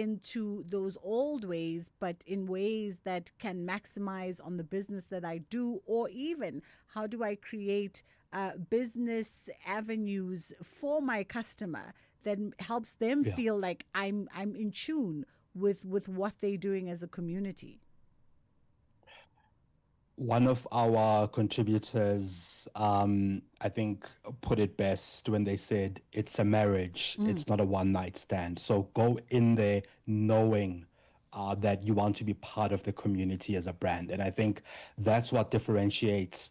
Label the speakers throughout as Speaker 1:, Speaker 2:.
Speaker 1: into those old ways, but in ways that can maximize on the business that I do? Or even how do I create business avenues for my customer that helps them
Speaker 2: Yeah.
Speaker 1: feel like I'm in tune with what they're doing as a community?
Speaker 2: One of our contributors, I think, put it best when they said it's a marriage,
Speaker 1: Mm.
Speaker 2: it's not a one night stand. So go in there knowing that you want to be part of the community as a brand. And I think that's what differentiates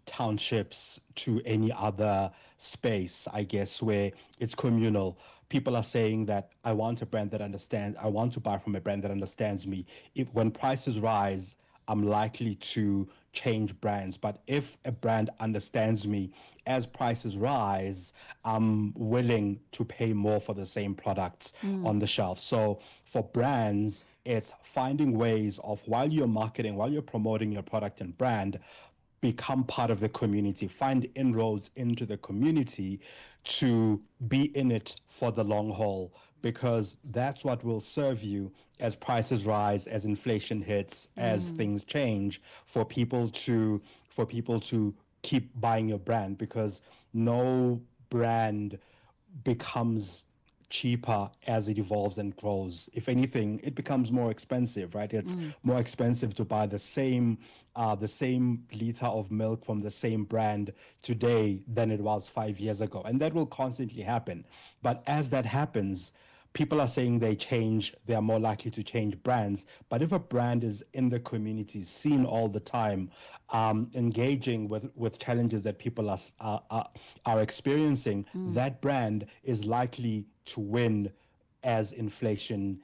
Speaker 2: townships to any other space, I guess, where it's communal. People are saying that I want a brand that understands, I want to buy from a brand that understands me. If when prices rise, I'm likely to change brands. But if a brand understands me, as prices rise, I'm willing to pay more for the same products
Speaker 1: Mm.
Speaker 2: on the shelf. So for brands, it's finding ways of, while you're marketing, while you're promoting your product and brand, become part of the community, find inroads into the community to be in it for the long haul, because that's what will serve you as prices rise, as inflation hits, as
Speaker 1: Mm.
Speaker 2: things change, for people to keep buying your brand, because no brand becomes cheaper as it evolves and grows. If anything, it becomes more expensive, right? It's
Speaker 1: Mm.
Speaker 2: more expensive to buy the same liter of milk from the same brand today than it was 5 years ago. And that will constantly happen. But as that happens, people are saying they are more likely to change brands. But if a brand is in the community, seen all the time, engaging with challenges that people are experiencing,
Speaker 1: Mm.
Speaker 2: that brand is likely to win as as inflation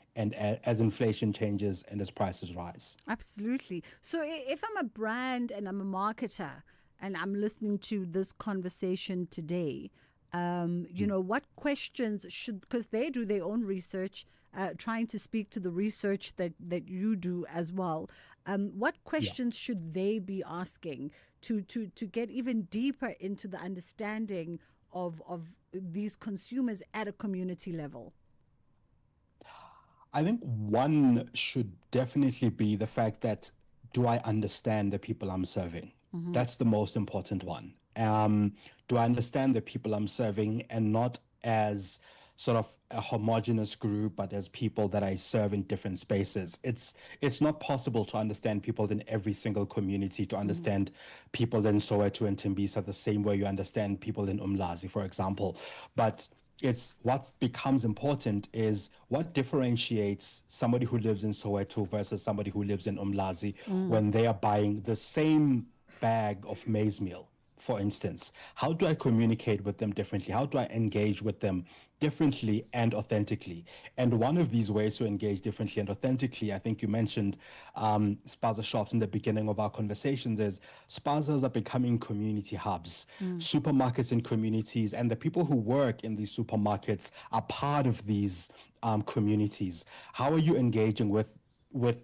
Speaker 2: changes and as prices rise.
Speaker 1: Absolutely. So if I'm a brand and I'm a marketer and I'm listening to this conversation today,
Speaker 2: Mm.
Speaker 1: what questions should, because they do their own research, trying to speak to the research that you do as well. What
Speaker 2: Yeah.
Speaker 1: questions should they be asking to get even deeper into the understanding of these consumers at a community level?
Speaker 2: I think one should definitely be the fact that, do I understand the people I'm serving?
Speaker 1: Mm-hmm.
Speaker 2: That's the most important one. Do I understand the people I'm serving, and not as sort of a homogenous group, but as people that I serve in different spaces? It's not possible to understand people in every single community, to
Speaker 1: Mm-hmm.
Speaker 2: understand people in Soweto and Tembisa the same way you understand people in Umlazi, for example. But it's what becomes important is what differentiates somebody who lives in Soweto versus somebody who lives in Umlazi
Speaker 1: Mm.
Speaker 2: when they are buying the same bag of maize meal, for instance. How do I communicate with them differently? How do I engage with them differently and authentically? And one of these ways to engage differently and authentically, I think you mentioned spaza shops in the beginning of our conversations, is spazas are becoming community hubs.
Speaker 1: Mm.
Speaker 2: Supermarkets in communities, and the people who work in these supermarkets are part of these communities. How are you engaging with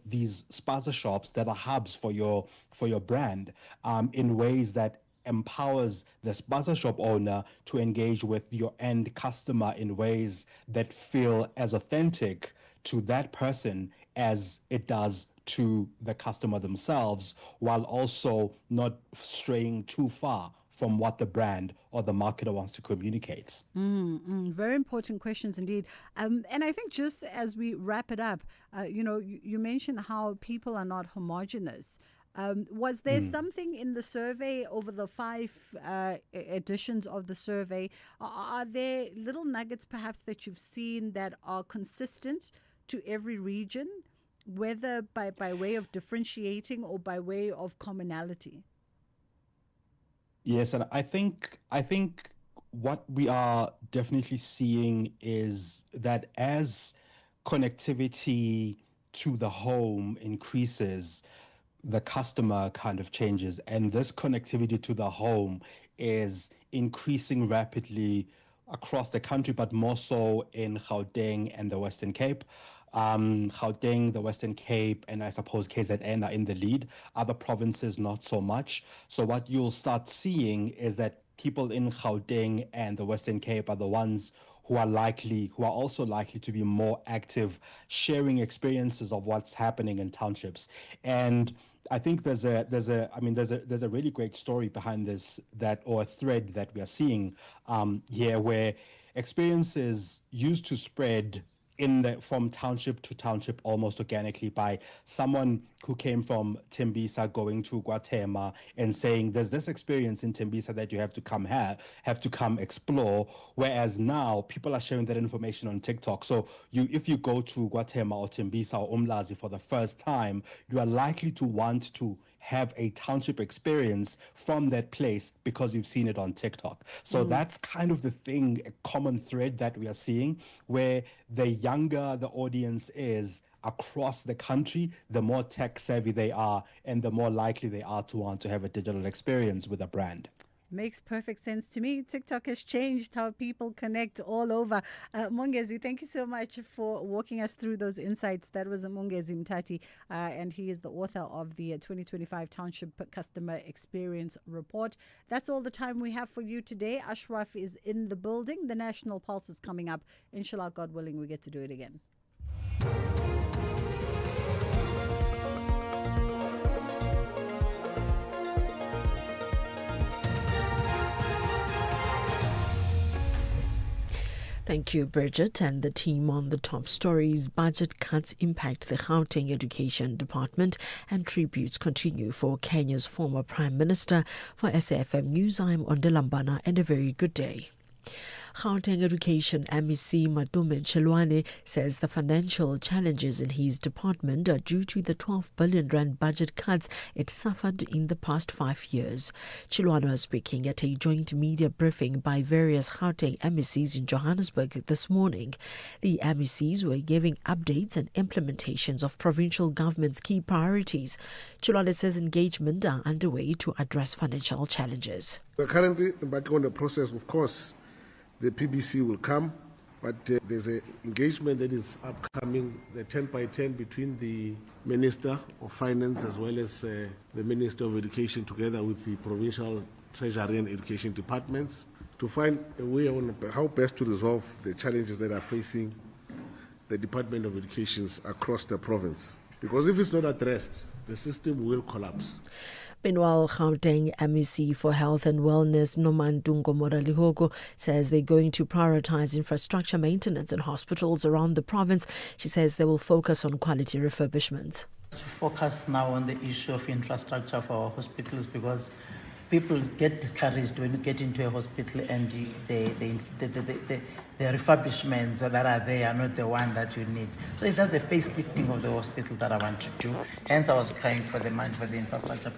Speaker 2: these spaza shops that are hubs for your brand, in ways that empowers the spaza shop owner to engage with your end customer in ways that feel as authentic to that person as it does to the customer themselves, while also not straying too far from what the brand or the marketer wants to communicate.
Speaker 1: Very important questions indeed. And I think just as we wrap it up, you mentioned how people are not homogenous. Was there
Speaker 2: Mm.
Speaker 1: something in the survey over the five editions of the survey? Are there little nuggets perhaps that you've seen that are consistent to every region, whether by way of differentiating or by way of commonality?
Speaker 2: Yes, and I think what we are definitely seeing is that as connectivity to the home increases, the customer kind of changes, and this connectivity to the home is increasing rapidly across the country, but more so in Gauteng and the Western Cape. Gauteng, the Western Cape, and I suppose KZN are in the lead. Other provinces, not so much. So what you'll start seeing is that people in Gauteng and the Western Cape are the ones who are also likely to be more active, sharing experiences of what's happening in townships. And I think there's a really great story behind this, or a thread that we are seeing here, where experiences used to spread from township to township almost organically by someone who came from Tembisa going to KwaThema and saying there's this experience in Tembisa that you have to come explore, whereas now people are sharing that information on TikTok. So if you go to KwaThema or Tembisa or Umlazi for the first time, you are likely to want to have a township experience from that place because you've seen it on TikTok. So that's kind of the thing, a common thread that we are seeing, where the younger the audience is across the country, the more tech savvy they are and the more likely they are to want to have a digital experience with a brand.
Speaker 1: Makes perfect sense to me. TikTok has changed how people connect all over. Mongezi, thank you so much for walking us through those insights. That was Mongezi Mtati, and he is the author of the 2025 Township Customer Experience Report. That's all the time we have for you today. Ashraf is in the building. The National Pulse is coming up. Inshallah, God willing, we get to do it again.
Speaker 3: Thank you, Bridget, and the team on the top stories. Budget cuts impact the Gauteng Education Department, and tributes continue for Kenya's former Prime Minister. For SAFM News, I'm Ondelambana, and a very good day. Gauteng Education MEC Madume Chelwane says the financial challenges in his department are due to the 12 billion rand budget cuts it suffered in the past 5 years. Chelwane was speaking at a joint media briefing by various Gauteng MECs in Johannesburg this morning. The MECs were giving updates and implementations of provincial government's key priorities. Chelwane says engagement are underway to address financial challenges.
Speaker 4: We're currently embarking on the process, of course. The PBC will come, but there's an engagement that is upcoming, the 10 by 10 between the Minister of Finance as well as the Minister of Education together with the Provincial Treasury and Education departments to find a way on how best to resolve the challenges that are facing the Department of Education across the province. Because if it's not addressed, the system will collapse.
Speaker 3: Meanwhile, Gauteng MEC for Health and Wellness Nomandungo Moralihogo says they're going to prioritize infrastructure maintenance in hospitals around the province. She says they will focus on quality refurbishments.
Speaker 5: To focus now on the issue of infrastructure for our hospitals, because people get discouraged when you get into a hospital and the refurbishments that are there are not the one that you need. So it's just the facelifting of the hospital that I want to do. Hence I was crying for the money for the infrastructure.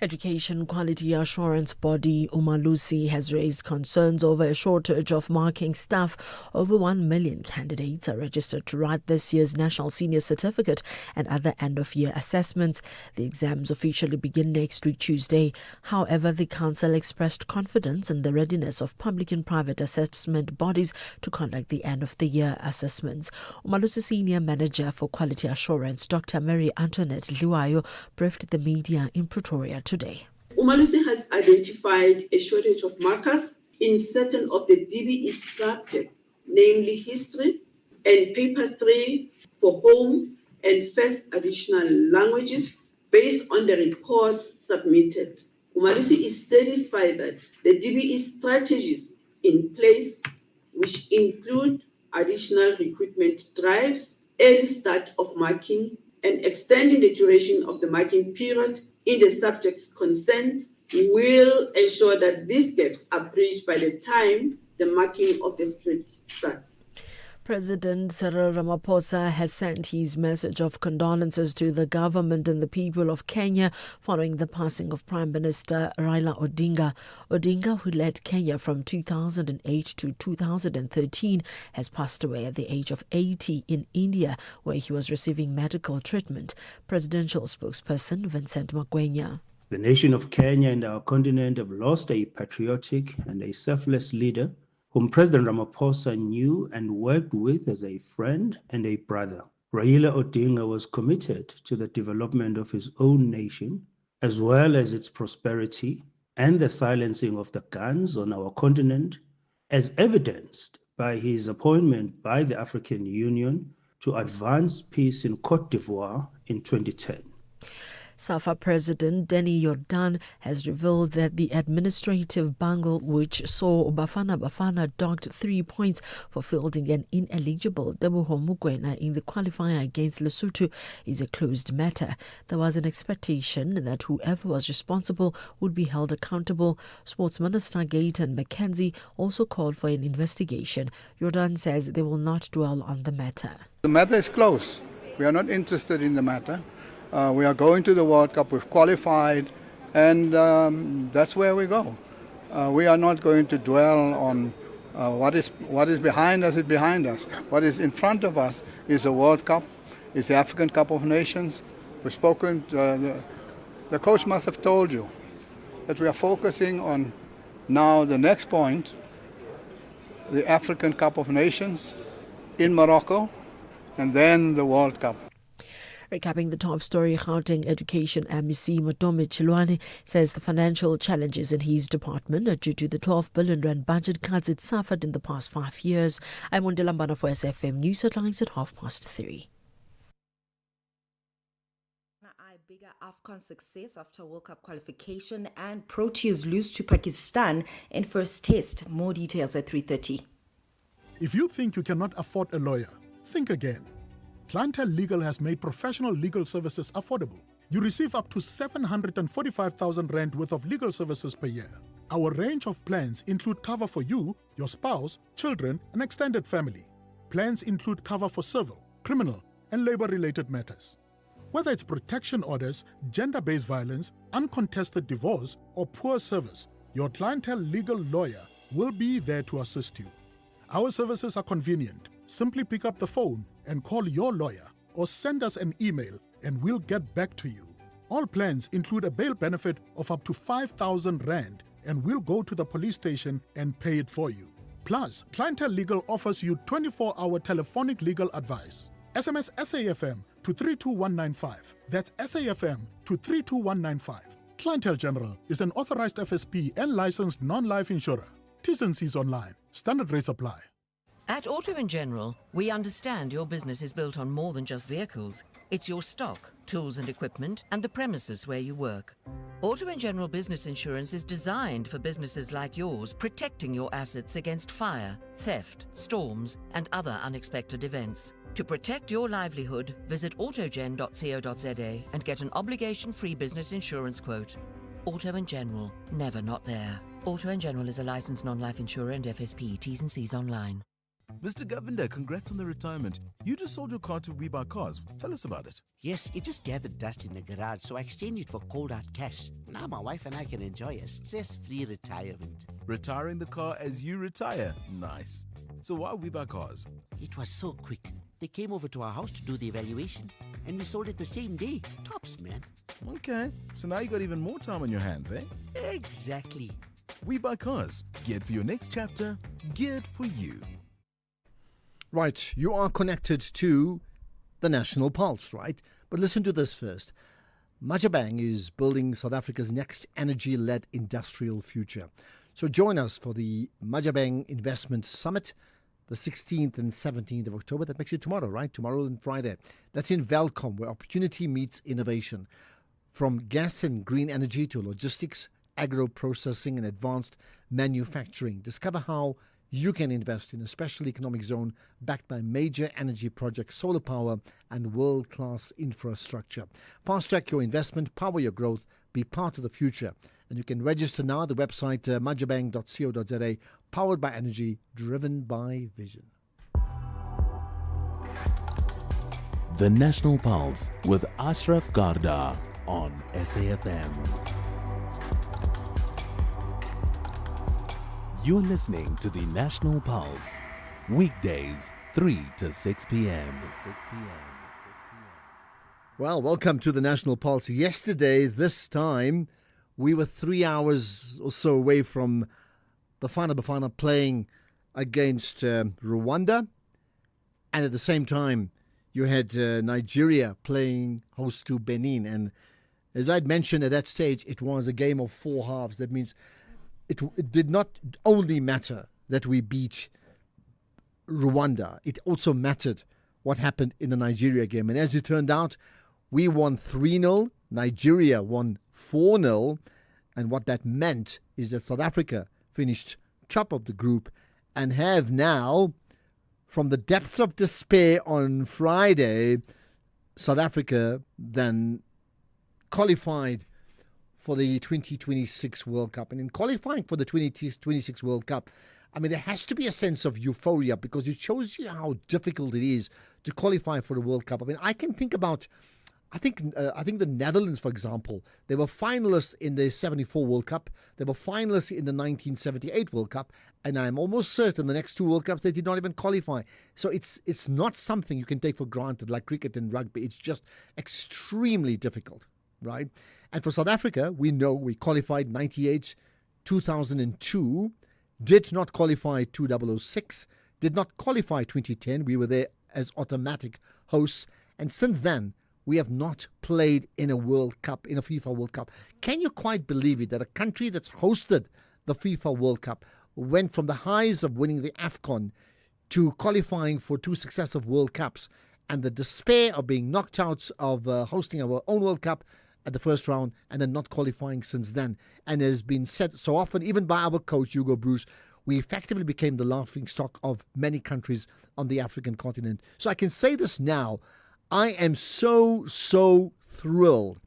Speaker 3: Education Quality Assurance Body Umalusi has raised concerns over a shortage of marking staff. Over 1 million candidates are registered to write this year's National Senior Certificate and other end-of-year assessments. The exams officially begin next week, Tuesday. However, the council expressed confidence in the readiness of public and private assessment bodies to conduct the end-of-the-year assessments. Umalusi Senior Manager for Quality Assurance, Dr. Mary Antoinette Liwayo, briefed the media in Pretoria today.
Speaker 6: Umalusi has identified a shortage of markers in certain of the DBE subjects, namely history and paper 3 for home and first additional languages based on the reports submitted. Umalusi is satisfied that the DBE strategies in place, which include additional recruitment drives, early start of marking, and extending the duration of the marking period in the subject's consent, will ensure that these gaps are bridged by the time the marking of the script starts.
Speaker 3: President Cyril Ramaphosa has sent his message of condolences to the government and the people of Kenya following the passing of Prime Minister Raila Odinga. Odinga, who led Kenya from 2008 to 2013, has passed away at the age of 80 in India, where he was receiving medical treatment. Presidential spokesperson Vincent Magwenya.
Speaker 7: The nation of Kenya and our continent have lost a patriotic and a selfless leader whom President Ramaphosa knew and worked with as a friend and a brother. Raila Odinga was committed to the development of his own nation, as well as its prosperity and the silencing of the guns on our continent, as evidenced by his appointment by the African Union to advance peace in Côte d'Ivoire in 2010.
Speaker 3: SAFA President Denny Jordan has revealed that the administrative bungle which saw Bafana docked 3 points for fielding an ineligible Teboho Mokoena in the qualifier against Lesotho is a closed matter. There was an expectation that whoever was responsible would be held accountable. Sports Minister Gayton McKenzie also called for an investigation. Jordan says they will not dwell on the matter.
Speaker 8: The matter is closed. We are not interested in the matter. We are going to the World Cup, we've qualified, and that's where we go. We are not going to dwell on what is behind us is behind us. What is in front of us is the World Cup, it's the African Cup of Nations. We've spoken, the coach must have told you that we are focusing on now the next point, the African Cup of Nations in Morocco, and then the World Cup.
Speaker 3: Recapping the top story, Gauteng Education MEC Matome Chilwane says the financial challenges in his department are due to the 12 billion rand budget cuts it suffered in the past 5 years. I'm Mondelambana for SFM News Headlines at 3:30.
Speaker 9: Bigger AFCON success after World Cup qualification and Proteas lose to Pakistan in first test. More details at 3:30.
Speaker 10: If you think you cannot afford a lawyer, think again. Clientele Legal has made professional legal services affordable. You receive up to 745,000 rand worth of legal services per year. Our range of plans include cover for you, your spouse, children, and extended family. Plans include cover for civil, criminal, and labor-related matters. Whether it's protection orders, gender-based violence, uncontested divorce, or poor service, your Clientele Legal lawyer will be there to assist you. Our services are convenient. Simply pick up the phone and call your lawyer or send us an email and we'll get back to you. All plans include a bail benefit of up to 5,000 rand and we'll go to the police station and pay it for you. Plus, Clientele Legal offers you 24-hour telephonic legal advice. SMS SAFM to 32195. That's SAFM to 32195. Clientele General is an authorized FSP and licensed non-life insurer. T's and C's online. Standard rates apply.
Speaker 11: At Auto & General, we understand your business is built on more than just vehicles. It's your stock, tools and equipment, and the premises where you work. Auto & General Business Insurance is designed for businesses like yours, protecting your assets against fire, theft, storms, and other unexpected events. To protect your livelihood, visit autogen.co.za and get an obligation-free business insurance quote. Auto & General, never not there. Auto & General is a licensed non-life insurer and FSP. T's and C's online.
Speaker 12: Mr. Govender, congrats on the retirement. You just sold your car to We Buy Cars. Tell us about it.
Speaker 13: Yes, it just gathered dust in the garage, so I exchanged it for cold hard cash. Now my wife and I can enjoy a stress-free retirement.
Speaker 12: Retiring the car as you retire. Nice. So why We Buy Cars?
Speaker 13: It was so quick. They came over to our house to do the evaluation, and we sold it the same day. Tops, man.
Speaker 12: Okay, so now you got even more time on your hands, eh?
Speaker 13: Exactly.
Speaker 12: We Buy Cars. Geared for your next chapter. Geared for you.
Speaker 14: Right, you are connected to the National Pulse, right? But listen to this first. Majabang is building South Africa's next energy-led industrial future. So join us for the Majabang Investment Summit, the 16th and 17th of October. That makes it tomorrow, right? Tomorrow and Friday. That's in Velcom, where opportunity meets innovation. From gas and green energy to logistics, agro-processing and advanced manufacturing. Discover how you can invest in a special economic zone backed by major energy projects, solar power, and world-class infrastructure. Fast-track your investment, power your growth, be part of the future. And you can register now at the website majabang.co.za, powered by energy, driven by vision.
Speaker 15: The National Pulse with Ashraf Garda on SAFM. You're listening to the National Pulse, weekdays 3 to 6 p.m.
Speaker 14: Well, welcome to the National Pulse. Yesterday, this time, we were 3 hours or so away from Bafana playing against Rwanda. And at the same time, you had Nigeria playing host to Benin. And as I'd mentioned at that stage, it was a game of four halves. That means it did not only matter that we beat Rwanda. It also mattered what happened in the Nigeria game. And as it turned out, we won 3-0, Nigeria won 4-0. And what that meant is that South Africa finished top of the group and have now, from the depths of despair on Friday, South Africa then qualified for the 2026 World Cup. And in qualifying for the 2026 World Cup, I mean, there has to be a sense of euphoria because it shows you how difficult it is to qualify for the World Cup. I mean, I can think about, I think the Netherlands, for example, they were finalists in the 74 World Cup. They were finalists in the 1978 World Cup. And I'm almost certain the next two World Cups, they did not even qualify. So it's not something you can take for granted like cricket and rugby. It's just extremely difficult, right? And for South Africa, we know we qualified 98, 2002, did not qualify 2006, did not qualify 2010. We were there as automatic hosts. And since then, we have not played in a World Cup, in a FIFA World Cup. Can you quite believe it that a country that's hosted the FIFA World Cup went from the highs of winning the AFCON to qualifying for two successive World Cups and the despair of being knocked out of hosting our own World Cup at the first round and then not qualifying since then? And has been said so often, even by our coach, Hugo Broos, we effectively became the laughing stock of many countries on the African continent. So I can say this now, I am so thrilled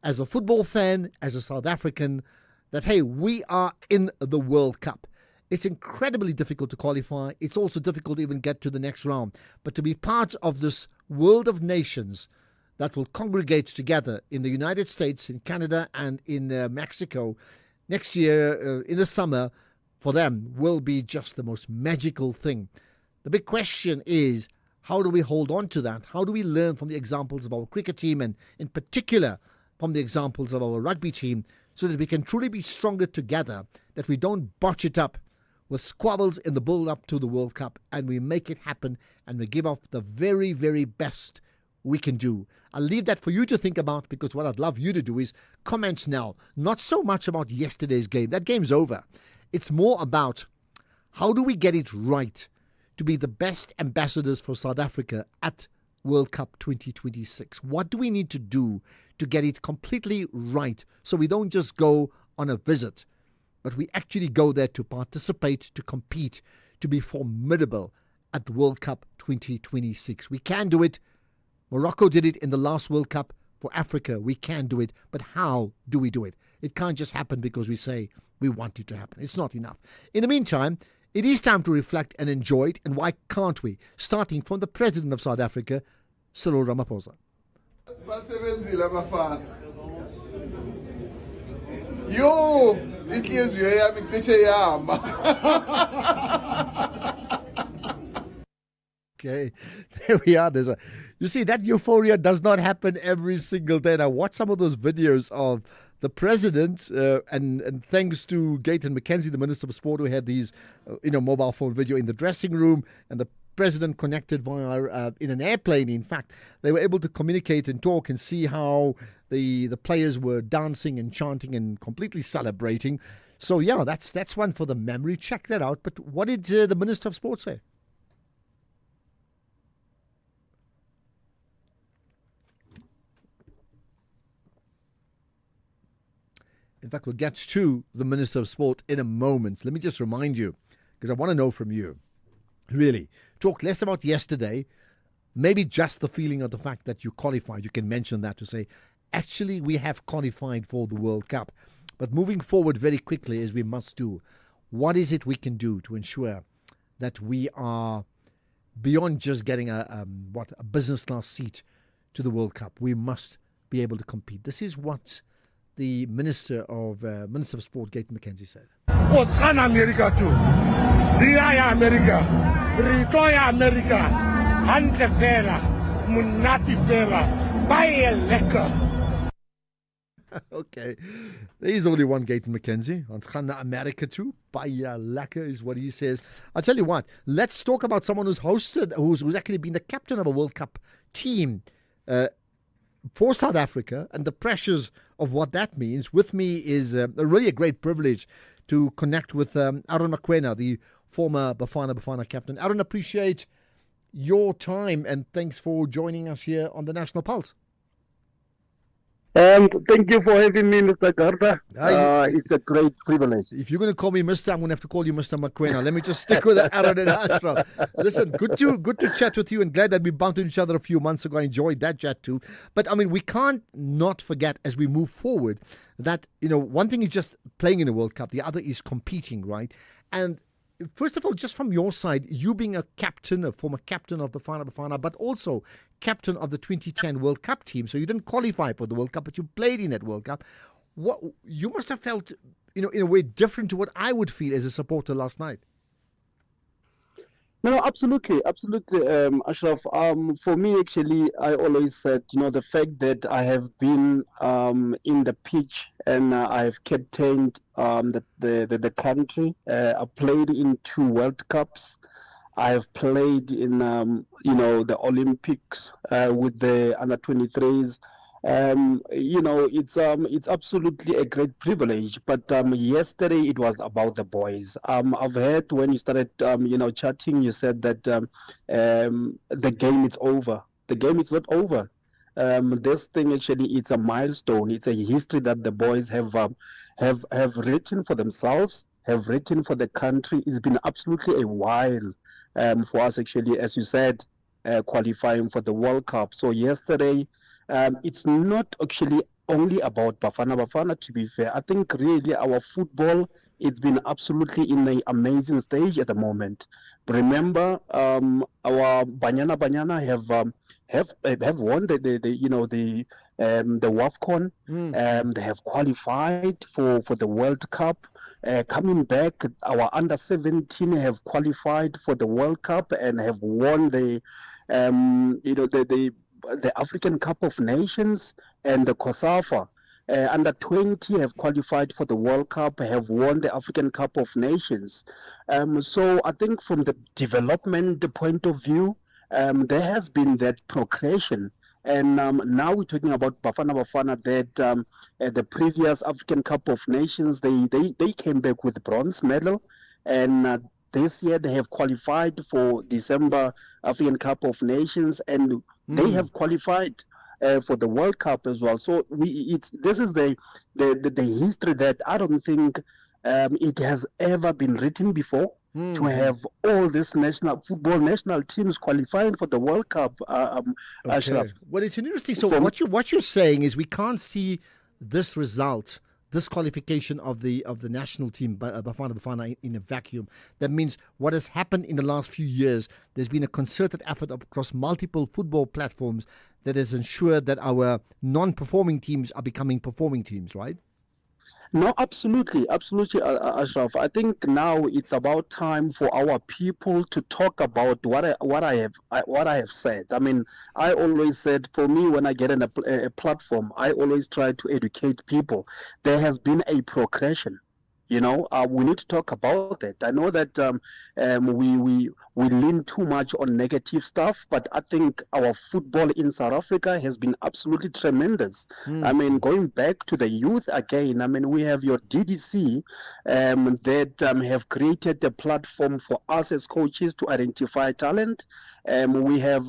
Speaker 14: as a football fan, as a South African, that, hey, we are in the World Cup. It's incredibly difficult to qualify. It's also difficult to even get to the next round. But to be part of this world of nations that will congregate together in the United States, in Canada, and in Mexico next year in the summer, for them, will be just the most magical thing. The big question is, how do we hold on to that? How do we learn from the examples of our cricket team and in particular from the examples of our rugby team so that we can truly be stronger together, that we don't botch it up with squabbles in the build-up to the World Cup and we make it happen and we give off the very, very best we can do. I'll leave that for you to think about because what I'd love you to do is comments now. Not so much about yesterday's game. That game's over. It's more about how do we get it right to be the best ambassadors for South Africa at World Cup 2026? What do we need to do to get it completely right so we don't just go on a visit, but we actually go there to participate, to compete, to be formidable at the World Cup 2026? We can do it. Morocco did it in the last World Cup. For Africa, we can do it. But how do we do it? It can't just happen because we say we want it to happen. It's not enough. In the meantime, it is time to reflect and enjoy it. And why can't we? Starting from the President of South Africa, Cyril Ramaphosa.
Speaker 16: Yo, inhliziyo yami icishe yama.
Speaker 14: Okay, there we are. You see, that euphoria does not happen every single day. And I watched some of those videos of the president, and thanks to Gayton McKenzie, the Minister of Sport, who had these, mobile phone video in the dressing room, and the president connected via in an airplane. In fact, they were able to communicate and talk and see how the players were dancing and chanting and completely celebrating. So yeah, that's one for the memory. Check that out. But what did the Minister of Sport say? In fact, we'll get to the Minister of Sport in a moment. Let me just remind you, because I want to know from you, really, talk less about yesterday, maybe just the feeling of the fact that you qualified. You can mention that to say, actually, we have qualified for the World Cup. But moving forward very quickly, as we must do, what is it we can do to ensure that we are beyond just getting a business class seat to the World Cup? We must be able to compete. This is what the Minister of Sport, Gayton McKenzie, said.
Speaker 16: America too. Zia America. Rito America. Handle fela. Munati fela. Baie lekker.
Speaker 14: Okay. There is only one Gayton McKenzie. Ons gaan na America too. Baie lekker is what he says. I'll tell you what. Let's talk about someone who's who's actually been the captain of a World Cup team for South Africa and the pressures of what that means. With me is really a great privilege to connect with Aaron Mokoena, the former Bafana captain. Aaron, appreciate your time and thanks for joining us here on the National Pulse.
Speaker 17: And thank you for having me, Mr. Garda. It's a great privilege.
Speaker 14: If you're going to call me Mr., I'm going to have to call you Mr. McQueen. Let me just stick with Aaron and Ashraf. Listen, good to chat with you, and glad that we bumped into each other a few months ago. I enjoyed that chat too. But I mean, we can't not forget as we move forward that, one thing is just playing in the World Cup. The other is competing, right? And first of all, just from your side, you being a former captain of Bafana, but also captain of the 2010 World Cup team. So you didn't qualify for the World Cup, but you played in that World Cup. What you must have felt, in a way different to what I would feel as a supporter last night.
Speaker 17: No, absolutely, Ashraf. For me, actually, I always said, the fact that I have been in the pitch and I have captained the country. I played in 2 World Cups. I have played in, the Olympics with the under-23s. It's absolutely a great privilege. But yesterday it was about the boys. I've heard when you started, chatting, you said that the game is over. The game is not over. This thing actually, it's a milestone. It's a history that the boys have written for themselves, have written for the country. It's been absolutely a while for us, actually, as you said, qualifying for the World Cup. So yesterday, it's not actually only about Bafana, to be fair. I think really our football, it's been absolutely in an amazing stage at the moment. But remember, our Banyana have won the WAFCON. They have qualified for the World Cup. Coming back, our under-17 have qualified for the World Cup and have won the African Cup of Nations, and the COSAFA. Under-20 have qualified for the World Cup, have won the African Cup of Nations. So I think from the development point of view, there has been that progression. And now we're talking about Bafana that the previous African Cup of Nations, they came back with bronze medal. And this year they have qualified for December African Cup of Nations, and they have qualified for the World Cup as well. So this is the history that I don't think it has ever been written before. To have all these national teams qualifying for the World Cup.
Speaker 14: Okay. Well, it's interesting. So what you're saying is we can't see this result, this qualification of the national team, Bafana, in a vacuum. That means what has happened in the last few years, there's been a concerted effort across multiple football platforms that has ensured that our non-performing teams are becoming performing teams, right?
Speaker 17: No, absolutely, Ashraf. I think now it's about time for our people to talk about what I have said. I mean, I always said, for me, when I get in a platform, I always try to educate people. There has been a progression. We need to talk about it. I know that we lean too much on negative stuff, but I think our football in South Africa has been absolutely tremendous. I mean, going back to the youth again, I mean, we have your DDC that have created a platform for us as coaches to identify talent. We have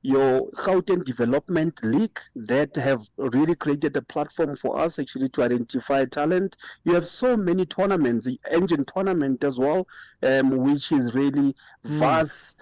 Speaker 17: your Gauteng Development League that have really created a platform for us actually to identify talent. You have so many tournaments, the Engine Tournament as well, which is really vast.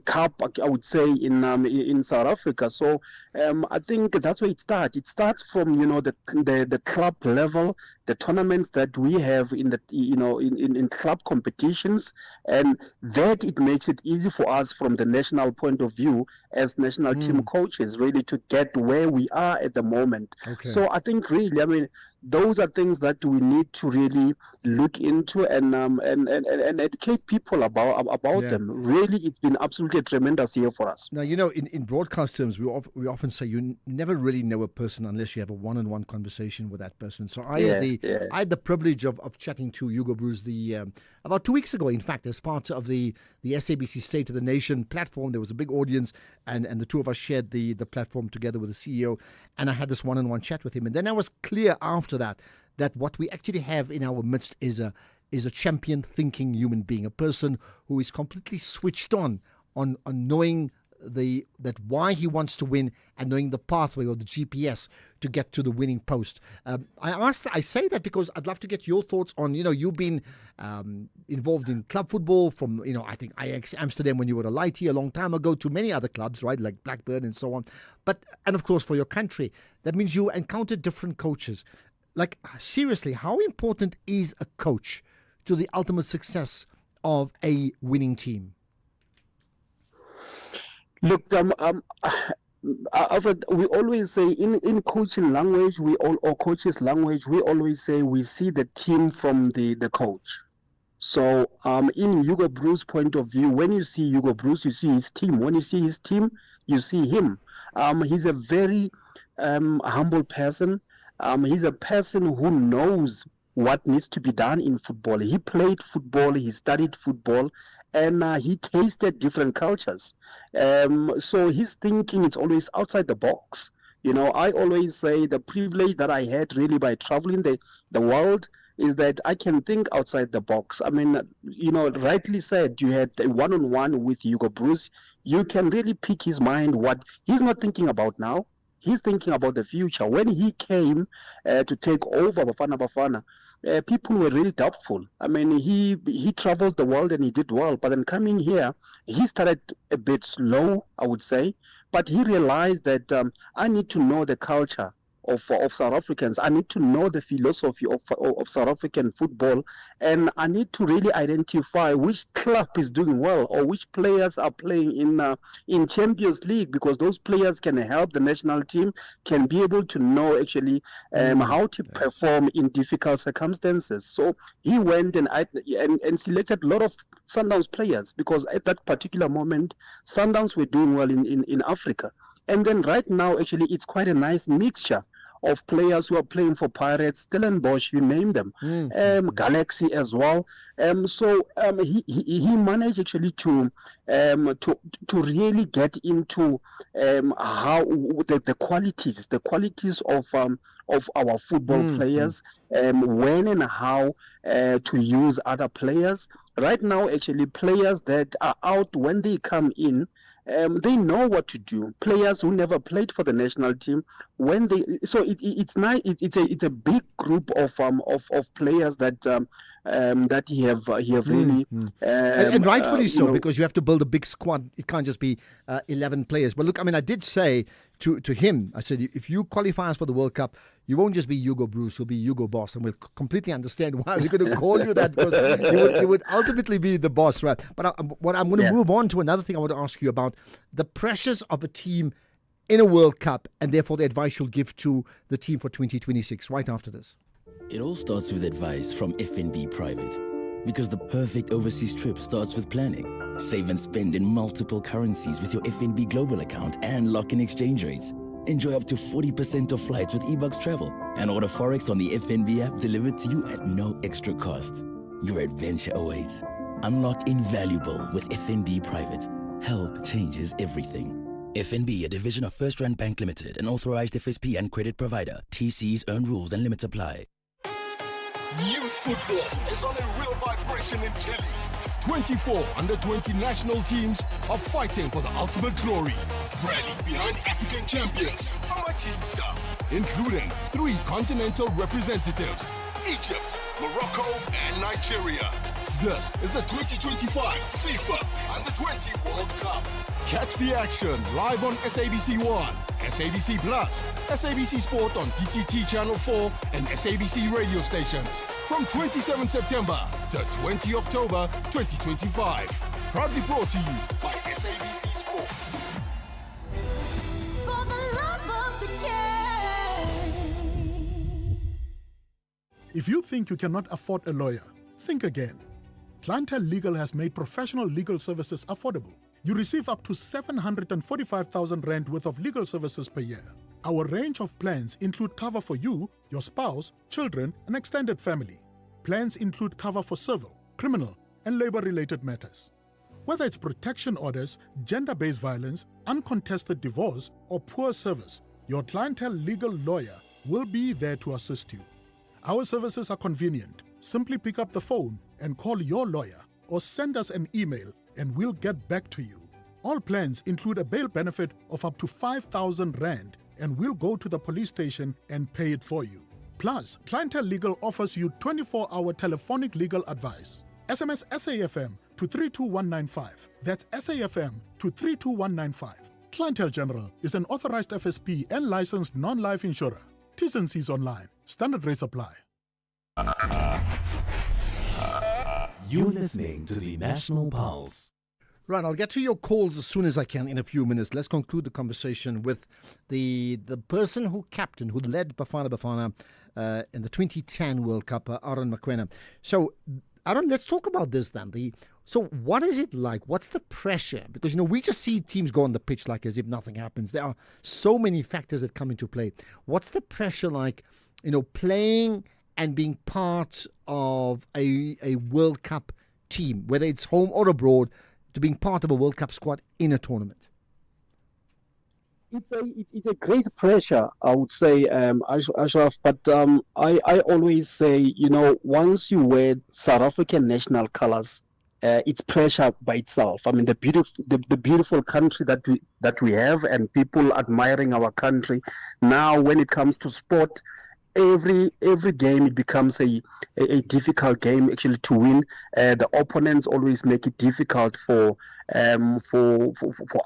Speaker 17: Cup, I would say, in South Africa. So I think that's where it starts. It starts from the club level, the tournaments that we have in the in club competitions, and that it makes it easy for us from the national point of view as national team coaches really to get where we are at the moment.
Speaker 14: Okay.
Speaker 17: So I think really, I mean, those are things that we need to really look into and educate people about them. Really, it's been absolutely a tremendous year for us.
Speaker 14: Now, in broadcast terms, we often say you never really know a person unless you have a one-on-one conversation with that person. So I had the privilege of chatting to Hugo Broos about 2 weeks ago, in fact, as part of the SABC State of the Nation platform. There was a big audience, and the two of us shared the platform together with the CEO, and I had this one-on-one chat with him. And then I was clear after that what we actually have in our midst is a is a champion-thinking human being, a person who is completely switched on knowing that why he wants to win and knowing the pathway or the GPS to get to the winning post. I say that because I'd love to get your thoughts on, you've been involved in club football from, I think Ajax Amsterdam when you were a lighty a long time ago, to many other clubs, right, like Blackburn and so on. And of course for your country, that means you encountered different coaches. Like, seriously, how important is a coach to the ultimate success of a winning team?
Speaker 17: Look, Alfred, we always say in coaching language, or coaches' language, we always say we see the team from the coach. So in Hugo Broos' point of view, when you see Hugo Broos, you see his team. When you see his team, you see him. He's a very humble person. He's a person who knows what needs to be done in football. He played football, he studied football, and he tasted different cultures. So his thinking is always outside the box. I always say the privilege that I had really by traveling the world is that I can think outside the box. I mean, rightly said, you had a one-on-one with Hugo Broos. You can really pick his mind, what he's not thinking about now. He's thinking about the future. When he came to take over Bafana Bafana, people were really doubtful. I mean, he traveled the world and he did well. But then coming here, he started a bit slow, I would say. But he realized that I need to know the culture of South Africans. I need to know the philosophy of South African football, and I need to really identify which club is doing well or which players are playing in Champions League, because those players can help the national team, can be able to know actually how to perform in difficult circumstances. So he went and selected a lot of Sundowns players, because at that particular moment Sundowns were doing well in Africa. And then right now, actually, it's quite a nice mixture of players who are playing for Pirates, Stellenbosch, you name them, Galaxy as well. So he managed actually to really get into how the qualities of our football players, when and how to use other players. Right now, actually, players that are out, when they come in, they know what to do. Players who never played for the national team, it's nice. It's a big group of players that he have really
Speaker 14: and rightfully so, because you have to build a big squad. It can't just be 11 players. But look, I mean, I did say to him, I said, if you qualify us for the World Cup, you won't just be Hugo Broos, you'll be Hugo Boss, and we'll completely understand why we're going to call you that, because you would ultimately be the boss, right? But I'm going to move on to another thing I want to ask you about, the pressures of a team in a World Cup, and therefore the advice you'll give to the team for 2026 right after this.
Speaker 18: It all starts with advice from FNB Private, because the perfect overseas trip starts with planning. Save and spend in multiple currencies with your FNB Global account and lock in exchange rates. Enjoy up to 40% off flights with eBucks Travel, and order Forex on the FNB app delivered to you at no extra cost. Your adventure awaits. Unlock invaluable with FNB Private. Help changes everything. FNB, a division of First Rand Bank Limited, an authorized FSP and credit provider. TC's earn rules and limits apply.
Speaker 19: Youth football is on a real vibration in Chile. 24 under-20 national teams are fighting for the ultimate glory. Rally behind African champions, Amachita, including 3 continental representatives, Egypt, Morocco, and Nigeria. This is the 2025 FIFA Under-20 World Cup. Catch the action live on SABC 1, SABC Plus, SABC Sport on DTT Channel 4, and SABC radio stations from 27 September to 20 October 2025. Proudly brought to you by SABC Sport.
Speaker 20: For the love of the game.
Speaker 10: If you think you cannot afford a lawyer, think again. Clientele Legal has made professional legal services affordable. You receive up to 745,000 rand worth of legal services per year. Our range of plans include cover for you, your spouse, children, and extended family. Plans include cover for civil, criminal, and labor-related matters. Whether it's protection orders, gender-based violence, uncontested divorce, or poor service, your Clientele Legal lawyer will be there to assist you. Our services are convenient, Simply pick up the phone and call your lawyer or send us an email and we'll get back to you. All plans include a bail benefit of up to 5,000 Rand and we'll go to the police station and pay it for you. Plus, Clientele Legal offers you 24-hour telephonic legal advice. SMS SAFM to 32195. That's SAFM to 32195. Clientele General is an authorized FSP and licensed non-life insurer. T's and C's online. Standard rates apply.
Speaker 15: You're listening to the National Pulse.
Speaker 14: Right, I'll get to your calls as soon as I can in a few minutes. Let's conclude the conversation with the person who led Bafana Bafana in the 2010 World Cup, Aaron Mokoena. So, Aaron, let's talk about this then. So what is it like? What's the pressure? Because, we just see teams go on the pitch like as if nothing happens. There are so many factors that come into play. What's the pressure like, playing and being part of a World Cup team, whether it's home or abroad, to being part of a World Cup squad in a tournament?
Speaker 17: It's a great pressure, I would say, Ashraf. But I always say, once you wear South African national colours, it's pressure by itself. I mean, the beautiful country that we have, and people admiring our country. Now, when it comes to sport, every game it becomes a difficult game actually to win. The opponents always make it difficult for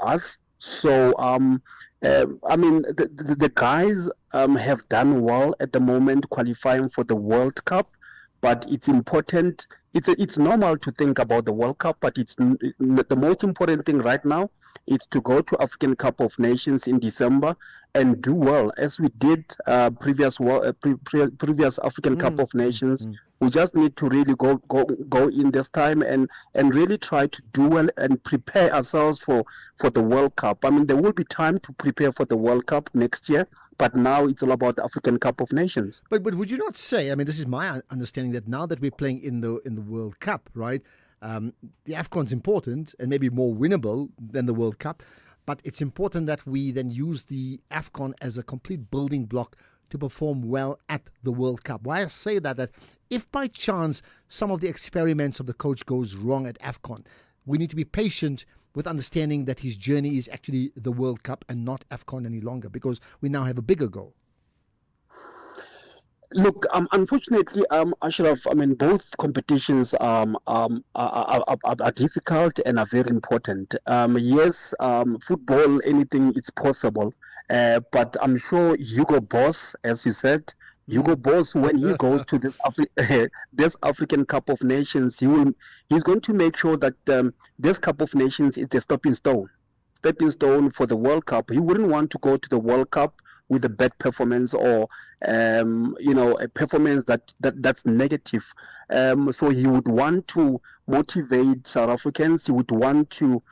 Speaker 17: us. So I mean the guys have done well at the moment qualifying for the World Cup, but it's important. It's normal to think about the World Cup, but it's the most important thing right now. It's to go to African Cup of Nations in December and do well as we did previous African Cup of Nations. We just need to really go in this time and really try to do well and prepare ourselves for the World Cup. I mean, there will be time to prepare for the World Cup next year, but now it's all about the African Cup of Nations.
Speaker 14: But would you not say? I mean, this is my understanding that now that we're playing in the World Cup, right? The AFCON's important and maybe more winnable than the World Cup, but it's important that we then use the AFCON as a complete building block to perform well at the World Cup. Why I say that if by chance some of the experiments of the coach goes wrong at AFCON, we need to be patient with understanding that his journey is actually the World Cup and not AFCON any longer, because we now have a bigger goal.
Speaker 17: Look, unfortunately, Ashraf, I mean, both competitions are difficult and are very important. Yes, football, anything, it's possible. But I'm sure Hugo Boss, as you said, when he goes to this African Cup of Nations, he's going to make sure that this Cup of Nations is a stepping stone for the World Cup. He wouldn't want to go to the World Cup with a bad performance or a performance that's negative. So he would want to motivate South Africans. He would want to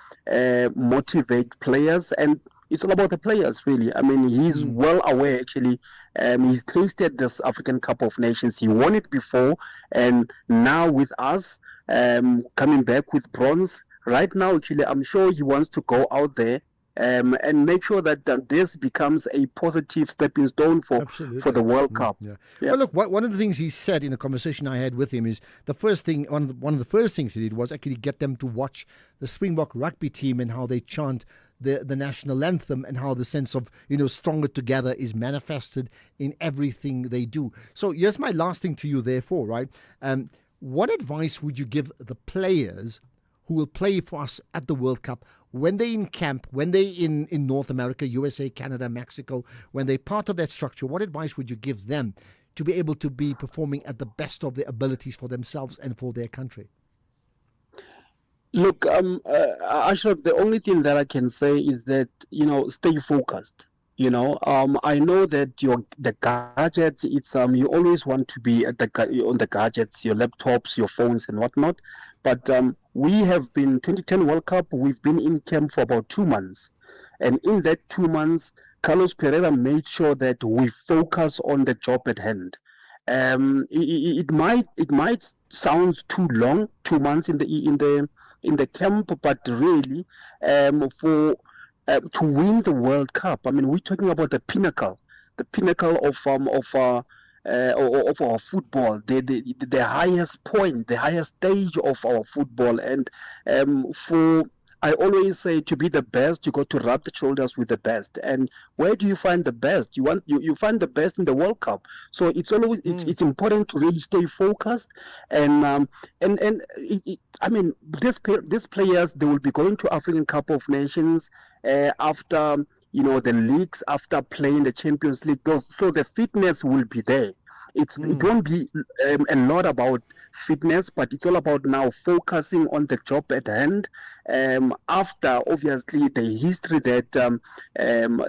Speaker 17: motivate players, and it's all about the players, really. I mean, he's well aware, actually. He's tasted this African Cup of Nations. He won it before, and now with us coming back with bronze. Right now, actually, I'm sure he wants to go out there and make sure that this becomes a positive stepping stone for the World Cup.
Speaker 14: Yeah. Well, look, one of the things he said in a conversation I had with him is one of the first things he did was actually get them to watch the Springbok rugby team and how they chant the national anthem and how the sense of stronger together is manifested in everything they do. So here's my last thing to you, therefore, right? What advice would you give the players who will play for us at the World Cup when they're in camp, when they're in North America, USA, Canada, Mexico, when they're part of that structure? What advice would you give them to be able to be performing at the best of their abilities for themselves and for their country?
Speaker 17: Look, Ashraf, the only thing that I can say is that, stay focused. I know that the gadgets, it's you always want to be on the gadgets, your laptops, your phones and whatnot. But we have been 2010 World Cup. We've been in camp for about 2 months, and in that 2 months, Carlos Pereira made sure that we focus on the job at hand. It might sound too long, 2 months in the camp, but really to win the World Cup, I mean, we're talking about the pinnacle of of our football, the highest point, the highest stage of our football. And I always say, to be the best, you got to rub the shoulders with the best. And where do you find the best? You find the best in the World Cup. So it's always it's important to really stay focused. And these players, they will be going to African Cup of Nations after the leagues, after playing the Champions League. So the fitness will be there. It won't be a lot about fitness, but it's all about now focusing on the job at hand. After obviously the history that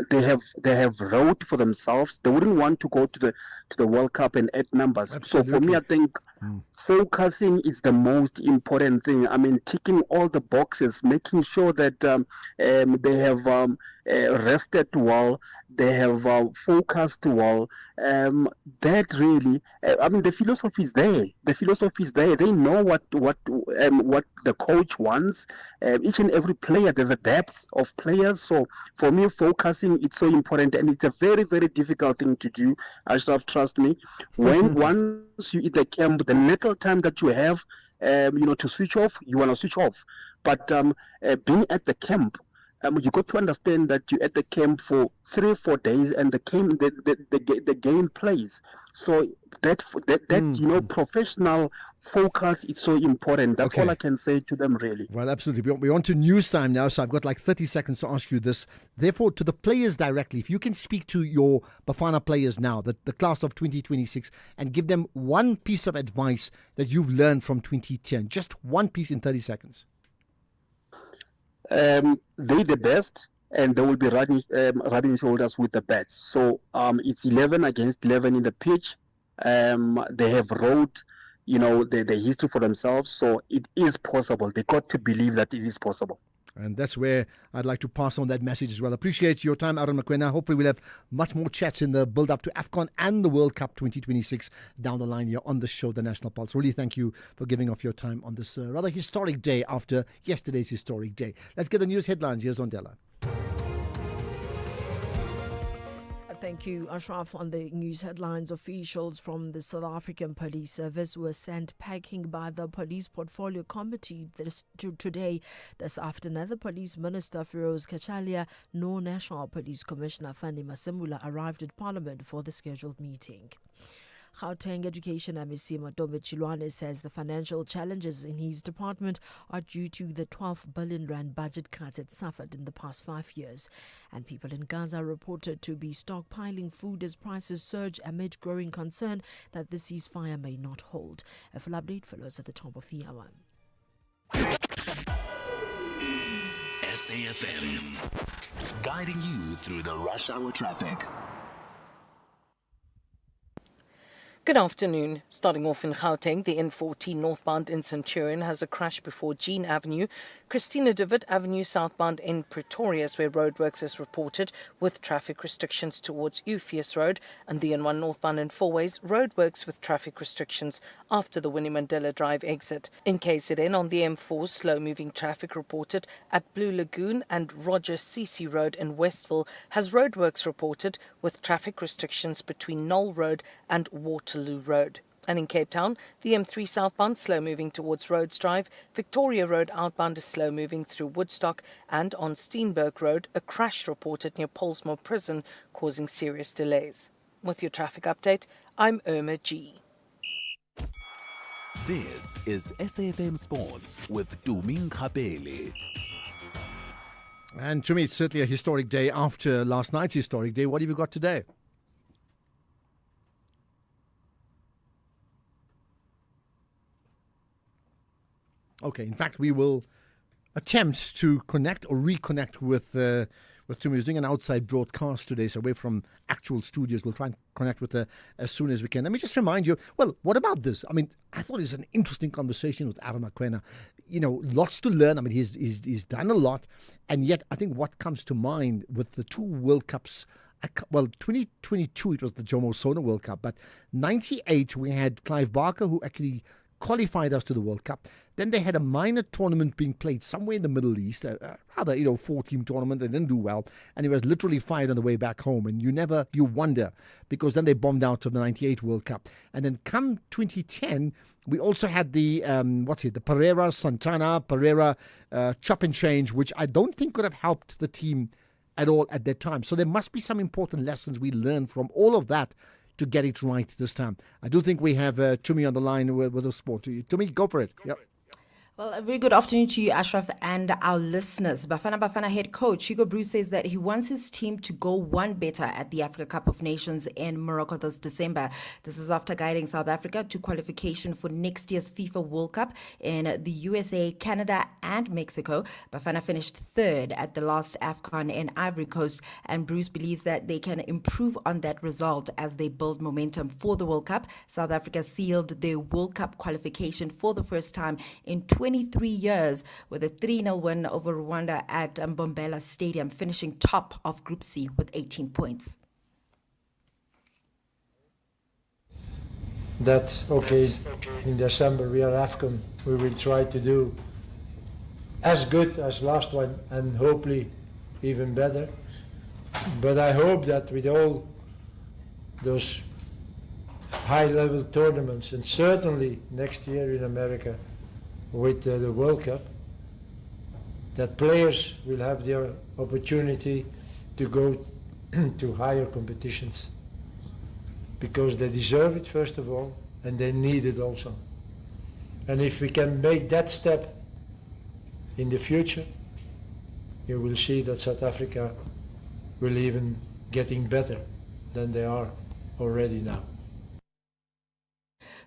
Speaker 17: they have wrote for themselves, they wouldn't want to go to the World Cup and add numbers.
Speaker 14: Absolutely.
Speaker 17: So for me, I think focusing is the most important thing. I mean, ticking all the boxes, making sure that they have rested well, they have focused well. That really, the philosophy is there. The philosophy is there. They know what the coach wants. Each and every player, there's a depth of players. So for me, focusing, it's so important, and it's a very, very difficult thing to do. Ashraf, trust me. Once you hit the camp, the little time that you have, to switch off, you want to switch off. But being at the camp, you got to understand that you're at the camp for 3-4 days, and the game plays. So that professional focus is so important. That's all I can say to them, really.
Speaker 14: Well, absolutely. We're on to news time now, so I've got like 30 seconds to ask you this. Therefore, to the players directly, if you can speak to your Bafana players now, the class of 2026, and give them one piece of advice that you've learned from 2010, just one piece in 30 seconds.
Speaker 17: They're the best, and they will be rubbing shoulders with the best. So it's 11 against 11 in the pitch. They have wrote, the history for themselves. So it is possible. They got to believe that it is possible.
Speaker 14: And that's where I'd like to pass on that message as well. Appreciate your time, Aaron Mokoena. Hopefully we'll have much more chats in the build-up to AFCON and the World Cup 2026 down the line here on the show, The National Pulse. Really thank you for giving off your time on this rather historic day after yesterday's historic day. Let's get the news headlines. Here's Ondela.
Speaker 3: Thank you, Ashraf. On the news headlines, officials from the South African Police Service were sent packing by the Police Portfolio Committee today. This afternoon, the Police Minister, Feroz Kachalia, nor National Police Commissioner Fani Masemula arrived at Parliament for the scheduled meeting. Gauteng Education MEC Madobe Chilwane says the financial challenges in his department are due to the 12 billion rand budget cuts it suffered in the past 5 years. And people in Gaza are reported to be stockpiling food as prices surge amid growing concern that the ceasefire may not hold. A full update follows at the top of the hour.
Speaker 15: SAFM, guiding you through the rush hour traffic.
Speaker 21: Good afternoon. Starting off in Gauteng, the N14 northbound in Centurion has a crash before Jean Avenue. Christina David Avenue southbound in Pretoria is where roadworks is reported with traffic restrictions towards Euphues Road, and the N1 northbound in Fourways, roadworks with traffic restrictions after the Winnie Mandela Drive exit. In KZN on the M4, slow-moving traffic reported at Blue Lagoon, and Roger Cece Road in Westville has roadworks reported with traffic restrictions between Knoll Road and Waterloo Road. And in Cape Town, the M3 southbound slow-moving towards Rhodes Drive, Victoria Road outbound is slow-moving through Woodstock, and on Steenberg Road, a crash reported near Polsmoor Prison, causing serious delays. With your traffic update, I'm Irma G.
Speaker 15: This is SAFM Sports with Tumi Nkapele.
Speaker 14: And to me, it's certainly a historic day after last night's historic day. What have you got today? Okay, in fact, we will attempt to connect or reconnect with Tumi. He's doing an outside broadcast today, so away from actual studios. We'll try and connect with her as soon as we can. Let me just remind you, well, what about this? I mean, I thought it was an interesting conversation with Aaron Mokoena. Lots to learn. I mean, he's done a lot, and yet I think what comes to mind with the two World Cups, 2022 it was the Jomo Sono World Cup, but 98 we had Clive Barker, who actually qualified us to the World Cup. Then they had a minor tournament being played somewhere in the Middle East, a rather, 4-team tournament. They didn't do well, and it was literally fired on the way back home. And you wonder, because then they bombed out of the 98 World Cup. And then come 2010, we also had the, the Pereira, Santana, Pereira chop and change, which I don't think could have helped the team at all at that time. So there must be some important lessons we learn from all of that to get it right this time. I do think we have Tumi on the line with the sport. Tumi, go for it. Yep.
Speaker 9: Well, a very good afternoon to you, Ashraf, and our listeners. Bafana head coach Hugo Broos says that he wants his team to go one better at the Africa Cup of Nations in Morocco this December. This is after guiding South Africa to qualification for next year's FIFA World Cup in the USA, Canada, and Mexico. Bafana finished third at the last AFCON in Ivory Coast, and Broos believes that they can improve on that result as they build momentum for the World Cup. South Africa sealed their World Cup qualification for the first time in 23 years with a 3-0 win over Rwanda at Mbombela Stadium, finishing top of Group C with 18 points.
Speaker 2: That, okay, in December we are AFCON, we will try to do as good as last one and hopefully even better. But I hope that with all those high-level tournaments, and certainly next year in America, with the World Cup, that players will have their opportunity to go to higher competitions because they deserve it, first of all, and they need it also. And if we can make that step in the future, you will see that South Africa will even getting better than they are already now.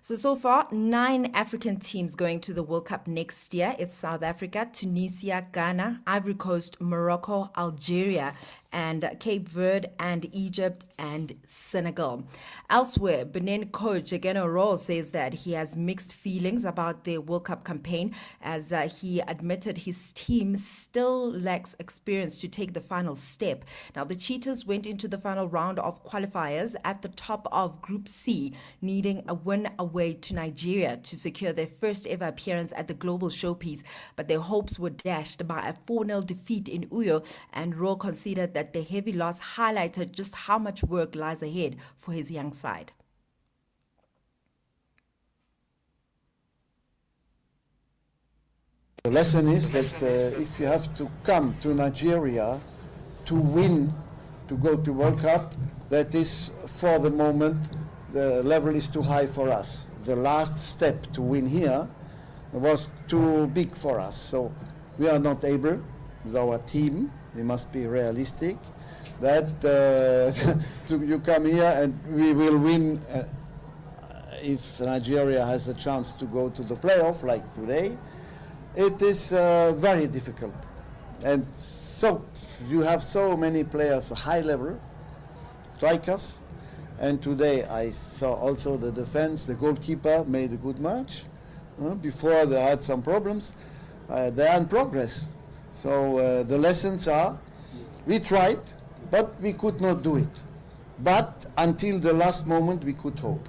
Speaker 9: So far, 9 African teams going to the World Cup next year. It's South Africa, Tunisia, Ghana, Ivory Coast, Morocco, Algeria, and Cape Verde, and Egypt, and Senegal. Elsewhere, Benin coach Egeno Roll says that he has mixed feelings about their World Cup campaign, as he admitted his team still lacks experience to take the final step. Now, the Cheetahs went into the final round of qualifiers at the top of Group C, needing a win away to Nigeria to secure their first ever appearance at the global showpiece, but their hopes were dashed by a 4-0 defeat in Uyo, and Roll considered that the heavy loss highlighted just how much work lies ahead for his young side.
Speaker 22: The lesson is that if you have to come to Nigeria to win, to go to World Cup, that is, for the moment, the level is too high for us. The last step to win here was too big for us. So we are not able, with our team, we must be realistic, that you come here and we will win if Nigeria has a chance to go to the playoff like today. It is very difficult. And so you have so many players, high level, strikers, and today I saw also the defense, the goalkeeper made a good match. Before they had some problems. They are in progress. So the lessons are, we tried, but we could not do it. But until the last moment, we could hope.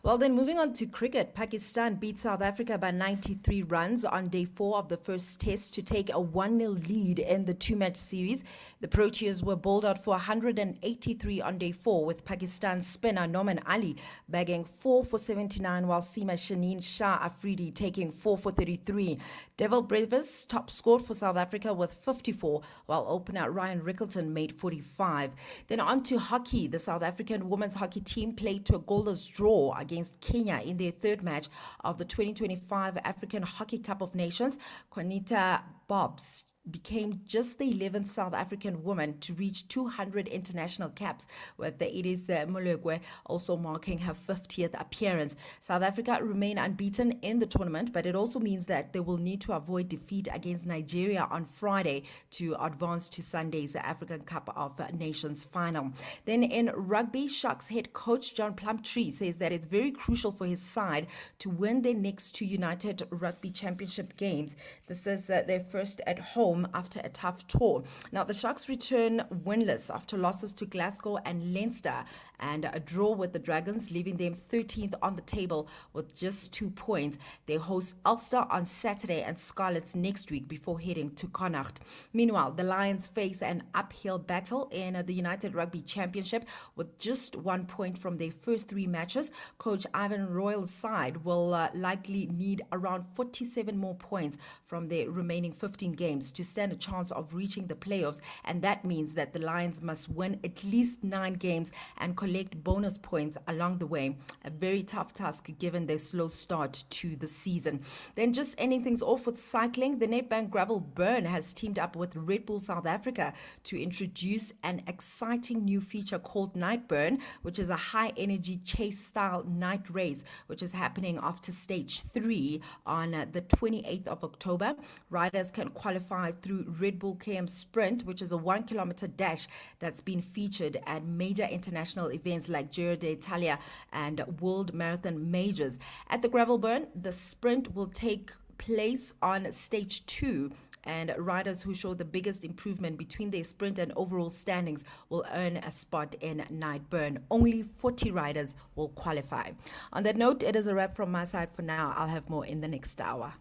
Speaker 9: Well, then moving on to cricket, Pakistan beat South Africa by 93 runs on day 4 of the first test to take a 1-0 lead in the 2-match series. The Proteas were bowled out for 183 on day 4, with Pakistan spinner Noman Ali bagging 4 for 79, while Seema Shaneen Shah Afridi taking 4 for 33. Devil Brevis top scored for South Africa with 54, while opener Ryan Rickleton made 45. Then on to hockey. The South African women's hockey team played to a goalless draw against Kenya in their third match of the 2025 African Hockey Cup of Nations. Juanita Bobs became just the 11th South African woman to reach 200 international caps, with the Iris Molegwe also marking her 50th appearance. South Africa remain unbeaten in the tournament, but it also means that they will need to avoid defeat against Nigeria on Friday to advance to Sunday's African Cup of Nations final. Then in rugby, Sharks head coach John Plumtree says that it's very crucial for his side to win their next 2 United Rugby Championship games. This is their first at home home after a tough tour. Now, the Sharks return winless after losses to Glasgow and Leinster, and a draw with the Dragons, leaving them 13th on the table with just 2 points. They host Ulster on Saturday and Scarlets next week before heading to Connacht. Meanwhile, the Lions face an uphill battle in the United Rugby Championship with just 1 point from their first 3 matches. Coach Ivan Royal's side will likely need around 47 more points from their remaining 15 games to stand a chance of reaching the playoffs, and that means that the Lions must win at least 9 games and collect bonus points along the way. A very tough task given their slow start to the season. Then just ending things off with cycling, the Nedbank Gravel Burn has teamed up with Red Bull South Africa to introduce an exciting new feature called Night Burn, which is a high-energy chase-style night race, which is happening after stage 3 on the 28th of October. Riders can qualify through Red Bull KM Sprint, which is a 1-kilometer dash that's been featured at major international events like Giro d'Italia and World Marathon Majors. At the Gravel Burn, the sprint will take place on stage 2, and riders who show the biggest improvement between their sprint and overall standings will earn a spot in Night Burn. Only 40 riders will qualify. On that note, it is a wrap from my side for now. I'll have more in the next hour.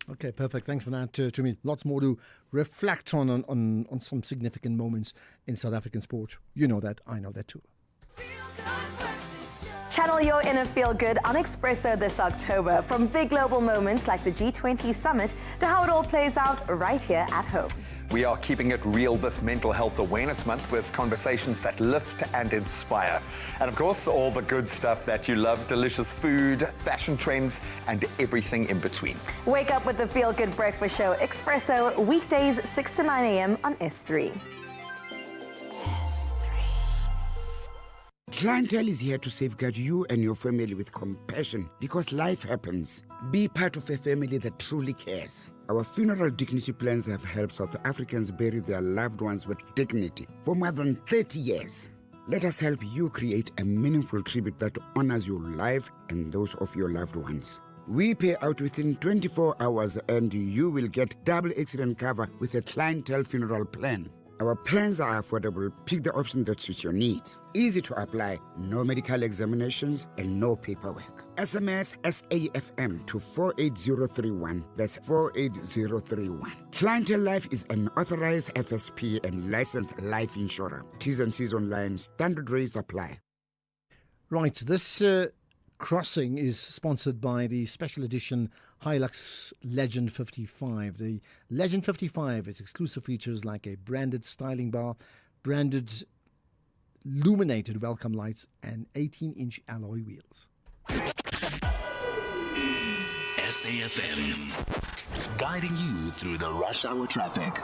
Speaker 14: Okay, perfect. Thanks for that, Tumi. Lots more to reflect on some significant moments in South African sport. You know that. I know that too.
Speaker 1: Channel your inner feel-good on Expresso this October, from big global moments like the G20 summit to how it all plays out right here at home.
Speaker 4: We are keeping it real this Mental Health Awareness Month with conversations that lift and inspire. And of course, all the good stuff that you love, delicious food, fashion trends, and everything in between.
Speaker 1: Wake up with the Feel Good Breakfast Show, Expresso, weekdays 6 to 9 a.m. on S3.
Speaker 23: Clientele is here to safeguard you and your family with compassion because life happens. Be part of a family that truly cares. Our funeral dignity plans have helped South Africans bury their loved ones with dignity for more than 30 years. Let us help you create a meaningful tribute that honors your life and those of your loved ones. We pay out within 24 hours and you will get double accident cover with a clientele funeral plan. Our plans are affordable. Pick the option that suits your needs. Easy to apply, no medical examinations and no paperwork. SMS SAFM to 48031. That's 48031. Clientele Life is an authorized FSP and licensed life insurer. T's and C's online. Standard rates apply.
Speaker 14: Right, this crossing is sponsored by the special edition Hilux Legend 55. The Legend 55 is exclusive features like a branded styling bar, branded illuminated welcome lights, and 18-inch alloy wheels.
Speaker 15: SAFM, guiding you through the rush hour traffic.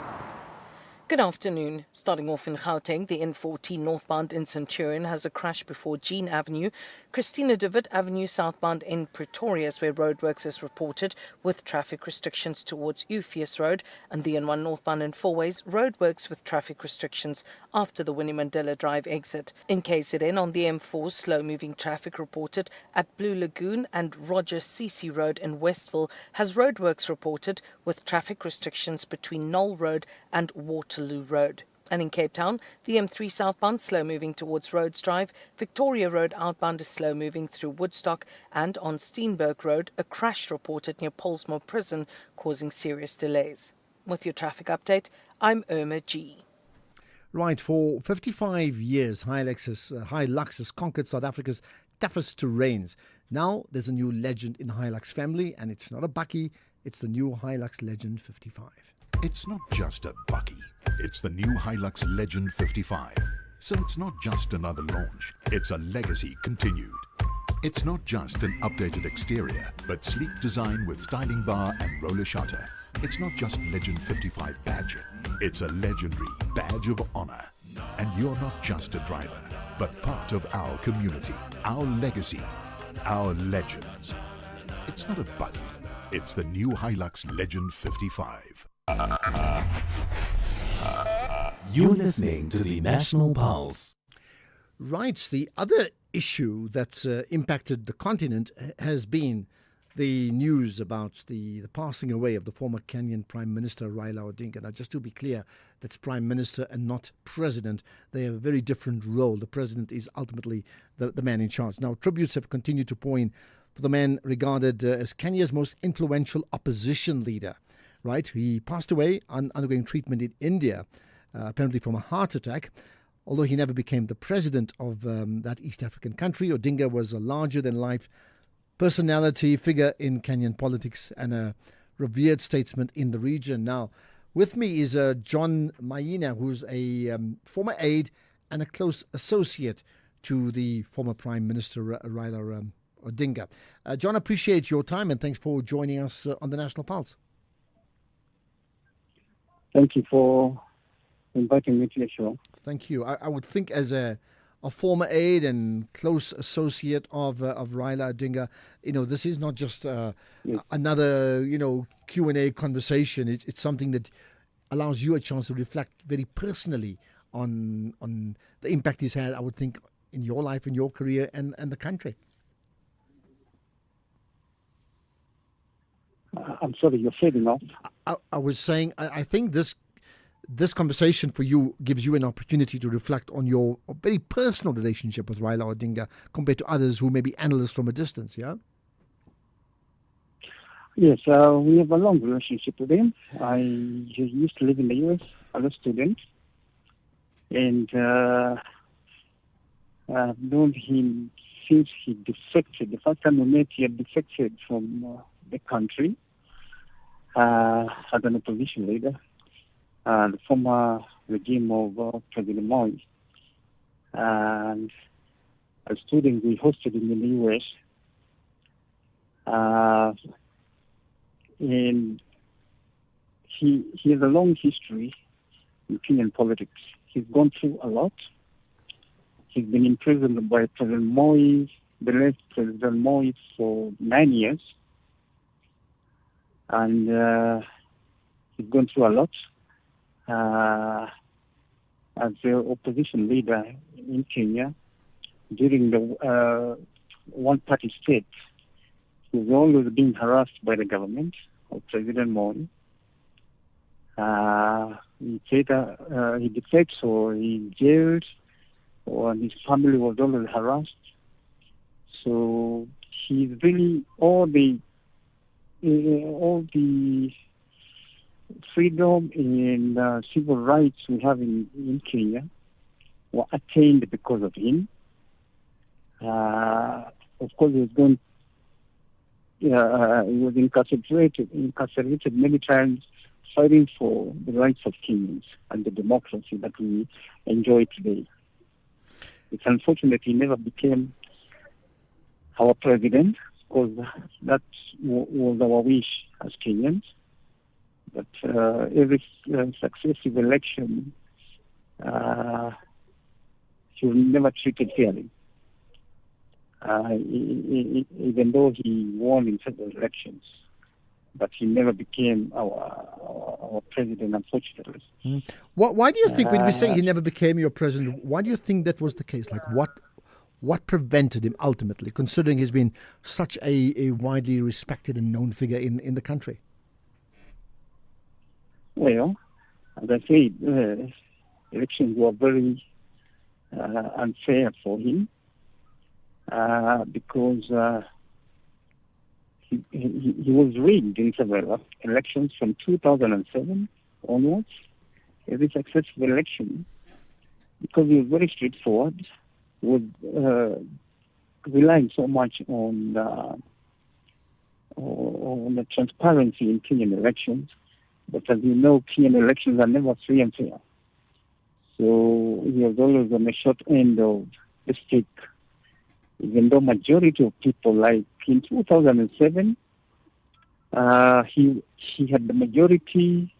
Speaker 21: Good afternoon. Starting off in Gauteng, the N14 northbound in Centurion has a crash before Jean Avenue. Christina de Wit Avenue southbound in Pretoria is where roadworks is reported with traffic restrictions towards Eupheus Road, and the N1 northbound in Fourways, roadworks with traffic restrictions after the Winnie Mandela Drive exit. In KZN on the M4, slow-moving traffic reported at Blue Lagoon, and Roger Cece Road in Westville has roadworks reported with traffic restrictions between Knoll Road and Waterloo Road. And in Cape Town, the M3 southbound slow-moving towards Rhodes Drive, Victoria Road outbound is slow-moving through Woodstock, and on Steenberg Road, a crash reported near Polsmoor Prison, causing serious delays. With your traffic update, I'm Irma G.
Speaker 14: Right, for 55 years, Hilux has conquered South Africa's toughest terrains. Now there's a new legend in the Hilux family, and it's not a bakkie, it's the new Hilux Legend 55.
Speaker 24: It's not just a bakkie, it's the new Hilux Legend 55. So it's not just another launch, it's a legacy continued. It's not just an updated exterior, but sleek design with styling bar and roller shutter. It's not just Legend 55 badging, it's a legendary badge of honor. And you're not just a driver, but part of our community, our legacy, our legends. It's not a bakkie, it's the new Hilux Legend 55.
Speaker 15: You're listening to the National Pulse.
Speaker 14: Right, the other issue that's impacted the continent has been the news about the passing away of the former Kenyan Prime Minister Raila Odinga. Now, just to be clear, that's Prime Minister and not President. They have a very different role. The President is ultimately the man in charge. Now, tributes have continued to pour in for the man regarded as Kenya's most influential opposition leader, right? He passed away undergoing treatment in India, apparently from a heart attack. Although he never became the president of that East African country, Odinga was a larger-than-life personality figure in Kenyan politics and a revered statesman in the region. Now, with me is John Maina, who's a former aide and a close associate to the former Prime Minister Raila Odinga. John, appreciate your time and thanks for joining us on the National Pulse.
Speaker 5: Thank you for inviting me to the show.
Speaker 14: Thank you. I would think as a former aide and close associate of Raila Odinga, this is not just another, Q&A conversation. It's something that allows you a chance to reflect very personally on the impact he's had, I would think, in your life, in your career, and the country.
Speaker 5: I'm sorry, you're fading off.
Speaker 14: I was saying, I think this conversation for you gives you an opportunity to reflect on your very personal relationship with Raila Odinga compared to others who may be analysts from a distance, yeah?
Speaker 5: Yes, we have a long relationship with him. I used to live in the U.S. as a student, and I've known him since he defected. The first time we met, he had defected from the country as an opposition leader. The former regime of President Moi. And as students, we hosted him in the U.S. And he has a long history in Kenyan politics. He's gone through a lot. He's been imprisoned by President Moi, the late President Moi, for 9 years. And he's gone through a lot. As the opposition leader in Kenya during the one-party state, he was always being harassed by the government of President Moi. He defects or he jailed, or his family was always harassed. So he's really all the freedom and civil rights we have in Kenya were attained because of him. Of course, he was incarcerated many times, fighting for the rights of Kenyans and the democracy that we enjoy today. It's unfortunate he never became our president, because that was our wish as Kenyans. But every successive election, he was never treated fairly. Even though he won in several elections, but he never became our president, unfortunately.
Speaker 14: Why do you think, when we say he never became your president, why do you think that was the case? Like, what prevented him ultimately, considering he's been such a widely respected and known figure in the country?
Speaker 5: Well, as I said, elections were very unfair for him because he was rigged in several elections from 2007 onwards. Every successful election, because he was very straightforward, was relying so much on the transparency in Kenyan elections. But as you know, Kenyan elections are never free and fair. So he was always on the short end of the stick. Even though majority of people, like in 2007, he had the majority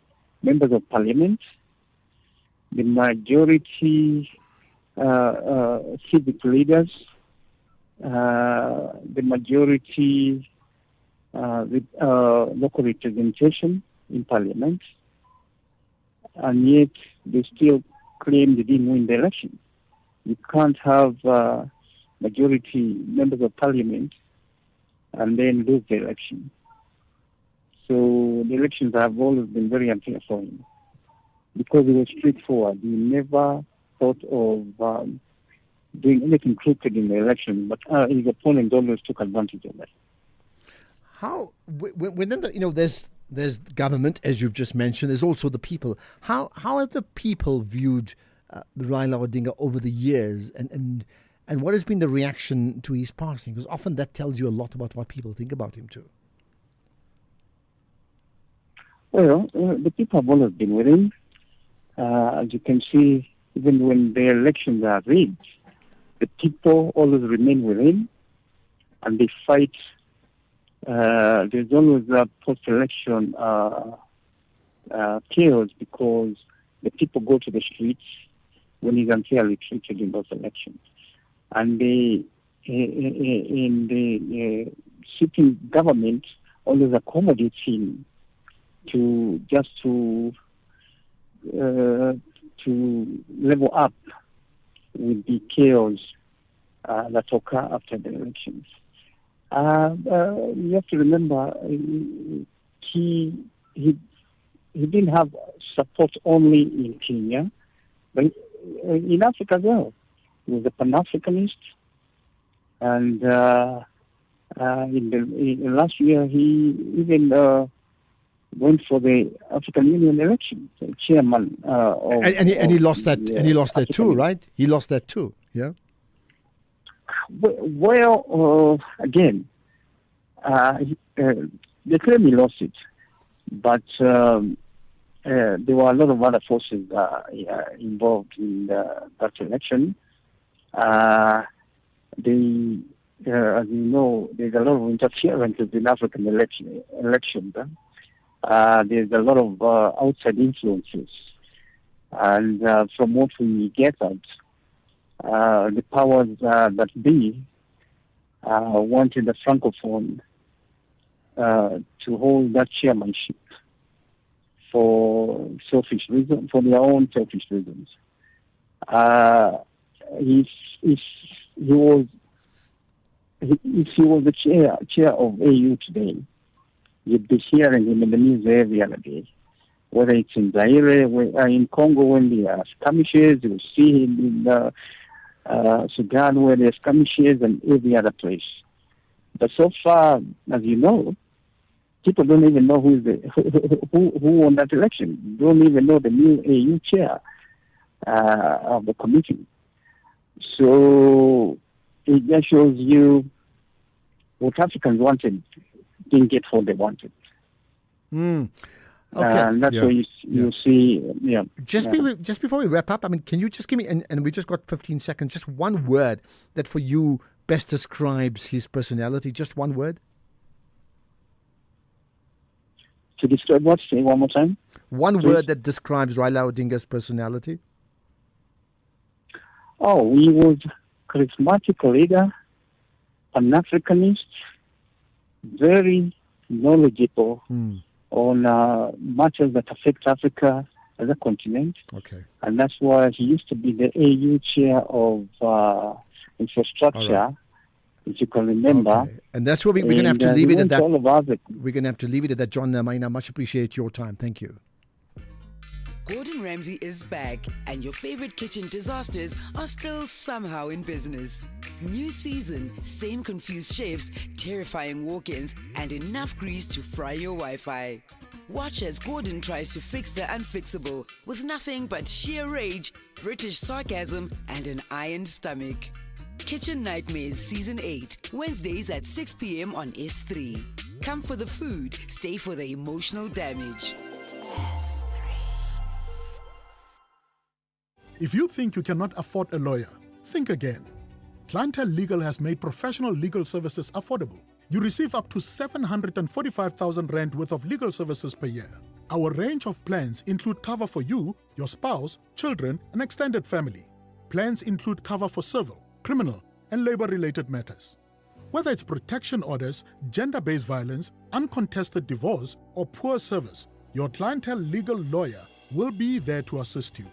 Speaker 5: members of parliament, the majority civic leaders, the majority local representation in parliament, and yet they still claim they didn't win the election. You can't have majority members of parliament and then lose the election. So the elections have always been very unfair for him because he was straightforward. He never thought of doing anything crooked in the election, but his opponent always took advantage of that.
Speaker 14: How within the there's government, as you've just mentioned. There's also the people. How have the people viewed Raila Odinga over the years, and what has been the reaction to his passing? Because often that tells you a lot about what people think about him too.
Speaker 5: Well, the people have always been with him. As you can see, even when the elections are rigged, the people always remain with him, and they fight. There's always a post-election chaos because the people go to the streets when he's unfairly treated in those elections. And in the sitting government always accommodates him to level up with the chaos that occur after the elections. You have to remember, he didn't have support only in Kenya, but in Africa as well. He was a Pan-Africanist, and in last year he even went for the African Union election, the chairman.
Speaker 14: And he lost that. And he lost that too, right? He lost that too. Yeah.
Speaker 5: Well, again, they claim he lost it, but there were a lot of other forces involved in that election. As you know, there's a lot of interferences in African elections. There's a lot of outside influences, and from what we gathered, the powers that be wanted the Francophone to hold that chairmanship for selfish reasons, for their own selfish reasons. If he was the chair of AU today, you'd be hearing him in the news every other day. Whether it's in Zaire, in Congo when there are skirmishes, you'll see him in Sudan where there are skirmishes, and every other place. But so far, as you know, people don't even know who won that election. Don't even know the new AU chair of the committee. So it just shows you what Africans wanted didn't get what they wanted.
Speaker 14: Okay.
Speaker 5: And that's where you see. Yeah.
Speaker 14: Just before we wrap up, I mean, can you just give me, and we just got 15 seconds, just one word that for you best describes his personality? Just one word.
Speaker 5: To describe what? Say one more time.
Speaker 14: One word that describes Raila Odinga's personality.
Speaker 5: Oh, he was charismatic leader, Pan-Africanist, very knowledgeable on matters that affect Africa as a continent.
Speaker 14: Okay.
Speaker 5: And that's why he used to be the AU chair of infrastructure, if you can remember.
Speaker 14: Okay. And that's where we're going to have to leave it at that.
Speaker 5: All of us.
Speaker 14: We're going to have to leave it at that. John Maina, much appreciate your time. Thank you.
Speaker 6: Gordon Ramsay is back, and your favorite kitchen disasters are still somehow in business. New season, same confused chefs, terrifying walk-ins, and enough grease to fry your Wi-Fi. Watch as Gordon tries to fix the unfixable with nothing but sheer rage, British sarcasm, and an iron stomach. Kitchen Nightmares Season 8, Wednesdays at 6 p.m. on S3. Come for the food, stay for the emotional damage.
Speaker 10: If you think you cannot afford a lawyer, think again. Clientele Legal has made professional legal services affordable. You receive up to 745,000 rand worth of legal services per year. Our range of plans include cover for you, your spouse, children, and extended family. Plans include cover for civil, criminal, and labor-related matters. Whether it's protection orders, gender-based violence, uncontested divorce, or poor service, your Clientele Legal lawyer will be there to assist you.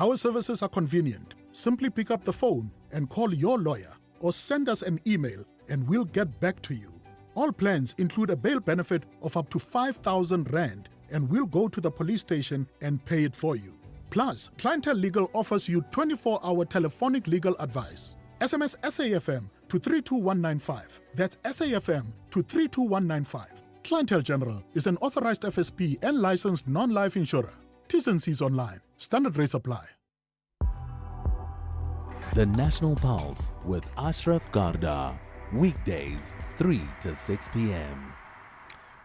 Speaker 10: Our services are convenient. Simply pick up the phone and call your lawyer or send us an email and we'll get back to you. All plans include a bail benefit of up to 5,000 Rand, and we'll go to the police station and pay it for you. Plus, Clientele Legal offers you 24-hour telephonic legal advice. SMS SAFM to 32195. That's SAFM to 32195. Clientele General is an authorized FSP and licensed non-life insurer. T's and C's online. Standard rates apply.
Speaker 15: The National Pulse with Ashraf Garda. Weekdays, 3 to 6 p.m.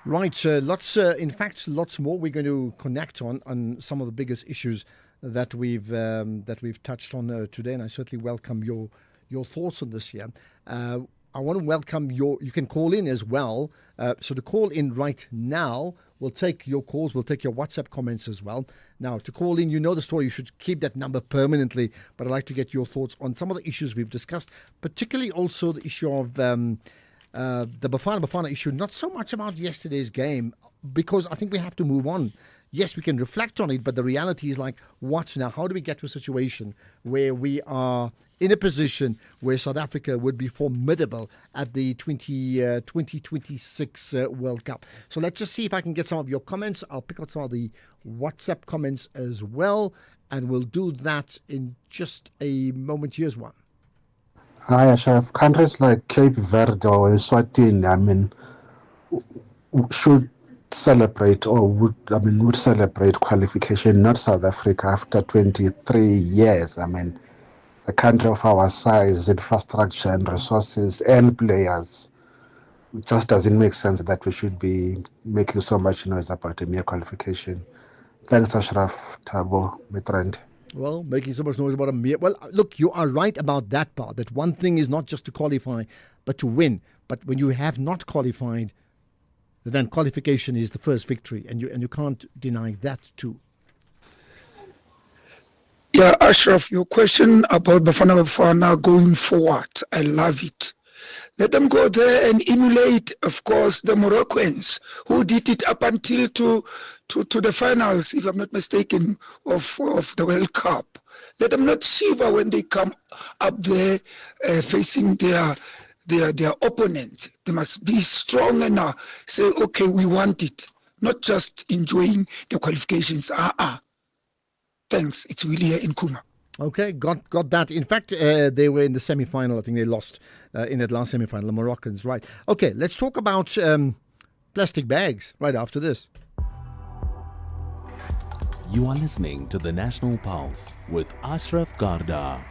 Speaker 14: Right, lots more. We're going to connect on some of the biggest issues that we've touched on today, and I certainly welcome your thoughts on this here. I want to welcome you can call in as well. So to call in right now, we'll take your calls, we'll take your WhatsApp comments as well. Now, to call in, you know the story, you should keep that number permanently, but I'd like to get your thoughts on some of the issues we've discussed, particularly also the issue of the Bafana issue, not so much about yesterday's game, because I think we have to move on. Yes, we can reflect on it, but the reality is like, what now? How do we get to a situation where we are in a position where South Africa would be formidable at the 2026 World Cup? So let's just see if I can get some of your comments. I'll pick out some of the WhatsApp comments as well, and we'll do that in just a moment. Here's one.
Speaker 7: Hi, Ashraf. Countries like Cape Verde or Eswatini, should celebrate or would celebrate qualification, not South Africa after 23 years. A country of our size, infrastructure and resources and players, it just doesn't make sense that we should be making so much noise about a mere qualification. Thanks, Ashraf. Thabo, Mitrand.
Speaker 14: Well, making so much noise about a mere... Well, look, you are right about that part, that one thing is not just to qualify, but to win. But when you have not qualified, then qualification is the first victory, and you can't deny that too.
Speaker 8: Yeah, Ashraf, your question about Bafana going forward, I love it. Let them go there and emulate, of course, the Moroccans who did it up until to the finals, if I'm not mistaken, of the World Cup. Let them not shiver when they come up there facing their opponents. They must be strong enough, say, okay, we want it, not just enjoying the qualifications. Thanks. It's really here in Kuma.
Speaker 14: Okay, got that. In fact, they were in the semi-final. I think they lost in that last semi-final, the Moroccans, right? Okay, let's talk about plastic bags right after this.
Speaker 15: You are listening to the National Pulse with Ashraf Garda.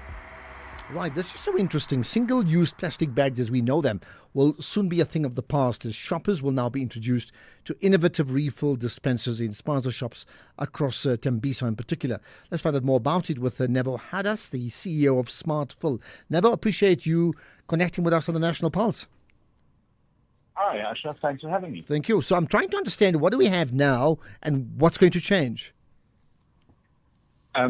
Speaker 14: Right, this is so interesting. Single-use plastic bags as we know them will soon be a thing of the past, as shoppers will now be introduced to innovative refill dispensers in spaza shops across Tembisa in particular. Let's find out more about it with Nevo Hadas, the CEO of SmartFill. Nevo, appreciate you connecting with us on the National Pulse.
Speaker 11: Hi, Ashraf. Thanks for having me.
Speaker 14: Thank you. So I'm trying to understand, what do we have now and what's going to change?
Speaker 11: So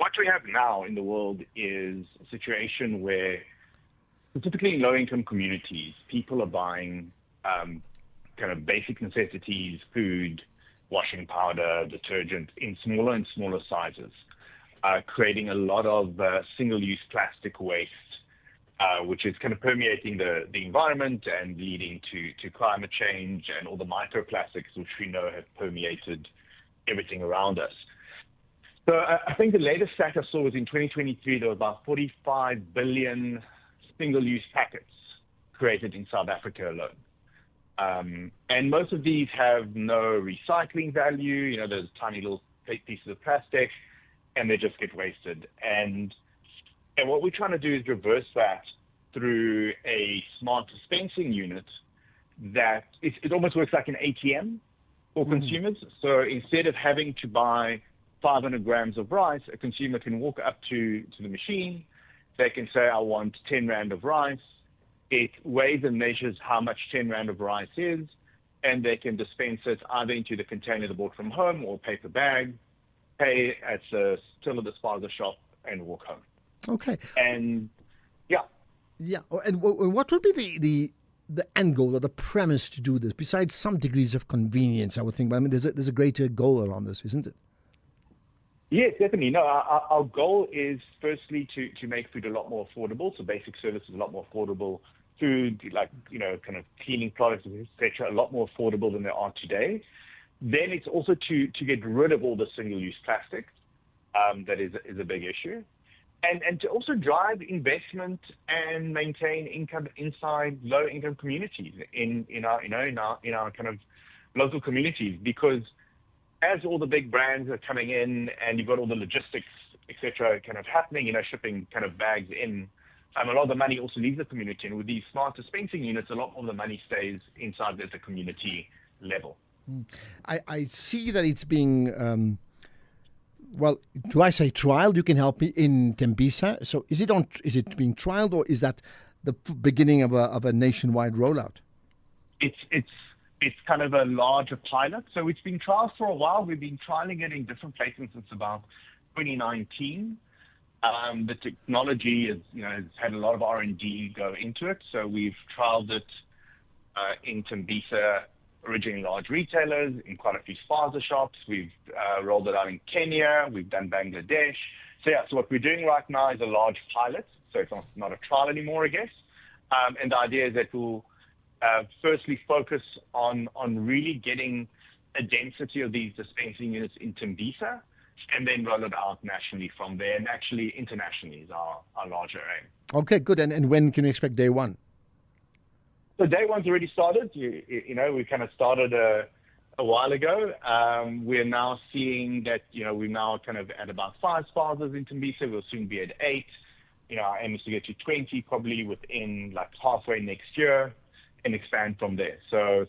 Speaker 11: what we have now in the world is a situation where, specifically in low-income communities, people are buying kind of basic necessities, food, washing powder, detergent in smaller and smaller sizes, creating a lot of single-use plastic waste, which is kind of permeating the environment and leading to climate change and all the microplastics, which we know have permeated everything around us. So I think the latest stat I saw was in 2023, there were about 45 billion single-use packets created in South Africa alone. And most of these have no recycling value. There's tiny little pieces of plastic, and they just get wasted. And what we're trying to do is reverse that through a smart dispensing unit that it almost works like an ATM for consumers. So instead of having to buy 500 grams of rice, a consumer can walk up to the machine. They can say, I want 10 Rand of rice. It weighs and measures how much 10 Rand of rice is, and they can dispense it either into the container they bought from home or paper bag, pay at the till of the spaza shop, and walk home.
Speaker 14: Okay.
Speaker 11: And yeah.
Speaker 14: Yeah. And what would be the end goal or the premise to do this, besides some degrees of convenience, I would think? But I mean, there's a greater goal around this, isn't it?
Speaker 11: Yes, definitely. No, our goal is firstly to make food a lot more affordable, so basic services a lot more affordable food, like, kind of cleaning products, etc., a lot more affordable than they are today. Then it's also to get rid of all the single-use plastic. That is a big issue. And to also drive investment and maintain income inside low-income communities in our kind of local communities, because as all the big brands are coming in and you've got all the logistics, etc., kind of happening, shipping kind of bags in, a lot of the money also leaves the community. And with these smart dispensing units, a lot more of the money stays inside at the community level.
Speaker 14: I see that it's being, well, do I say trialed? You can help me, in Tembisa. So is it being trialed, or is that the beginning of a nationwide rollout?
Speaker 11: It's kind of a larger pilot. So it's been trialed for a while. We've been trialing it in different places since about 2019. The technology has had a lot of R&D go into it. So we've trialed it in Tembisa, originally large retailers, in quite a few spaza shops. We've rolled it out in Kenya. We've done Bangladesh. So what we're doing right now is a large pilot. So it's not a trial anymore, I guess. And the idea is that we'll firstly focus on really getting a density of these dispensing units in Tembisa, and then roll it out nationally from there. And actually internationally is our larger aim.
Speaker 14: Okay, good. And when can we expect day one?
Speaker 11: So day one's already started. We kind of started a while ago. We're now seeing that, we're now kind of at about 5 spazas in Tembisa. We'll soon be at 8. Our aim is to get to 20 probably within like halfway next year and expand from there. So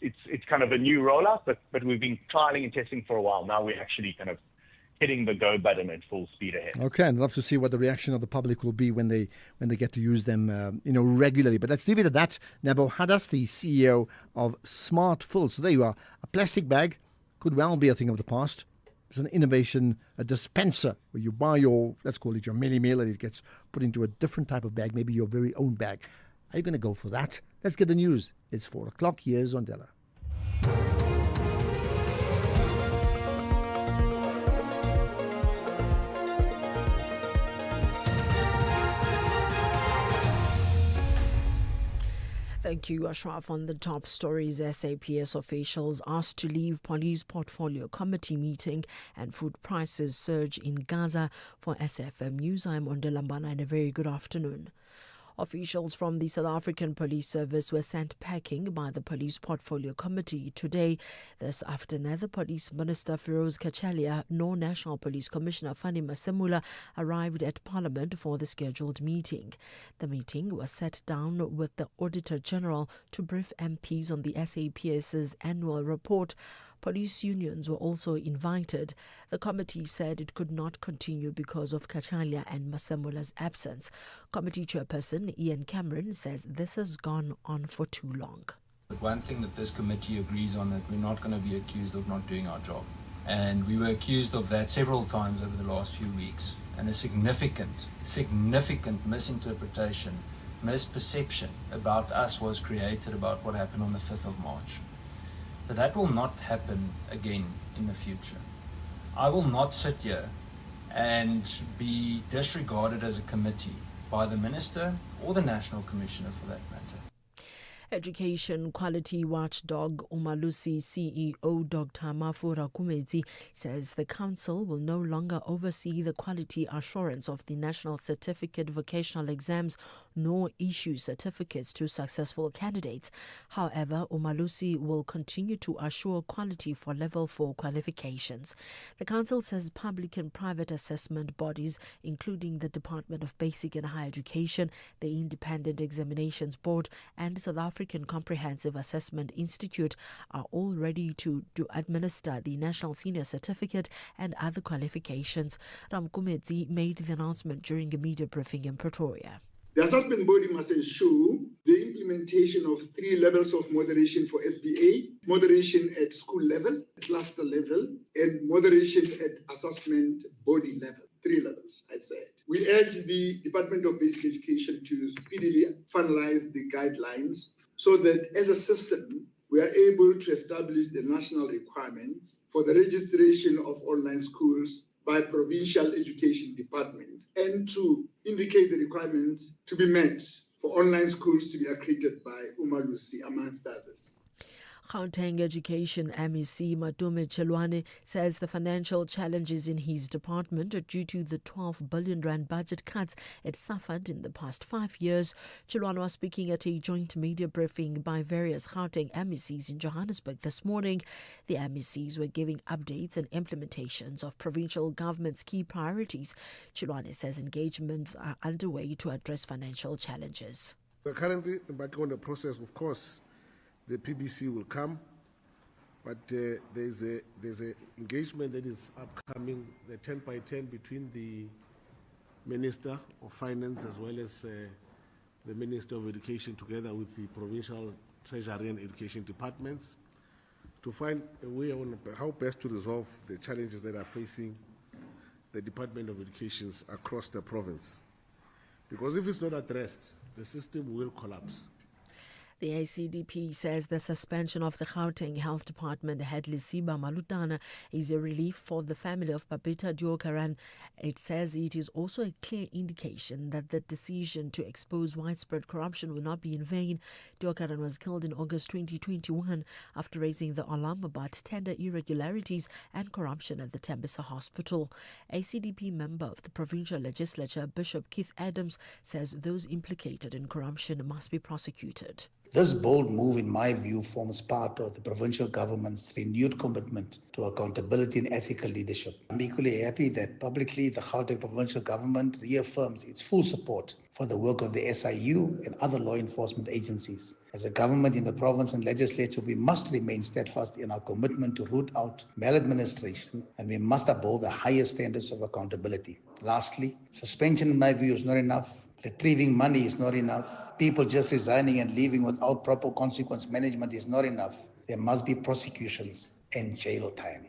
Speaker 11: it's kind of a new rollout, but we've been trialing and testing for a while. Now we're actually kind of hitting the go button at full speed ahead.
Speaker 14: Okay, I'd love to see what the reaction of the public will be when they get to use them, regularly. But let's leave it at that. Nebo Hadas, the CEO of Smartful. So there you are. A plastic bag could well be a thing of the past. It's an innovation, a dispenser where you buy your, let's call it your mini meal, and it gets put into a different type of bag, maybe your very own bag. Are you going to go for that? Let's get the news. It's 4 o'clock. Here's Ondela.
Speaker 3: Thank you, Ashraf. On the top stories, SAPS officials asked to leave police portfolio committee meeting and food prices surge in Gaza. For SFM News, I'm Ondela Mbana, and a very good afternoon. Officials from the South African Police Service were sent packing by the Police Portfolio Committee today. This after neither Police Minister Feroz Kachalia nor National Police Commissioner Fani Masemula arrived at Parliament for the scheduled meeting. The meeting was set down with the Auditor General to brief MPs on the SAPS's annual report. Police unions were also invited. The committee said it could not continue because of Kachalia and Masemula's absence. Committee chairperson Ian Cameron says this has gone on for too long.
Speaker 12: But one thing that this committee agrees on, that we're not going to be accused of not doing our job. And we were accused of that several times over the last few weeks. And a significant misinterpretation, misperception about us was created about what happened on the 5th of March. So that will not happen again in the future. I will not sit here and be disregarded as a committee by the Minister or the National Commissioner for that matter.
Speaker 3: Education quality watchdog Umalusi CEO Dr. Mafura Kumezi says the council will no longer oversee the quality assurance of the National Certificate vocational exams nor issue certificates to successful candidates. However, Umalusi will continue to assure quality for level 4 qualifications. The council says public and private assessment bodies, including the Department of Basic and Higher Education, the Independent Examinations Board and South African Comprehensive Assessment Institute, are all ready to administer the National Senior Certificate and other qualifications. Ramkumedzi made the announcement during a media briefing in Pretoria.
Speaker 13: The assessment body must ensure the implementation of 3 levels of moderation for SBA, moderation at school level, cluster level, and moderation at assessment body level. 3 levels, I said. We urge the Department of Basic Education to speedily finalize the guidelines so that as a system, we are able to establish the national requirements for the registration of online schools by provincial education departments and to indicate the requirements to be met for online schools to be accredited by Umalusi, amongst others.
Speaker 3: Gauteng Education MEC Madume Chelwane says the financial challenges in his department are due to the 12 billion rand budget cuts it suffered in the past 5 years. Chelwane was speaking at a joint media briefing by various Gauteng MECs in Johannesburg this morning. The MECs were giving updates and implementations of provincial government's key priorities. Chelwane says engagements are underway to address financial challenges.
Speaker 16: We're currently embarking on the process, of course. The PBC will come, but there's a engagement that is upcoming, the 10 by 10 between the Minister of Finance as well as the Minister of Education together with the provincial treasury and education departments to find a way on how best to resolve the challenges that are facing the Department of Education across the province. Because if it's not addressed, the system will collapse.
Speaker 3: The ACDP says the suspension of the Gauteng Health Department head Lisiba Malutana is a relief for the family of Babita Deokaran. It says it is also a clear indication that the decision to expose widespread corruption will not be in vain. Deokaran was killed in August 2021 after raising the alarm about tender irregularities and corruption at the Tembisa Hospital. ACDP member of the provincial legislature, Bishop Keith Adams, says those implicated in corruption must be prosecuted.
Speaker 18: This bold move, in my view, forms part of the provincial government's renewed commitment to accountability and ethical leadership. I'm equally happy that publicly the Gauteng provincial government reaffirms its full support for the work of the SIU and other law enforcement agencies. As a government in the province and legislature, we must remain steadfast in our commitment to root out maladministration, and we must uphold the highest standards of accountability. Lastly, suspension, in my view, is not enough. Retrieving money is not enough. People just resigning and leaving without proper consequence management is not enough. There must be prosecutions and jail time.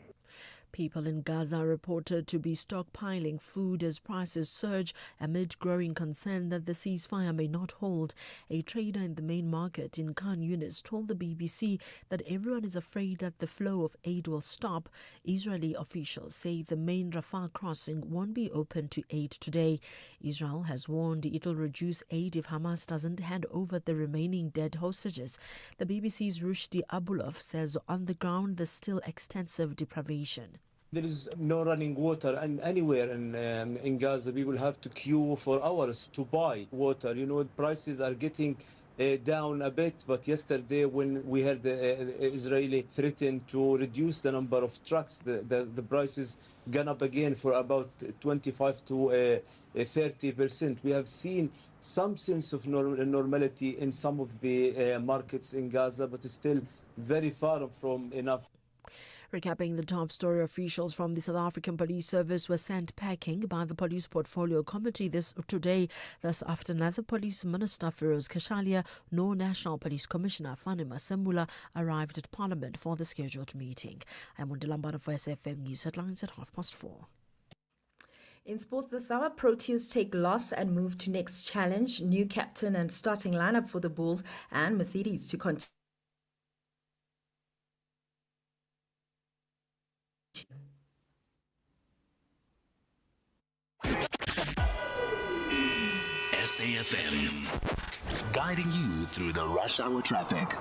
Speaker 3: People in Gaza are reported to be stockpiling food as prices surge amid growing concern that the ceasefire may not hold. A trader in the main market in Khan Yunis told the BBC that everyone is afraid that the flow of aid will stop. Israeli officials say the main Rafah crossing won't be open to aid today. Israel has warned it will reduce aid if Hamas doesn't hand over the remaining dead hostages. The BBC's Rushdie Abulov says on the ground there's still extensive deprivation.
Speaker 19: There is no running water and anywhere in Gaza. People have to queue for hours to buy water. You know, prices are getting down a bit, but yesterday when we heard the Israeli threaten to reduce the number of trucks, the prices gone up again for about 25 to 30%. We have seen some sense of normality in some of the markets in Gaza, but it's still very far from enough.
Speaker 3: Recapping the top story, officials from the South African Police Service were sent packing by the Police Portfolio Committee today. Thus, after neither Police Minister Feroz Kashalia nor National Police Commissioner Fani Masemula arrived at Parliament for the scheduled meeting. I'm Undilambara for SFM News Headlines at 4:30.
Speaker 9: In sports, the Summer Proteas take loss and move to next challenge. New captain and starting lineup for the Bulls and Mercedes to continue.
Speaker 15: SAFM, guiding you through the rush hour traffic.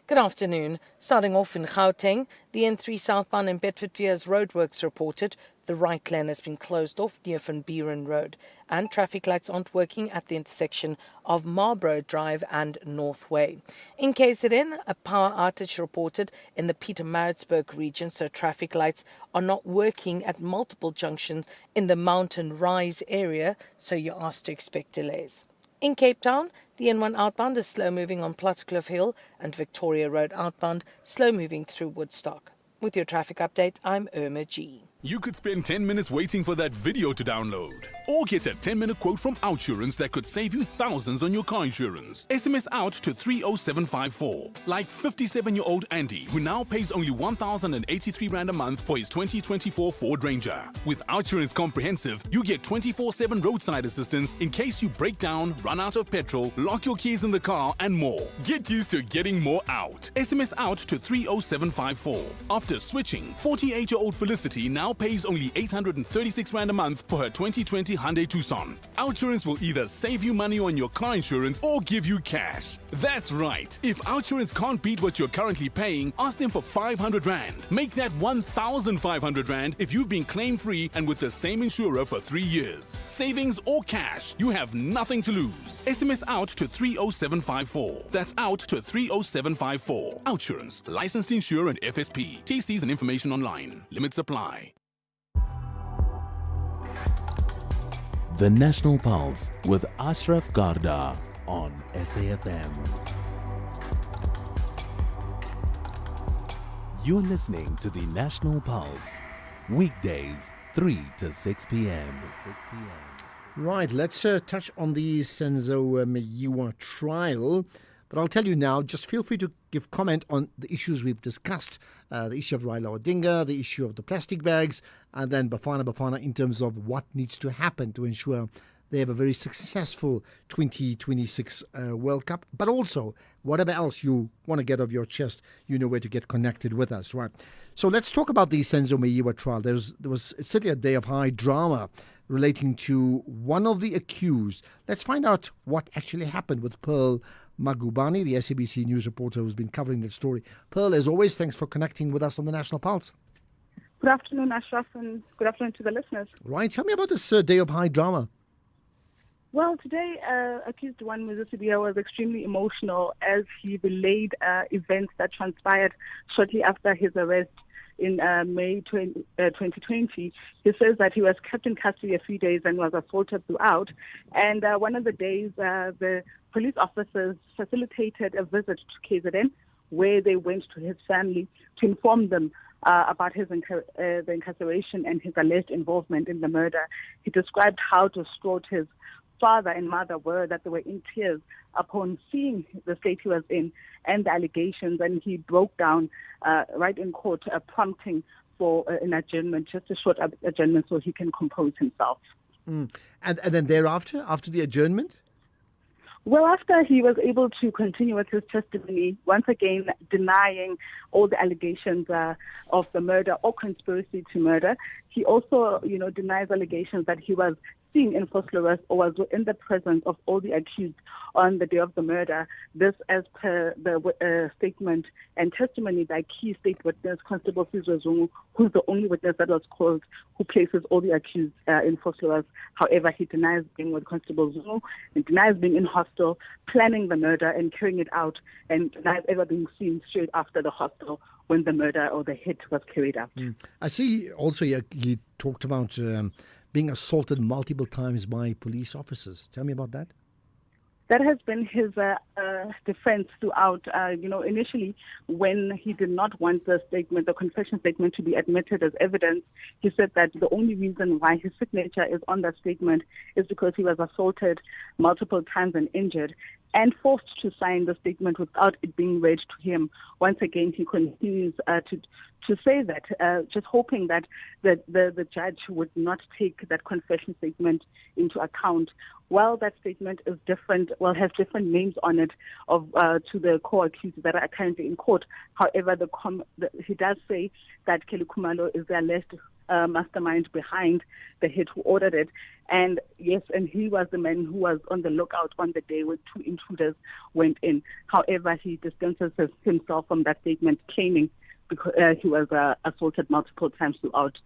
Speaker 21: Good afternoon. Starting off in Gauteng, the N3 southbound in Bedfordvier's roadworks reported the right lane has been closed off near Van Buren Road, and traffic lights aren't working at the intersection of Marlborough Drive and Northway. In KZN, a power outage reported in the Pietermaritzburg region, so traffic lights are not working at multiple junctions in the Mountain Rise area, so you're asked to expect delays. In Cape Town, the N1 outbound is slow moving on Platcliffe Hill and Victoria Road outbound, slow moving through Woodstock. With your traffic update, I'm Irma G.
Speaker 20: You could spend 10 minutes waiting for that video to download. Or get a 10-minute quote from Outsurance that could save you thousands on your car insurance. SMS out to 30754. Like 57-year-old Andy, who now pays only 1,083 Rand a month for his 2024 Ford Ranger. With Outsurance Comprehensive, you get 24/7 roadside assistance in case you break down, run out of petrol, lock your keys in the car, and more. Get used to getting more out. SMS out to 30754. After switching, 48-year-old Felicity now pays only 836 Rand a month for her 2020 Hyundai Tucson. Outsurance will either save you money on your car insurance or give you cash. That's right. If Outsurance can't beat what you're currently paying, ask them for 500 Rand. Make that 1,500 Rand if you've been claim-free and with the same insurer for 3 years. Savings or cash, you have nothing to lose. SMS out to 30754. That's out to 30754. Outsurance, licensed insurer and FSP. TCs and information online. Limits apply.
Speaker 15: The National Pulse with Ashraf Garda on SAFM. You're listening to the National Pulse, weekdays 3 to 6 p.m.
Speaker 14: Right, let's touch on the Senzo Meyiwa trial. But I'll tell you now, just feel free to give comment on the issues we've discussed. The issue of Raila Odinga, the issue of the plastic bags, and then Bafana in terms of what needs to happen to ensure they have a very successful 2026 World Cup. But also, whatever else you want to get off your chest, you know where to get connected with us, right? So let's talk about the Senzo Meyiwa trial. There was certainly a day of high drama relating to one of the accused. Let's find out what actually happened with Pearl Magubane, the SABC News reporter who's been covering that story. Pearl, as always, thanks for connecting with us on the National Pulse.
Speaker 2: Good afternoon, Ashraf, and good afternoon to the listeners.
Speaker 14: Right, tell me about this day of high drama.
Speaker 2: Well, today, accused one, Moses Sibiya, was extremely emotional as he relayed events that transpired shortly after his arrest in May 2020. He says that he was kept in custody a few days and was assaulted throughout. And one of the days, the police officers facilitated a visit to KZN where they went to his family to inform them about his the incarceration and his alleged involvement in the murder. He described how distraught his father and mother were, that they were in tears upon seeing the state he was in and the allegations, and he broke down right in court, prompting for an adjournment, just a short adjournment so he can compose himself.
Speaker 14: And then thereafter, after the adjournment?
Speaker 2: Well, after he was able to continue with his testimony, once again denying all the allegations of the murder or conspiracy to murder, he also, denies allegations that he was seen in Vosloorus or was in the presence of all the accused on the day of the murder. This as per the statement and testimony by key state witness Constable Sizwe Zungu, who's the only witness that was called, who places all the accused in Vosloorus. However, he denies being with Constable Zungu and denies being in hostel, planning the murder and carrying it out, and denies ever being seen straight after the hostel when the murder or the hit was carried out.
Speaker 14: I see also he talked about being assaulted multiple times by police officers. Tell me about that.
Speaker 2: That has been his defense throughout. Initially, when he did not want the confession statement to be admitted as evidence, he said that the only reason why his signature is on that statement is because he was assaulted multiple times and injured and forced to sign the statement without it being read to him. Once again, he continues to say that, just hoping that the judge would not take that confession statement into account. While that statement is different, has different names on it to the co-accused that are currently in court. However, he does say that Kelly Khumalo is the alleged mastermind behind the hit who ordered it. And yes, and he was the man who was on the lookout on the day when two intruders went in. However, he distances himself from that statement, claiming because he was assaulted multiple times throughout,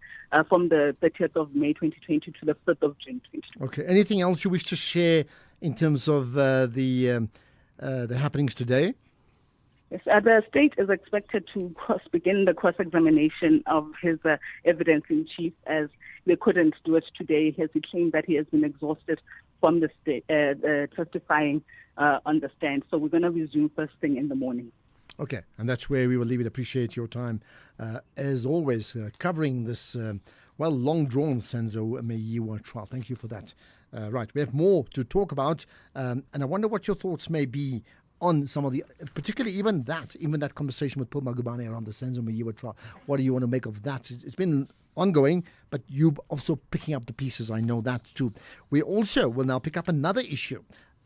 Speaker 2: from the 30th of May 2020 to the 5th of June 2020.
Speaker 14: Okay. Anything else you wish to share in terms of the happenings today?
Speaker 2: Yes, the state is expected to begin the cross-examination of his evidence in chief, as they couldn't do it today, as he claimed that he has been exhausted from the state testifying on the stand. So we're going to resume first thing in the morning.
Speaker 14: Okay, and that's where we will leave it. Appreciate your time, as always, covering this, long-drawn Senzo Meyiwa trial. Thank you for that. Right, we have more to talk about, and I wonder what your thoughts may be on some of the, particularly even that conversation with Pearl Magubane around the Senzo Meyiwa trial. What do you want to make of that? It's been ongoing, but you also picking up the pieces. I know that too. We also will now pick up another issue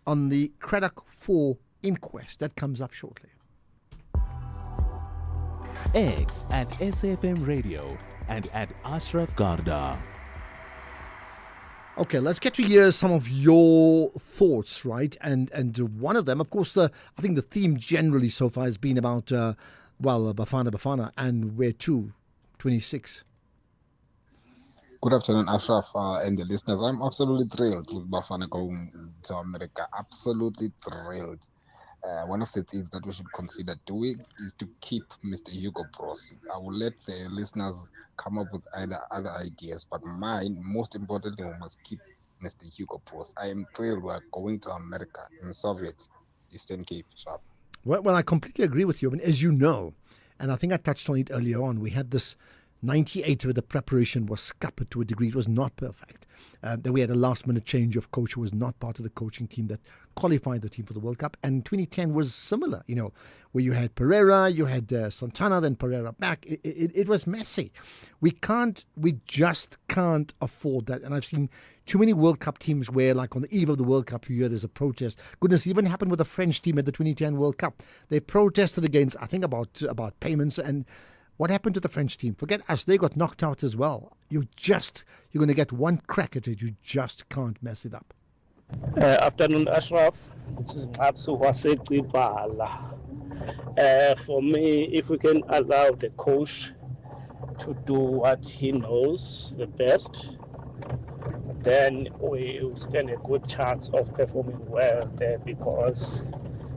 Speaker 14: on the Cradock 4 inquest that comes up shortly.
Speaker 15: X at SAFM Radio and at Ashraf Garda.
Speaker 14: Okay, let's get to hear some of your thoughts, right? And one of them, of course, I think the theme generally so far has been about, Bafana, and where to, 26.
Speaker 1: Good afternoon, Ashraf and the listeners. I'm absolutely thrilled with Bafana going to America. Absolutely thrilled. One of the things that we should consider doing is to keep Mr. Hugo Broos. I will let the listeners come up with either other ideas, but mine, most importantly, we must keep Mr. Hugo Broos. I am thrilled we are going to America in Soviet Eastern Cape. Sharp.
Speaker 14: Well, I completely agree with you. I mean, as you know, and I think I touched on it earlier on, we had this 98 where the preparation was scuppered to a degree. It was not perfect. Then we had a last-minute change of coach who was not part of the coaching team that qualified the team for the World Cup. And 2010 was similar, where you had Pereira, you had Santana, then Pereira back. It was messy. We just can't afford that. And I've seen too many World Cup teams where, like on the eve of the World Cup, you hear there's a protest. Goodness, it even happened with the French team at the 2010 World Cup. They protested against, I think, about payments. And what happened to the French team? Forget us. They got knocked out as well. You're going to get one crack at it. You just can't mess it up.
Speaker 4: Afternoon, Ashraf. This is Absu Wasekibala. For me, if we can allow the coach to do what he knows the best, then we stand a good chance of performing well there, because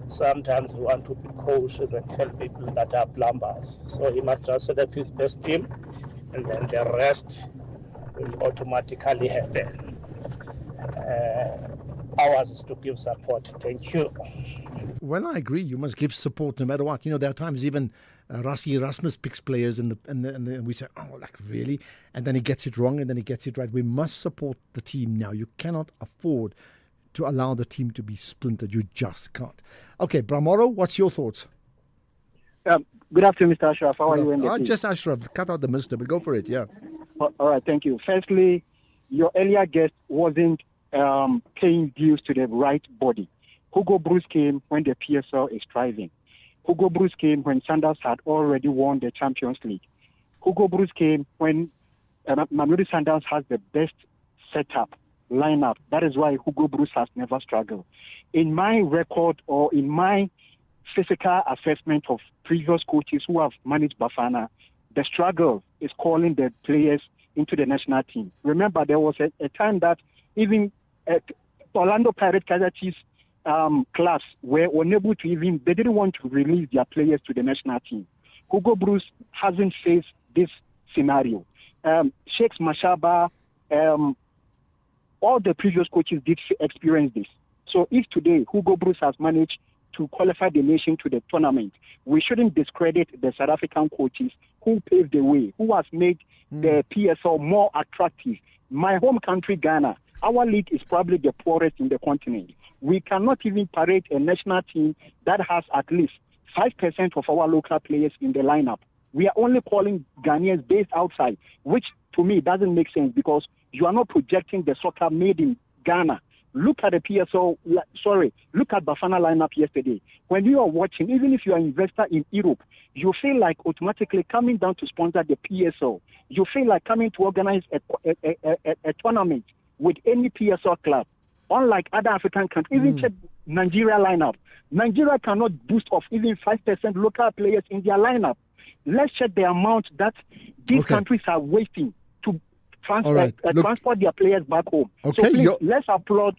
Speaker 4: sometimes we want to be cautious and tell people that are plumbers. So he must just select his best team, and then the rest will automatically happen. Ours is to give support. Thank you.
Speaker 14: Well, I agree. You must give support no matter what. There are times even Rassie Erasmus picks players and we say, oh, like really? And then he gets it wrong and then he gets it right. We must support the team now. You cannot afford to allow the team to be splintered. You just can't. Okay, Bramoro, what's your thoughts?
Speaker 17: Good afternoon, Mr. Ashraf. How are you?
Speaker 14: Just Ashraf. Cut out the mister, but go for it, yeah.
Speaker 17: All right, thank you. Firstly, your earlier guest wasn't paying dues to the right body. Hugo Broos came when the PSL is thriving. Hugo Broos came when Sanders had already won the Champions League. Hugo Broos came when Mamelodi Sundowns has the best setup, lineup. That is why Hugo Broos has never struggled. In my record or in my physical assessment of previous coaches who have managed Bafana, the struggle is calling the players into the national team. Remember, there was a time that even Orlando Pirates Kaizer Chiefs class were unable to they didn't want to release their players to the national team. Hugo Broos hasn't faced this scenario. Shakes Mashaba, all the previous coaches did experience this. So if today Hugo Broos has managed to qualify the nation to the tournament, we shouldn't discredit the South African coaches who paved the way, who has made the PSL more attractive. My home country, Ghana, our league is probably the poorest in the continent. We cannot even parade a national team that has at least 5% of our local players in the lineup. We are only calling Ghanaians based outside, which to me doesn't make sense because you are not projecting the soccer made in Ghana. Look at the PSL, look at Bafana lineup yesterday. When you are watching, even if you are an investor in Europe, you feel like automatically coming down to sponsor the PSL. You feel like coming to organize a tournament with any PSL club. Unlike other African countries, even check Nigeria lineup. Nigeria cannot boost off even 5% local players in their lineup. Let's check the amount that these countries are wasting to transport their players back home. Okay, so please, let's applaud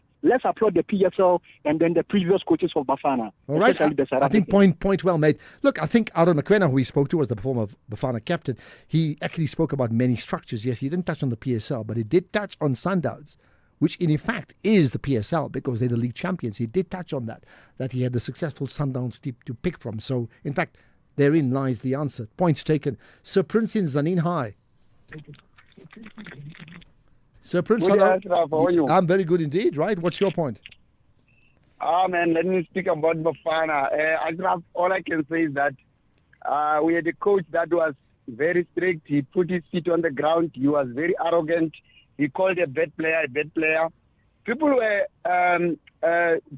Speaker 17: the PSL and then the previous coaches of Bafana.
Speaker 14: All right, I think point well made. Look, I think Aaron McQuena, who we spoke to, was the former Bafana captain. He actually spoke about many structures. Yes, he didn't touch on the PSL, but he did touch on Sundowns, which in fact is the PSL because they're the league champions. He did touch on that he had the successful Sundowns team to pick from. So, in fact, therein lies the answer. Points taken. Sir Prince in Zanin, hi. Sir Prince, hello.
Speaker 22: How are you?
Speaker 14: I'm very good indeed, right? What's your point?
Speaker 22: Man, let me speak about Bafana. Ashraf, all I can say is that we had a coach that was very strict. He put his feet on the ground. He was very arrogant. He called a bad player a bad player. People were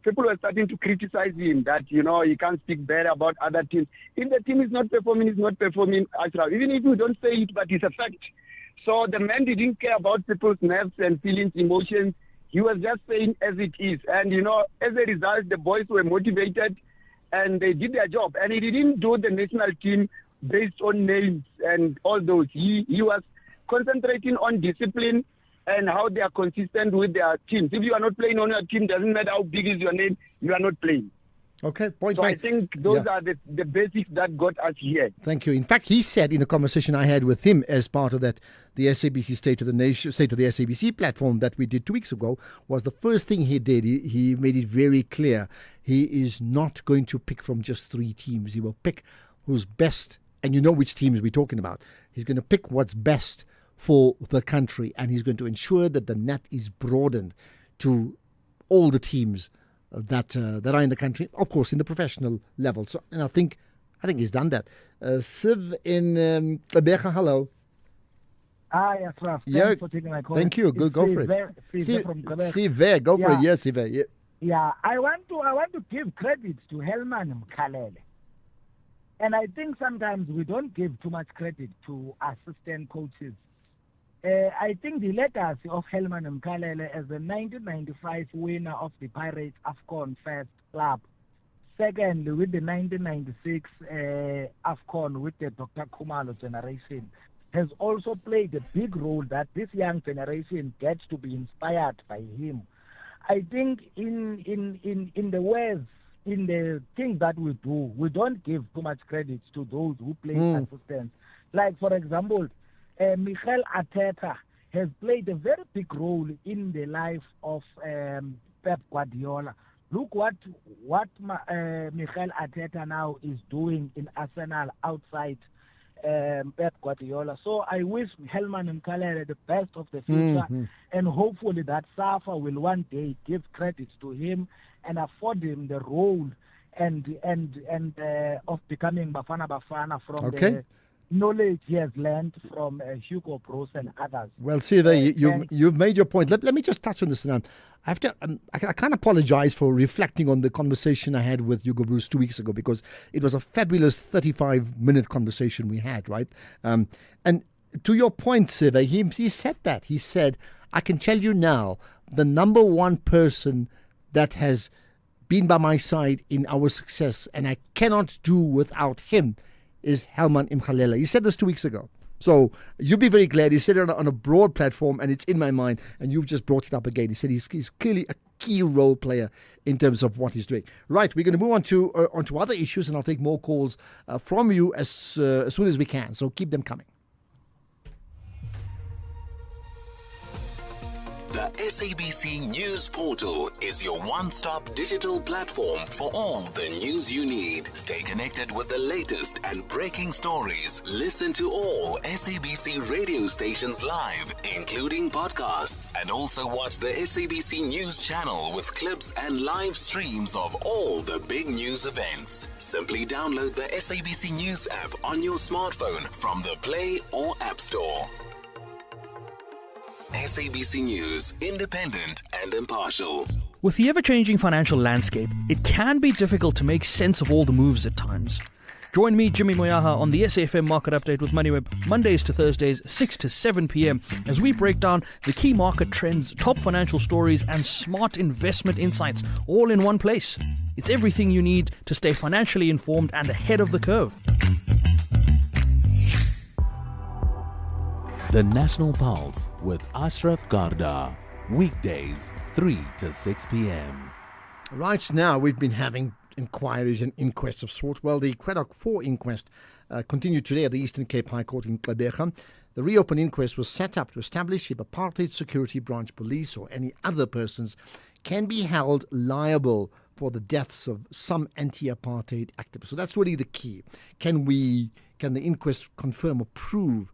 Speaker 22: people were starting to criticize him that, he can't speak bad about other teams. If the team is not performing, Ashraf. Even if you don't say it, but it's a fact. So the man didn't care about people's nerves and feelings, emotions. He was just saying as it is. And, as a result, the boys were motivated and they did their job. And he didn't do the national team based on names and all those. He was concentrating on discipline and how they are consistent with their teams. If you are not playing on your team, doesn't matter how big is your name, you are not playing.
Speaker 14: Okay, point
Speaker 22: So
Speaker 14: made.
Speaker 22: I think those are the basics that got us here.
Speaker 14: Thank you. In fact, he said in a conversation I had with him as part of that, the SABC State of the Nation, State of the SABC platform that we did 2 weeks ago, was the first thing he did. He made it very clear he is not going to pick from just 3 teams. He will pick who's best, and you know which teams we're talking about. He's going to pick what's best for the country, and he's going to ensure that the net is broadened to all the teams that are in the country, of course, in the professional level. So, and I think he's done that. Siv in Gqeberha, hello.
Speaker 5: Hi, Ashraf. Thanks for taking my call.
Speaker 14: Thank you. Go for it. Sive, go for it. Yes, Sive.
Speaker 5: Yeah, I want to give credit to Helman Mkhalele. And I think sometimes we don't give too much credit to assistant coaches. I think the legacy of Helman Mkhalele as the 1995 winner of the Pirates AFCON First Club, secondly with the 1996 AFCON with the Dr. Khumalo generation, has also played a big role that this young generation gets to be inspired by him. I think in the words, in the things that we do, we don't give too much credit to those who play assistants. Like, for example, Mikel Arteta has played a very big role in the life of Pep Guardiola. Look what Mikel Arteta now is doing in Arsenal outside Pep Guardiola. So I wish Helman Mkhalele the best of the future, and hopefully that SAFA will one day give credit to him and afford him the role and of becoming Bafana Bafana from the knowledge he has learned from Hugo Broos and others.
Speaker 14: Well, Sive, you've made your point. Let me just touch on this now. I have to. I can't apologize for reflecting on the conversation I had with Hugo Broos 2 weeks ago, because it was a fabulous 35-minute conversation we had, right? And to your point, Sive, he said that. He said, I can tell you now, the number one person that has been by my side in our success, and I cannot do without him, is Helman Mkhalele. He said this 2 weeks ago. So you'll be very glad. He said it on a broad platform, and it's in my mind, and you've just brought it up again. He said he's clearly a key role player in terms of what he's doing. Right, we're going to move on to other issues, and I'll take more calls from you as soon as we can. So keep them coming.
Speaker 15: The SABC News Portal is your one-stop digital platform for all the news you need. Stay connected with the latest and breaking stories. Listen to all SABC radio stations live, including podcasts, and also watch the SABC News channel with clips and live streams of all the big news events. Simply download the SABC News app on your smartphone from the Play or App Store. SABC News, independent and impartial.
Speaker 6: With the ever-changing financial landscape, it can be difficult to make sense of all the moves at times. Join me, Jimmy Moyaha, on the SAFM Market Update with MoneyWeb, Mondays to Thursdays, 6 to 7 p.m, as we break down the key market trends, top financial stories, and smart investment insights, all in one place. It's everything you need to stay financially informed and ahead of the curve.
Speaker 15: The National Pulse with Ashraf Garda. Weekdays, 3 to 6 p.m.
Speaker 14: Right now, we've been having inquiries and inquests of sorts. Well, the Cradock 4 inquest continued today at the Eastern Cape High Court in Gqeberha. The reopened inquest was set up to establish if Apartheid Security Branch Police or any other persons can be held liable for the deaths of some anti-apartheid activists. So that's really the key. Can the inquest confirm or prove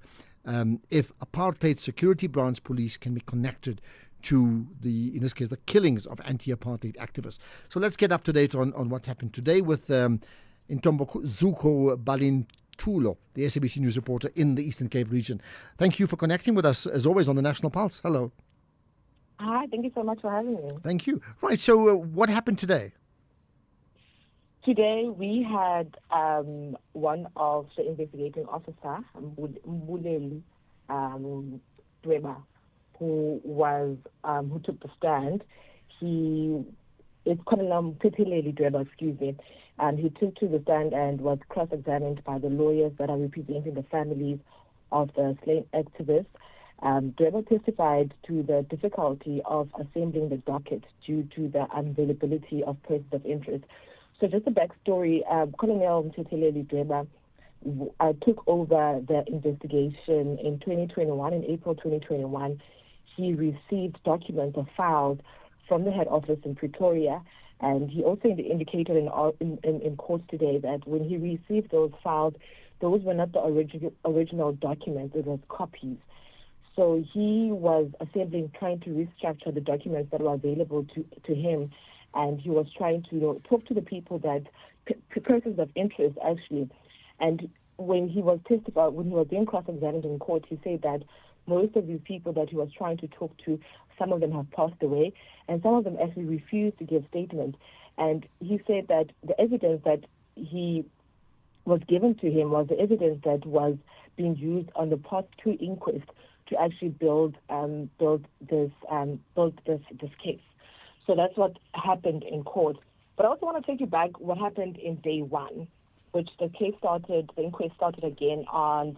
Speaker 14: if Apartheid Security Branch Police can be connected to in this case, the killings of anti-apartheid activists? So let's get up to date on what happened today with Ntombo Zuko Balintulo, the SABC News reporter in the Eastern Cape region. Thank you for connecting with us, as always, on the National Pulse. Hello.
Speaker 7: Hi, thank you so much for having me.
Speaker 14: Thank you. Right, so what happened today?
Speaker 7: Today we had one of the investigating officer, Mbuleli Dweba, who took the stand. It's Colonel Mpipheleli Dweba, excuse me, and he took to the stand and was cross-examined by the lawyers that are representing the families of the slain activists. Dweba testified to the difficulty of assembling the docket due to the unavailability of persons of interest. So just a backstory, Colonel Mpipheleli Dweba took over the investigation in 2021. In April 2021, he received documents or files from the head office in Pretoria, and he also indicated in court today that when he received those files, those were not the original documents, it was copies. So he was trying to restructure the documents that were available to him, and he was trying to talk to the people that, persons of interest actually. And when he was being cross-examined in court, he said that most of these people that he was trying to talk to, some of them have passed away, and some of them actually refused to give statements. And he said that the evidence that he was given to him was the evidence that was being used on the Part 2 inquest to actually build this case. So that's what happened in court. But I also want to take you back what happened in day one, which the inquest started again on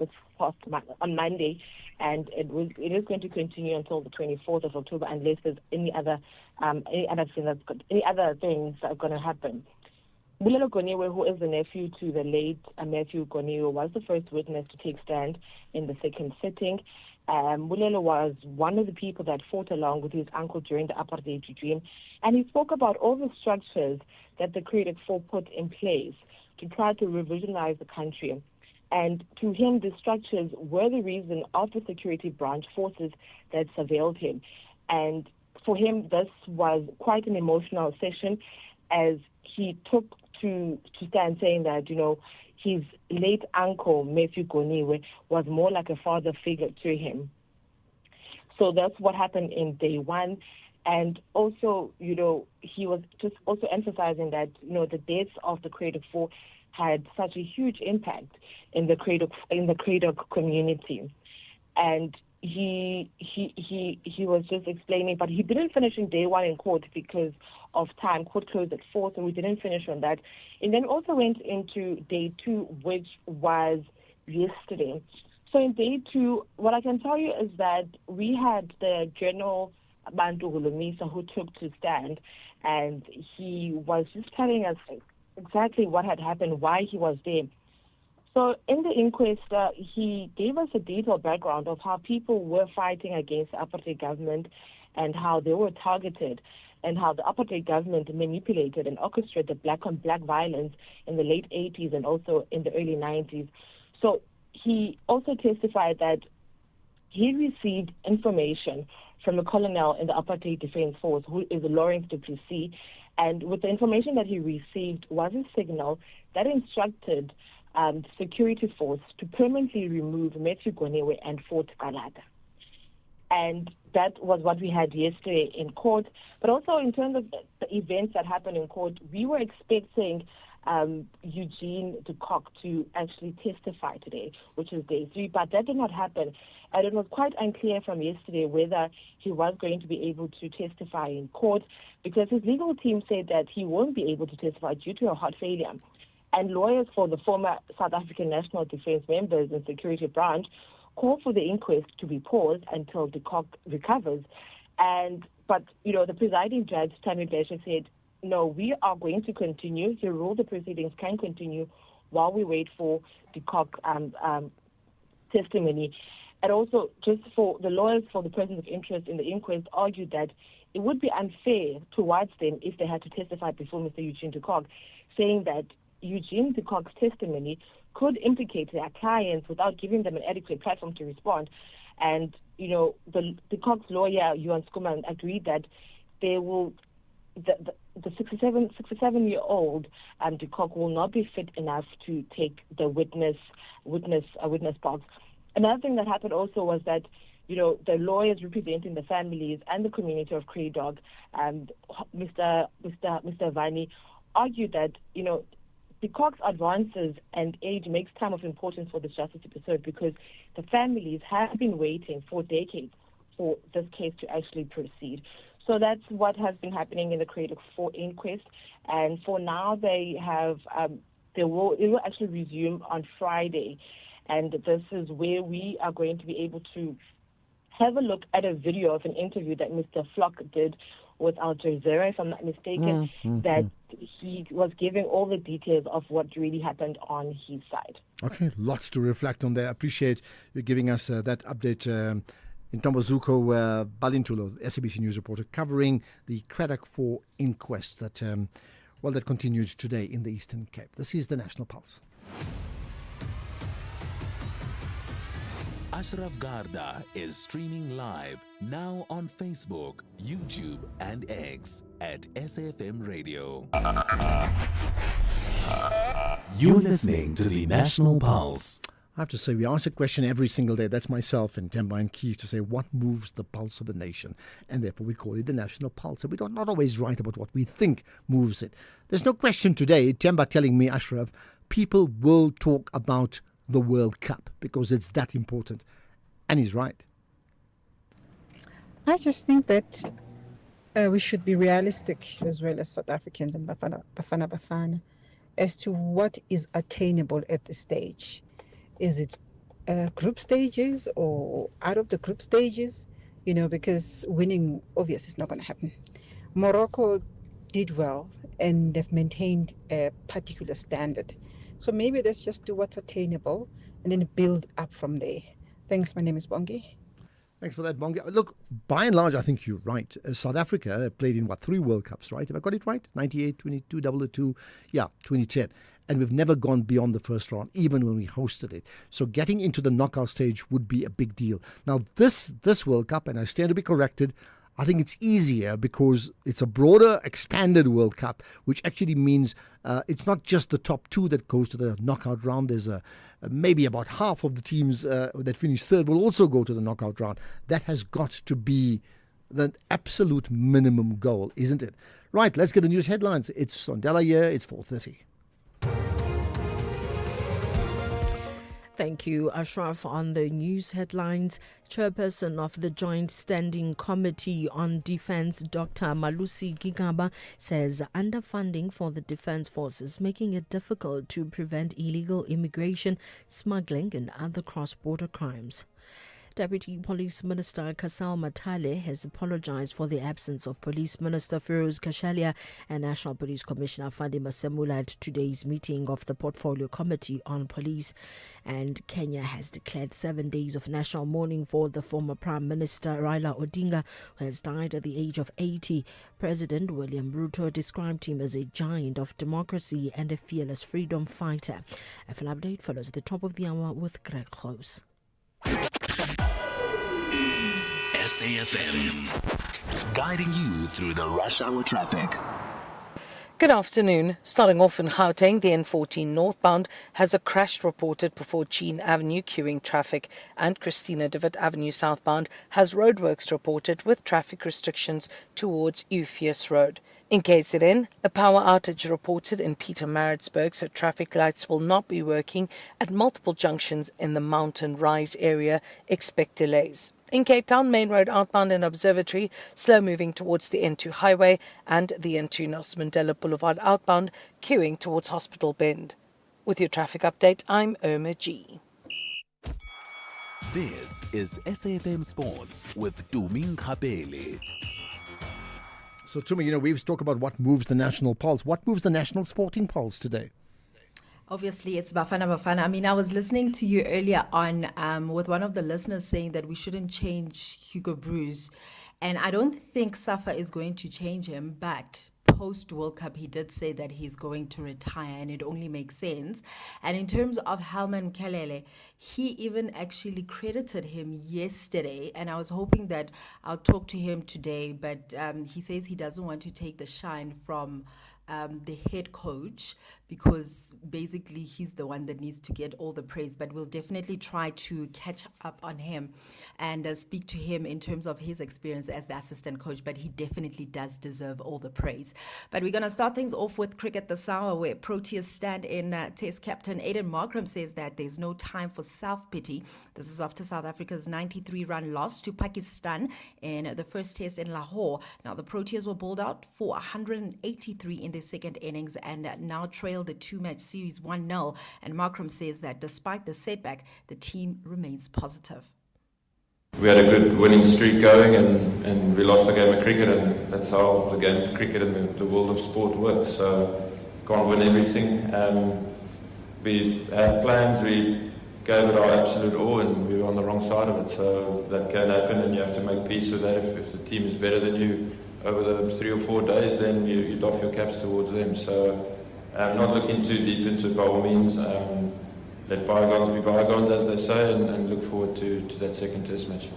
Speaker 7: Monday, and it is going to continue until the 24th of October unless there's any other things that are going to happen. Bulelo Goniwe, who is the nephew to the late Matthew Goniwe, was the first witness to take stand in the second sitting. Bulelo was one of the people that fought along with his uncle during the apartheid regime, and he spoke about all the structures that the Creative Four put in place to try to revisionize the country. And to him, the structures were the reason of the security branch forces that surveilled him. And for him, this was quite an emotional session, as he took to stand saying that, his late uncle, Matthew Goniwe, was more like a father figure to him. So that's what happened in day one. And also, he was just also emphasizing that, the deaths of the Creative Four had such a huge impact in the creative community. And he was just explaining, but he didn't finish in day one in court because of time. Court closed at 4, so we didn't finish on that. And then also went into day 2, which was yesterday. So in day 2, what I can tell you is that we had the General Bantu Hulumisa who took to stand, and he was just telling us exactly what had happened, why he was there. So in the inquest, he gave us a detailed background of how people were fighting against the apartheid government and how they were targeted, and how the apartheid government manipulated and orchestrated black-on-black violence in the late 80s and also in the early 90s. So he also testified that he received information from a colonel in the Apartheid Defense Force, who is Lawrence du Plessis, and with the information that he received was a signal that instructed the security force to permanently remove Matthew Goniwe and Fort Galata. And that was what we had yesterday in court. But also in terms of the events that happened in court, we were expecting Eugene de Kock to actually testify today, which is day 3, but that did not happen. And it was quite unclear from yesterday whether he was going to be able to testify in court, because his legal team said that he won't be able to testify due to a heart failure. And lawyers for the former South African National Defense members and security branch called for the inquest to be paused until de Kock recovers. But the presiding judge, Tammy Besher, said, no, we are going to continue. He ruled the proceedings can continue while we wait for de Kock testimony. And also, just for the lawyers for the persons of interest in the inquest argued that it would be unfair towards them if they had to testify before Mr. Eugene de Kock, saying that Eugene de Kock's testimony could implicate their clients without giving them an adequate platform to respond. And, the de Kock's lawyer, Johan Skuman, agreed that they will, the 67-year-old de Kock will not be fit enough to take the witness box. Another thing that happened also was that the lawyers representing the families and the community of Craigdog, Mr. Vani, argued that, the Cox advances and age makes time of importance for this justice episode because the families have been waiting for decades for this case to actually proceed. So that's what has been happening in the Craigdog 4 inquest. And for now, they will actually resume on Friday. And this is where we are going to be able to have a look at a video of an interview that Mr. Flock did with Al Jazeera, if I'm not mistaken, that he was giving all the details of what really happened on his side.
Speaker 14: Okay, lots to reflect on there. I appreciate you giving us that update. In Ntombazuko Balintulo, SABC News reporter, covering the Craigdog 4 inquest that continued today in the Eastern Cape. This is the National Pulse.
Speaker 15: Ashraf Garda is streaming live now on Facebook, YouTube, and X at SAFM Radio. You're listening to the National Pulse.
Speaker 14: I have to say, we ask a question every single day. That's myself and Temba and Keys to say what moves the pulse of the nation. And therefore we call it the National Pulse. And we don't not always write about what we think moves it. There's no question today, Temba telling me, Ashraf, people will talk about the World Cup because it's that important. And he's right.
Speaker 8: I just think that we should be realistic as well as South Africans and Bafana as to what is attainable at this stage. Is it group stages or out of the group stages? Because winning, obviously, is not going to happen. Morocco did well and they've maintained a particular standard. So maybe let's just do what's attainable and then build up from there. Thanks. My name is Bongi.
Speaker 14: Thanks for that, Bongi. Look, by and large, I think you're right. South Africa played in, 3 World Cups, right? Have I got it right? 98, 22, 222, 2010. And we've never gone beyond the first round, even when we hosted it. So getting into the knockout stage would be a big deal. Now, this World Cup, and I stand to be corrected, I think it's easier because it's a broader, expanded World Cup, which actually means it's not just the top 2 that goes to the knockout round. There's maybe about half of the teams that finish third will also go to the knockout round. That has got to be the absolute minimum goal, isn't it? Right, let's get the news headlines. It's Sondela here. It's 4:30.
Speaker 3: Thank you, Ashraf. On the news headlines, Chairperson of the Joint Standing Committee on Defence, Dr. Malusi Gigaba, says underfunding for the Defence Forces making it difficult to prevent illegal immigration, smuggling and other cross-border crimes. Deputy Police Minister Kasal Matale has apologized for the absence of Police Minister Feroz Kashalia and National Police Commissioner Fadima Semula at today's meeting of the Portfolio Committee on Police. And Kenya has declared 7 days of national mourning for the former Prime Minister Raila Odinga, who has died at the age of 80. President William Ruto described him as a giant of democracy and a fearless freedom fighter. A full update follows at the top of the hour with Greg Close.
Speaker 15: SAFM, guiding you through the rush hour traffic.
Speaker 21: Good afternoon. Starting off in Gauteng, the N14 northbound has a crash reported before Jean Avenue, queuing traffic, and Christina de Wit Avenue southbound has roadworks reported with traffic restrictions towards Euphues Road. In KZN, a power outage reported in Pietermaritzburg, so traffic lights will not be working at multiple junctions in the Mountain Rise area. Expect delays. In Cape Town, Main Road outbound and Observatory, slow moving towards the N2 highway and the N2 Nelson Mandela Boulevard outbound, queuing towards Hospital Bend. With your traffic update, I'm Irma G.
Speaker 15: This is SAFM Sports with Tumi Nkgapele.
Speaker 14: So, Tumi, we've talked about what moves the national pulse. What moves the national sporting pulse today?
Speaker 9: Obviously, it's Bafana. I mean, I was listening to you earlier on with one of the listeners saying that we shouldn't change Hugo Broos. And I don't think Safa is going to change him, but post-World Cup, he did say that he's going to retire, and it only makes sense. And in terms of Helman Mkhalele, he even actually credited him yesterday, and I was hoping that I'll talk to him today, but he says he doesn't want to take the shine from the head coach, because basically he's the one that needs to get all the praise. But we'll definitely try to catch up on him and speak to him in terms of his experience as the assistant coach. But he definitely does deserve all the praise. But we're going to start things off with cricket this hour, where Proteas stand-in Test captain Aiden Markram says that there's no time for self-pity. This is after South Africa's 93-run loss to Pakistan in the first Test in Lahore. Now, the Proteas were bowled out for 183 in their second innings and now trail the two-match series 1-0. And Markram says that despite the setback, the team remains positive.
Speaker 10: We had a good winning streak going and we lost the game of cricket, and that's how the game of cricket and the world of sport works. So can't win everything. We had plans, we gave it our absolute all, and we were on the wrong side of it. So that can happen, and you have to make peace with that. If the team is better than you over the 3 or 4 days, then you doff your caps towards them. So not looking too deep into it by all means. Let bygones be bygones, as they say, and look forward to that second Test match.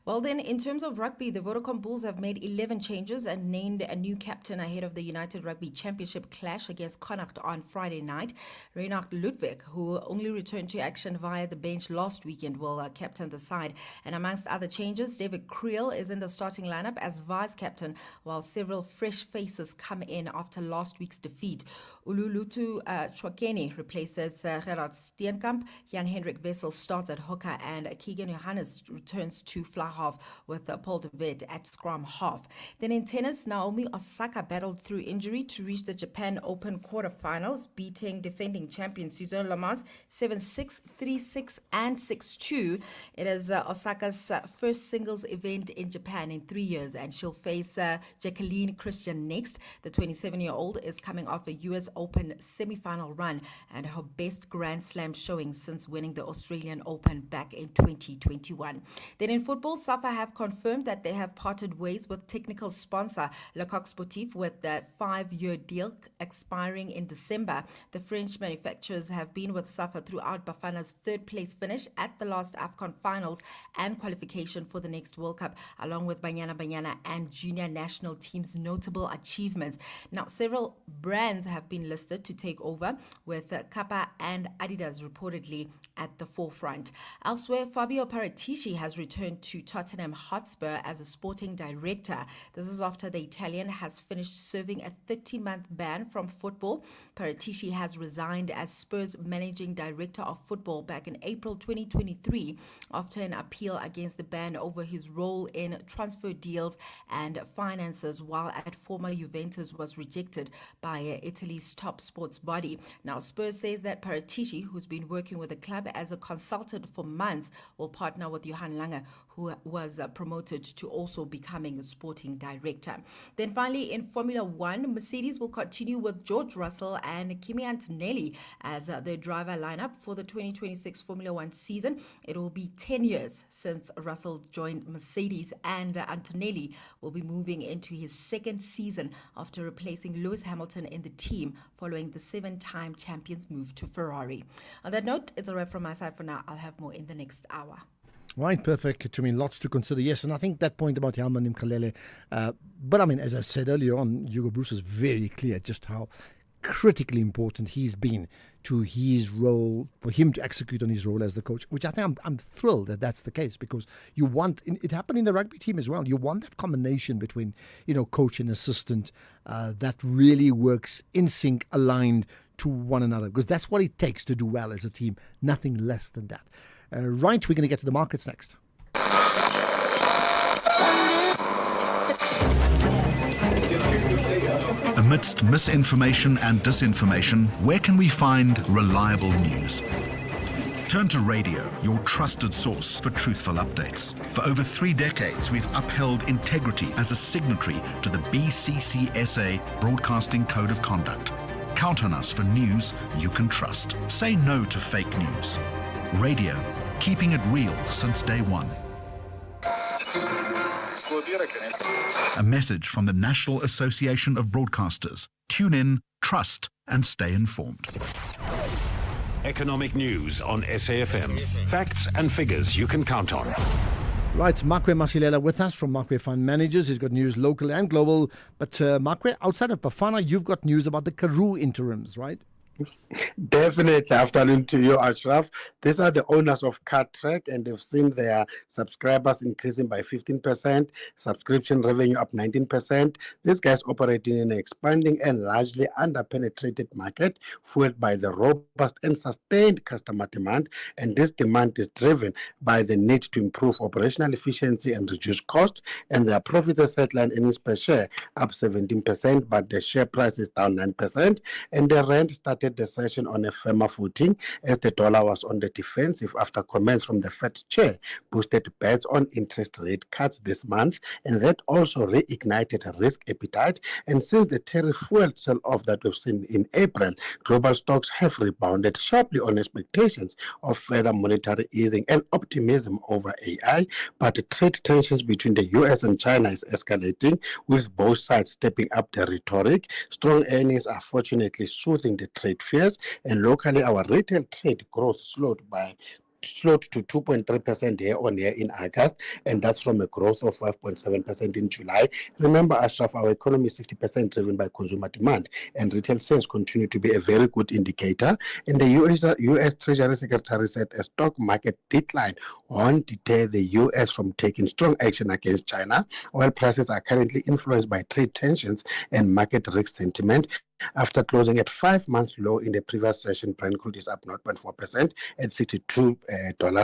Speaker 9: Well, then, in terms of rugby, the Vodacom Bulls have made 11 changes and named a new captain ahead of the United Rugby Championship clash against Connacht on Friday night. Reinhard Ludwig, who only returned to action via the bench last weekend, will captain the side. And amongst other changes, David Creel is in the starting lineup as vice-captain, while several fresh faces come in after last week's defeat. Ululutu Chwakeni replaces Gerard Steenkamp, Jan-Hendrik Wessel starts at hooker, and Keegan Johannes returns to fly half with Paul de Wet at scrum half. Then in tennis, Naomi Osaka battled through injury to reach the Japan Open quarterfinals, beating defending champion Suzanne Lamont 7-6, 3-6 and 6-2. It is Osaka's first singles event in Japan in 3 years, and she'll face Jacqueline Christian next. The 27-year-old is coming off a US Open semi-final run and her best Grand Slam showing since winning the Australian Open back in 2021. Then in football, SAFA have confirmed that they have parted ways with technical sponsor Lecoq Sportif with the 5-year deal expiring in December. The French manufacturers have been with SAFA throughout Bafana's third-place finish at the last AFCON finals and qualification for the next World Cup, along with Banyana and junior national teams' notable achievements. Now, several brands have been listed to take over, with Kappa and Adidas reportedly at the forefront. Elsewhere, Fabio Paratici has returned to Tottenham Hotspur as a sporting director. This is after the Italian has finished serving a 30-month ban from football. Paratici has resigned as Spurs managing director of football back in April 2023 after an appeal against the ban over his role in transfer deals and finances while at former Juventus was rejected by Italy's top sports body. Now, Spurs says that Paratici, who's been working with the club as a consultant for months, will partner with Johan Lange, who was promoted to also becoming a sporting director. Then finally, in Formula One, Mercedes will continue with George Russell and Kimi Antonelli as their driver lineup for the 2026 Formula One season. It will be 10 years since Russell joined Mercedes, and Antonelli will be moving into his second season after replacing Lewis Hamilton in the team following the 7-time champion's move to Ferrari. On that note, it's a wrap from my side for now. I'll have more in the next hour.
Speaker 14: Right, perfect. To me, lots to consider, yes. And I think that point about Helman Mkhalele, but I mean, as I said earlier on, Hugo Broos is very clear just how critically important he's been to his role, for him to execute on his role as the coach, which I think I'm thrilled that that's the case, because you want, it happened in the rugby team as well, you want that combination between, coach and assistant that really works in sync, aligned to one another, because that's what it takes to do well as a team, nothing less than that. Right, we're going to get to the markets next.
Speaker 11: Amidst misinformation and disinformation, where can we find reliable news? Turn to radio, your trusted source for truthful updates. For over 3 decades, we've upheld integrity as a signatory to the BCCSA Broadcasting Code of Conduct. Count on us for news you can trust. Say no to fake news. Radio, keeping it real since day one. A message from the National Association of Broadcasters. Tune in, trust, and stay informed.
Speaker 23: Economic news on SAFM. Facts and figures you can count on.
Speaker 14: Right, Makwe Masilela with us from Makwe Fund Managers. He's got news local and global. But Makwe, outside of Bafana, you've got news about the Karoo interims, right?
Speaker 12: Definitely. Afternoon to you, Ashraf. These are the owners of Cartrack, and they've seen their subscribers increasing by 15%, subscription revenue up 19%. These guys operating in an expanding and largely under-penetrated market, fueled by the robust and sustained customer demand. And this demand is driven by the need to improve operational efficiency and reduce costs. And their profit is headline earnings per share up 17%, but the share price is down 9%. And the rand started the session on a firmer footing as the dollar was on the defensive after comments from the Fed chair boosted bets on interest rate cuts this month, and that also reignited a risk appetite. And since the tariff-fueled sell-off that we've seen in April, global stocks have rebounded sharply on expectations of further monetary easing and optimism over AI. But the trade tensions between the US and China is escalating, with both sides stepping up their rhetoric. Strong earnings are fortunately soothing the trade fears, and locally our retail trade growth slowed to 2.3% year-on-year in August, and that's from a growth of 5.7% in July. Remember, Ashraf, our economy is 60% driven by consumer demand, and retail sales continue to be a very good indicator. And the U.S. Treasury Secretary said a stock market decline won't deter the U.S. from taking strong action against China. Oil prices are currently influenced by trade tensions and market risk sentiment. After closing at 5 months low in the previous session, Brent crude is up 0.4% at $62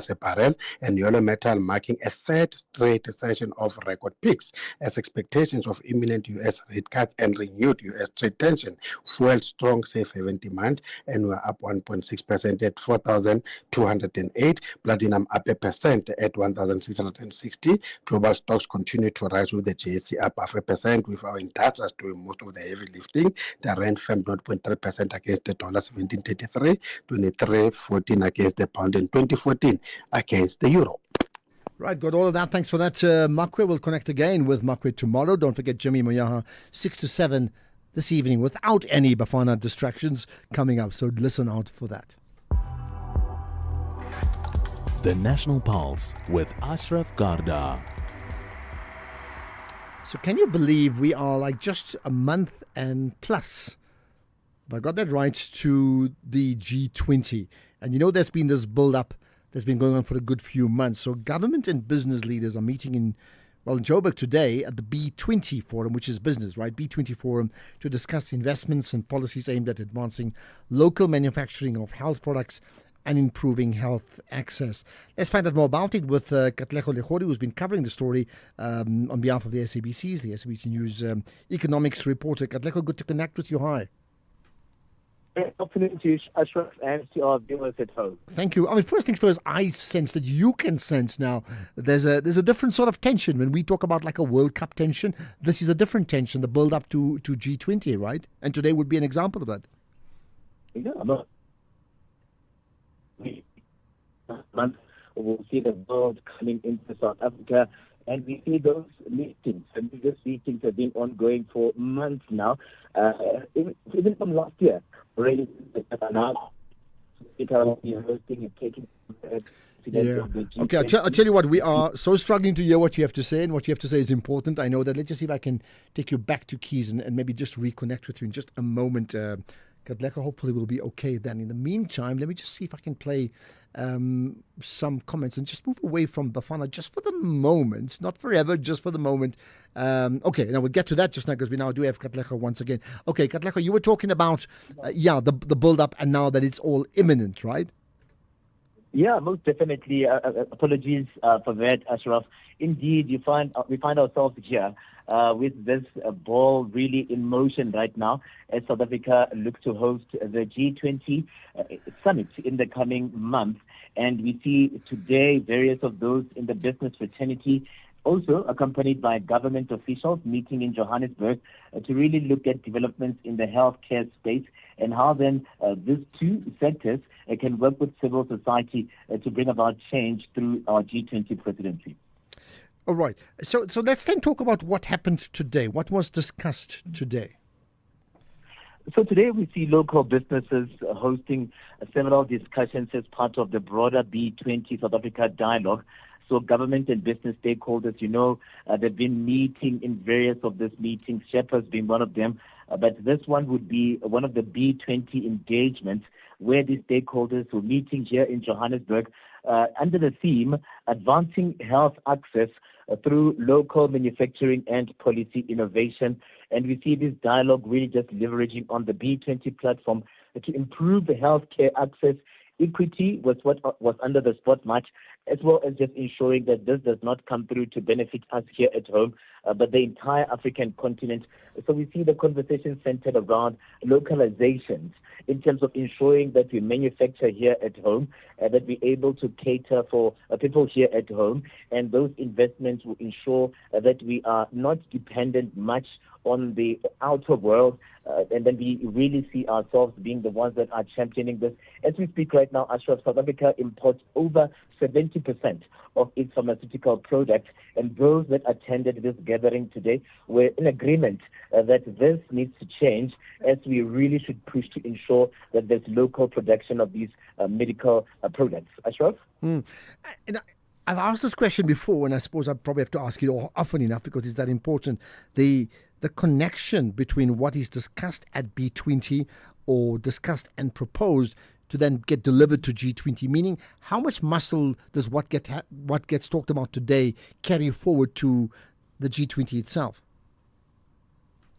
Speaker 12: a barrel, and yellow metal marking a third straight session of record peaks as expectations of imminent U.S. rate cuts and renewed U.S. trade tension fueled strong safe haven demand, and we're up 1.6% at 4,208. Platinum up 1% at 1,660. Global stocks continue to rise with the JSE up 0.5%, with our industrials doing most of the heavy lifting. The rand firmed 0.3% against the dollar, 17.33, 23.14 against the pound, and 20.14 against the euro.
Speaker 14: Right, got all of that. Thanks for that, Makwe. We'll connect again with Makwe tomorrow. Don't forget Jimmy Moyaha, 6 to 7 this evening, without any Bafana distractions coming up. So listen out for that.
Speaker 13: The National Pulse with Ashraf Garda.
Speaker 14: So can you believe we are like just a month and plus, if I got that right, to the G20? And you know there's been this build-up that's been going on for a good few months. So government and business leaders are meeting in Joburg today at the B20 Forum, which is business, right? B20 Forum, to discuss investments and policies aimed at advancing local manufacturing of health products and improving health access. Let's find out more about it with Katlego Legori, who's been covering the story on behalf of the SABC News economics reporter. Katlego, good to connect with you. Hi.
Speaker 23: Good afternoon to you, Ashraf, and to our viewers at home.
Speaker 14: Thank you. I mean, first things first, I sense that you can sense now there's a different sort of tension. When we talk about like a World Cup tension, this is a different tension, the build up to G20, right? And today would be an example of that.
Speaker 23: Yeah, no. Month we'll see the world coming into South Africa, and we see those meetings. And these meetings have been ongoing for months now, even from last year. Already, now it will be hosting and taking.
Speaker 14: Yeah. Okay, I'll tell you what, we are so struggling to hear what you have to say, and what you have to say is important. I know that. Let's just see if I can take you back to Keys and maybe just reconnect with you in just a moment. Katlego hopefully will be okay then. In the meantime, let me just see if I can play some comments and just move away from Bafana just for the moment, not forever, just for the moment. Okay, now we'll get to that just now because we now do have Katlego once again. Okay, Katlego, you were talking about, the build-up and now that it's all imminent, right?
Speaker 23: Yeah, most definitely. Apologies for that, Ashraf. Indeed, we find ourselves here with this ball really in motion right now as South Africa looks to host the G20 summit in the coming month. And we see today various of those in the business fraternity also accompanied by government officials meeting in Johannesburg to really look at developments in the healthcare space and how then these two sectors can work with civil society to bring about change through our G20 presidency.
Speaker 14: All right. So let's then talk about what happened today. What was discussed today?
Speaker 23: So today we see local businesses hosting several discussions as part of the broader B20 South Africa dialogue. So government and business stakeholders, they've been meeting in various of these meetings, Shepherd's being one of them. But this one would be one of the B20 engagements where the stakeholders were meeting here in Johannesburg under the theme Advancing Health Access through Local Manufacturing and Policy Innovation. And we see this dialogue really just leveraging on the B20 platform to improve the healthcare access. Equity was what was under the spotlight, as well as just ensuring that this does not come through to benefit us here at home, but the entire African continent. So we see the conversation centered around localizations in terms of ensuring that we manufacture here at home, that we're able to cater for people here at home, and those investments will ensure that we are not dependent much on the outer world, and then we really see ourselves being the ones that are championing this. As we speak right now, Ashraf, South Africa imports over 70% of its pharmaceutical products, and those that attended this gathering today were in agreement that this needs to change, as we really should push to ensure that there's local production of these medical products. Ashraf?
Speaker 14: And I've asked this question before, and I suppose I probably have to ask it often enough because it's that important. The connection between what is discussed at B20 or discussed and proposed to then get delivered to G20, meaning how much muscle does what gets talked about today carry forward to the G20 itself?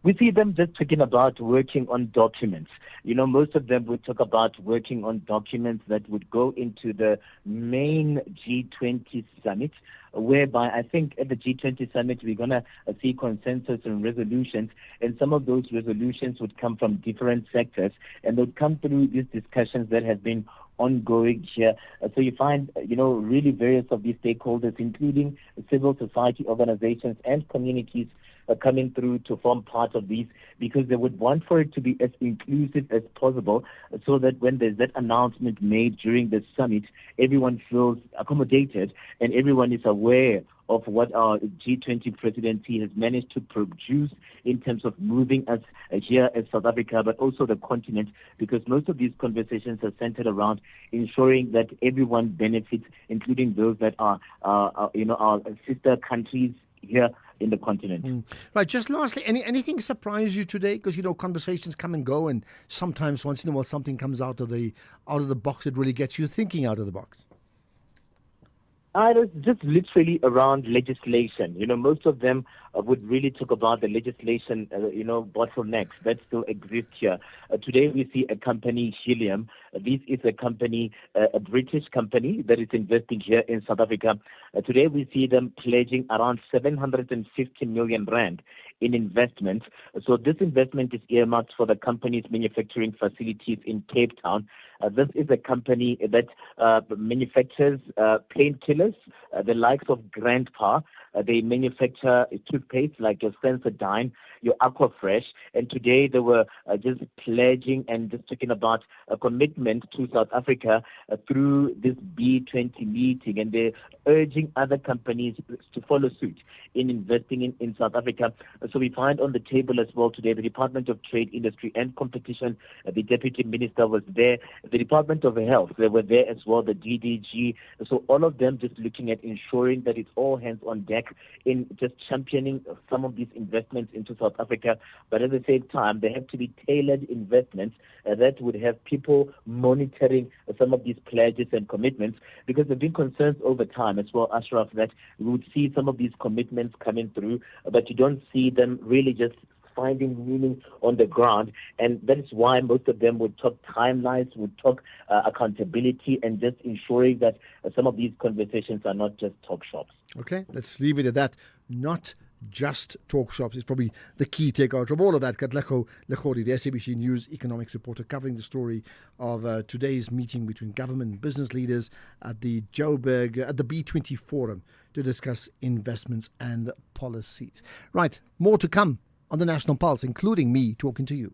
Speaker 23: We see them just talking about working on documents. Most of them would talk about working on documents that would go into the main G20 summit, whereby I think at the G20 summit we're going to see consensus and resolutions, and some of those resolutions would come from different sectors, and they would come through these discussions that have been ongoing here. So you find, really various of these stakeholders, including civil society organizations and communities, coming through to form part of these, because they would want for it to be as inclusive as possible, so that when there's that announcement made during the summit, everyone feels accommodated and everyone is aware of what our G20 presidency has managed to produce in terms of moving us here as South Africa, but also the continent, because most of these conversations are centered around ensuring that everyone benefits, including those that are our sister countries here in the continent.
Speaker 14: Right. Just lastly, anything surprise you today? Because conversations come and go, and sometimes once in a while something comes out of the box that really gets you thinking out of the box.
Speaker 23: It was just literally around legislation. Most of them would really talk about the legislation, bottlenecks that still exist here. Today we see a company, Helium. This is a company, a British company that is investing here in South Africa. Today we see them pledging around 750 million rand in investment. So this investment is earmarked for the company's manufacturing facilities in Cape Town. This is a company that manufactures painkillers, the likes of Grandpa. They manufacture toothpaste like your Sensodyne, your Aquafresh, and today they were just pledging and just talking about a commitment to South Africa through this B20 meeting, and they're urging other companies to follow suit in investing in South Africa. So we find on the table as well today the Department of Trade, Industry and Competition, the Deputy Minister was there, the Department of Health, they were there as well, the DDG. So all of them just looking at ensuring that it's all hands on deck in just championing some of these investments into South Africa. But at the same time, they have to be tailored investments that would have people monitoring some of these pledges and commitments, because there have been concerns over time as well, Ashraf, that we would see some of these commitments coming through, but you don't see them really just finding meaning on the ground. And that is why most of them would talk timelines, would talk accountability, and just ensuring that some of these conversations are not just talk shops.
Speaker 14: Okay, let's leave it at that. Not just talk shops is probably the key takeout from all of that. Katlego Legori, the SABC News economics reporter, covering the story of today's meeting between government and business leaders at the Joburg, at the B20 Forum, to discuss investments and policies. Right, more to come on the National Pulse, including me talking to you.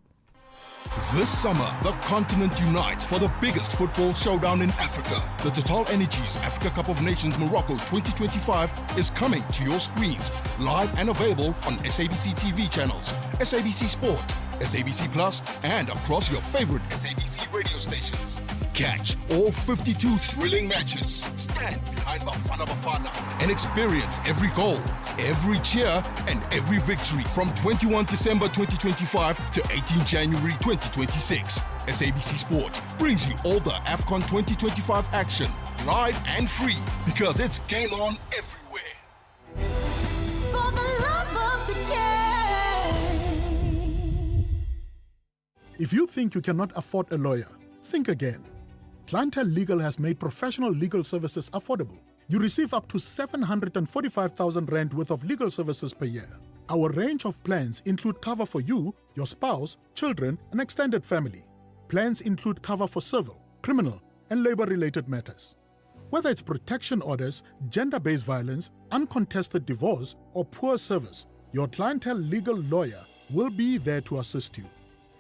Speaker 20: This summer, the continent unites for the biggest football showdown in Africa. The Total Energies Africa Cup of Nations Morocco 2025 is coming to your screens, live and available on SABC TV channels, SABC Sport, SABC Plus, and across your favorite SABC radio stations.
Speaker 16: Catch all 52 thrilling matches. Stand behind Bafana Bafana and experience every goal, every cheer, and every victory from 21 December 2025 to 18 January 2026. SABC Sport brings you all the AFCON 2025 action, live and free, because it's game on everywhere.
Speaker 18: For the love of the game.
Speaker 19: If you think you cannot afford a lawyer, think again. Clientele Legal has made professional legal services affordable. You receive up to 745,000 Rand worth of legal services per year. Our range of plans include cover for you, your spouse, children, and extended family. Plans include cover for civil, criminal, and labor-related matters. Whether it's protection orders, gender-based violence, uncontested divorce, or poor service, your Clientele Legal lawyer will be there to assist you.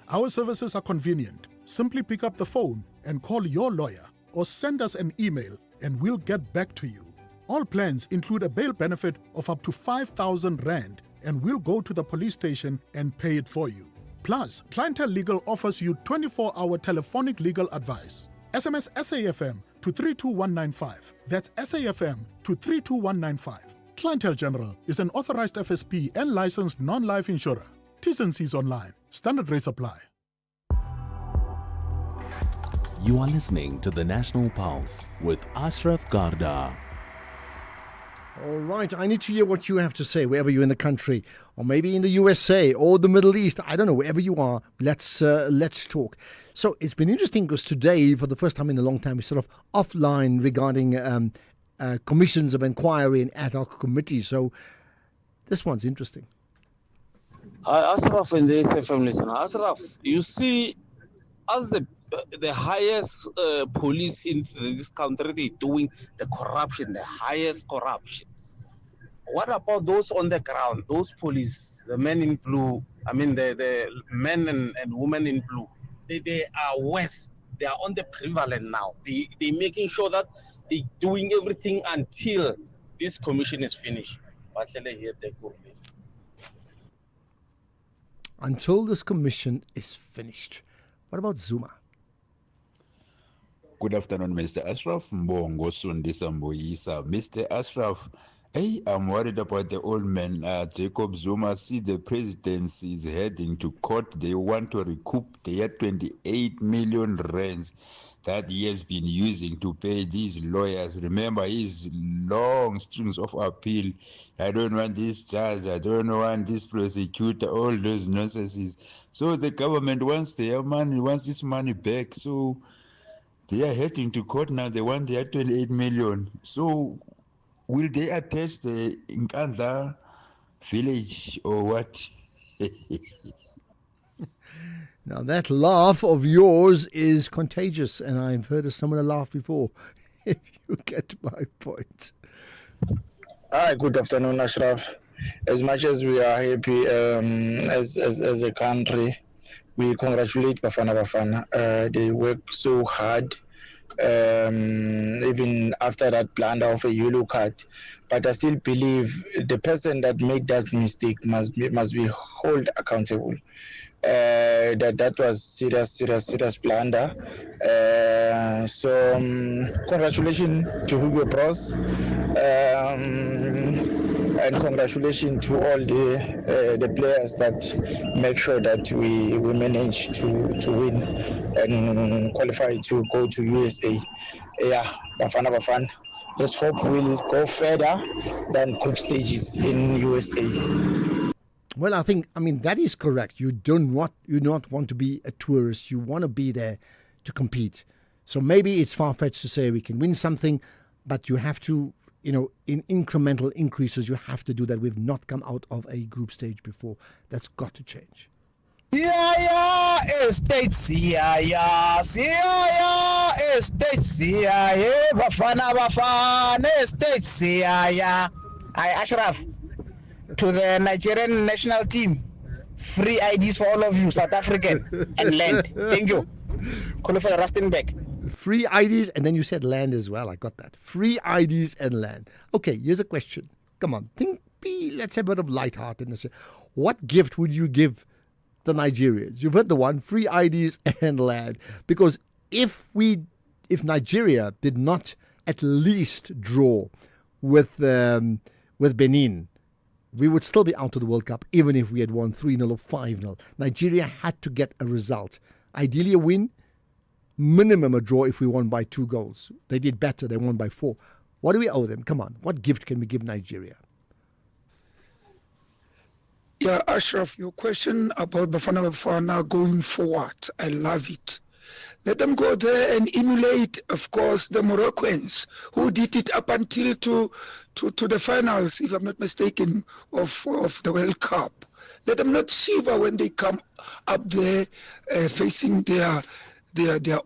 Speaker 19: Our services are convenient. Simply pick up the phone and call your lawyer or send us an email and we'll get back to you. All plans include a bail benefit of up to 5,000 Rand and we'll go to the police station and pay it for you. Plus, Clientele Legal offers you 24-hour telephonic legal advice. SMS SAFM to 32195. That's SAFM to 32195. Clientele General is an authorized FSP and licensed non-life insurer. T's and C's online. Standard rates apply.
Speaker 13: You are listening to the National Pulse with Ashraf Garda.
Speaker 14: All right, I need to hear what you have to say, wherever you're in the country, or maybe in the USA or the Middle East. I don't know, wherever you are, let's talk. So it's been interesting because today, for the first time in a long time, we're sort of offline regarding commissions of inquiry and ad hoc committees. So this one's interesting.
Speaker 24: Ashraf and the SFM listener. Ashraf, you see, as the highest police in this country, they're doing the corruption, the highest corruption. What about those on the ground, those police, the men in blue, the men and women in blue? They are worse. They are on the prevalent now. They're making sure that they're doing everything until this commission is finished.
Speaker 14: Until this commission is finished. What about Zuma?
Speaker 25: Good afternoon, Mr. Ashraf. Mbongo Sundisa Mboyisa. Mr. Ashraf, hey, I'm worried about the old man, Jacob Zuma. See, the presidency is heading to court. They want to recoup their 28 million rands that he has been using to pay these lawyers. Remember his long strings of appeal. I don't want this judge, I don't want this prosecutor, all those nonsenses. So the government wants their money, wants this money back. So they are heading to court now. They want their 28 million. So will they attach the Nkandla village or what?
Speaker 14: Now that laugh of yours is contagious, and I've heard of someone laugh before. If you get my point.
Speaker 26: Hi, good afternoon, Ashraf. As much as we are happy as a country, we congratulate Bafana Bafana. They work so hard, even after that blunder of a yellow card. But I still believe the person that made that mistake must be held accountable. That was serious blunder. Congratulations to Hugo Bros. And congratulations to all the players that make sure that we manage to win and qualify to go to USA. Yeah, Bafana. Let's hope we'll go further than group stages in USA.
Speaker 14: Well, I mean that is correct. You not want to be a tourist. You want to be there to compete. So maybe it's far-fetched to say we can win something, but you have to, in incremental increases, you have to do that. We've not come out of a group stage before. That's got to change.
Speaker 5: Estates, Bafana, Estates, I Ashraf. To the Nigerian national team, free IDs for all of you, South African, and land. Thank you. Qualifier Rustenbeck.
Speaker 14: Free IDs, and then you said land as well. I got that. Free IDs and land. Okay, here's a question. Come on, let's have a bit of lightheartedness. What gift would you give the Nigerians? You've heard the one, free IDs and land. Because if we if Nigeria did not at least draw with Benin, we would still be out of the World Cup, even if we had won 3-0 or 5-0. Nigeria had to get a result. Ideally a win, minimum a draw if we won by 2 goals. They did better, they won by 4. What do we owe them? Come on, what gift can we give Nigeria?
Speaker 1: Yeah, Ashraf, your question about Bafana Bafana going forward, I love it. Let them go there and emulate, of course, the Moroccans who did it up until to the finals, if I'm not mistaken, of the World Cup. Let them not shiver when they come up there facing their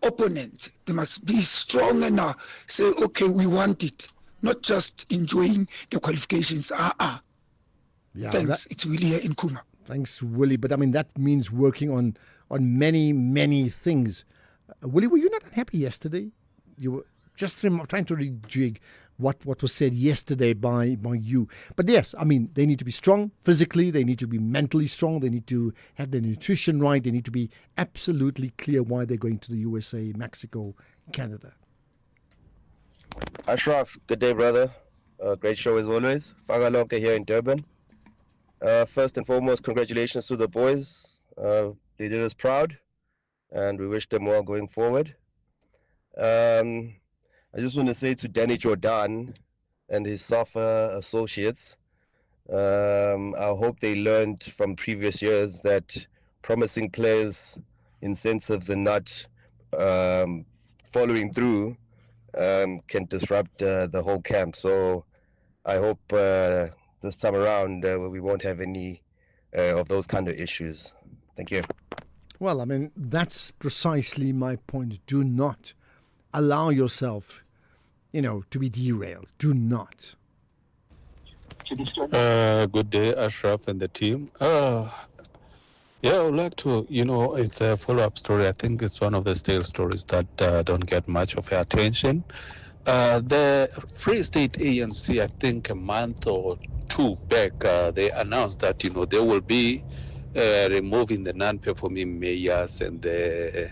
Speaker 1: opponents. They must be strong enough. Say, okay, we want it, not just enjoying the qualifications.
Speaker 14: Yeah,
Speaker 1: Thanks. It's Willie here in Kuma.
Speaker 14: Thanks, Willie. But I mean, that means working on many, many things. Willie, were you not unhappy yesterday? You were just trying to rejig what was said yesterday by you. But yes, I mean, they need to be strong physically. They need to be mentally strong. They need to have their nutrition right. They need to be absolutely clear why they're going to the USA, Mexico, Canada.
Speaker 2: Ashraf, good day, brother. Great show as always. Fangalonke here in Durban. First and foremost, congratulations to the boys. They did us proud, and we wish them well going forward. I just want to say to Danny Jordan and his SAFA associates, I hope they learned from previous years that promising players incentives and not following through can disrupt the whole camp. So I hope this time around we won't have any of those kind of issues. Thank you.
Speaker 14: Well, I mean, that's precisely my point. Do not allow yourself, to be derailed. Do not.
Speaker 4: Good day, Ashraf and the team. Yeah, I would like to, it's a follow-up story. I think it's one of the stale stories that don't get much of attention. The Free State ANC, I think a month or 2 back, they announced that, they will be removing the non-performing mayors and the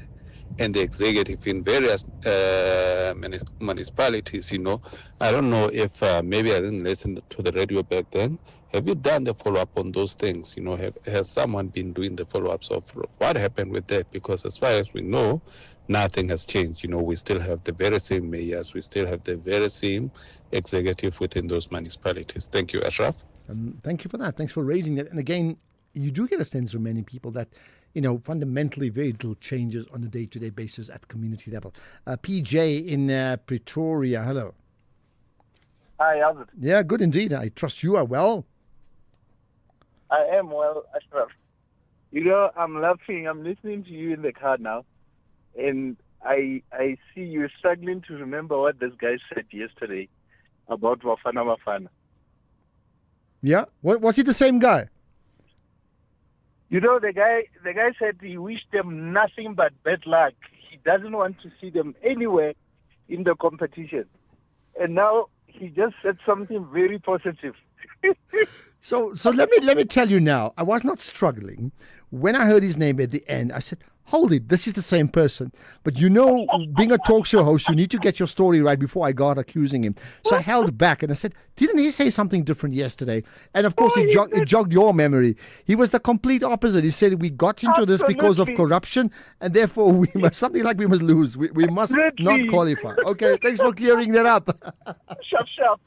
Speaker 4: executive in various municipalities. I don't know if maybe I didn't listen to the radio back then. Have you done the follow-up on those things? Has someone been doing the follow-ups of what happened with that? Because as far as we know, nothing has changed. We still have the very same mayors. We still have the very same executive within those municipalities. Thank you, Ashraf.
Speaker 14: Thank you for that. Thanks for raising that. And again, you do get a sense from many people that, fundamentally very little changes on a day-to-day basis at community level. PJ in Pretoria, hello.
Speaker 6: Hi, how's it?
Speaker 14: Yeah, good indeed. I trust you are well.
Speaker 6: I am well, Ashraf. I'm laughing. I'm listening to you in the car now, and I see you're struggling to remember what this guy said yesterday about Bafana Bafana.
Speaker 14: Yeah? Was he the same guy?
Speaker 6: The guy said he wished them nothing but bad luck. He doesn't want to see them anywhere in the competition. And now he just said something very positive.
Speaker 14: So let me tell you now, I was not struggling. When I heard his name at the end, I said, hold it, this is the same person. But being a talk show host, you need to get your story right before I got accusing him. So I held back and I said, didn't he say something different yesterday? And of course, it jogged your memory. He was the complete opposite. He said, we got into this because of corruption and therefore we must lose. We must not qualify. Okay, thanks for clearing that up.
Speaker 6: Sharp.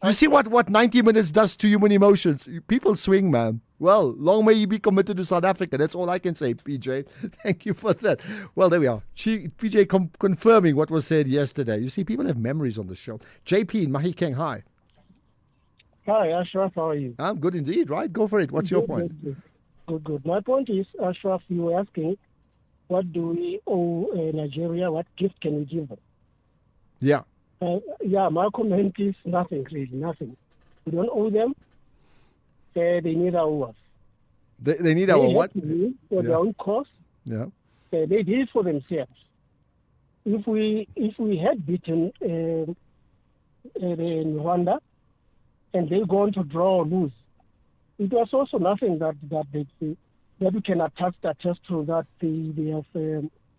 Speaker 14: You see what 90 minutes does to human emotions? People swing, man. Well, long may you be committed to South Africa. That's all I can say, PJ. Thank you for that. Well, there we are. PJ confirming what was said yesterday. You see, people have memories on the show. JP in Mahikeng, hi.
Speaker 17: Hi, Ashraf. How are you?
Speaker 14: I'm good indeed, right? Go for it. What's your point?
Speaker 17: Good. My point is, Ashraf, you were asking, what do we owe Nigeria? What gift can we give them?
Speaker 14: Yeah.
Speaker 17: My comment is nothing, really, nothing. We don't owe them. They need our owe us.
Speaker 14: They need our what?
Speaker 17: For their own cost.
Speaker 14: Yeah.
Speaker 17: They did it for themselves. If we had beaten Rwanda and they go on to draw or lose, it was also nothing that we can attest to that they have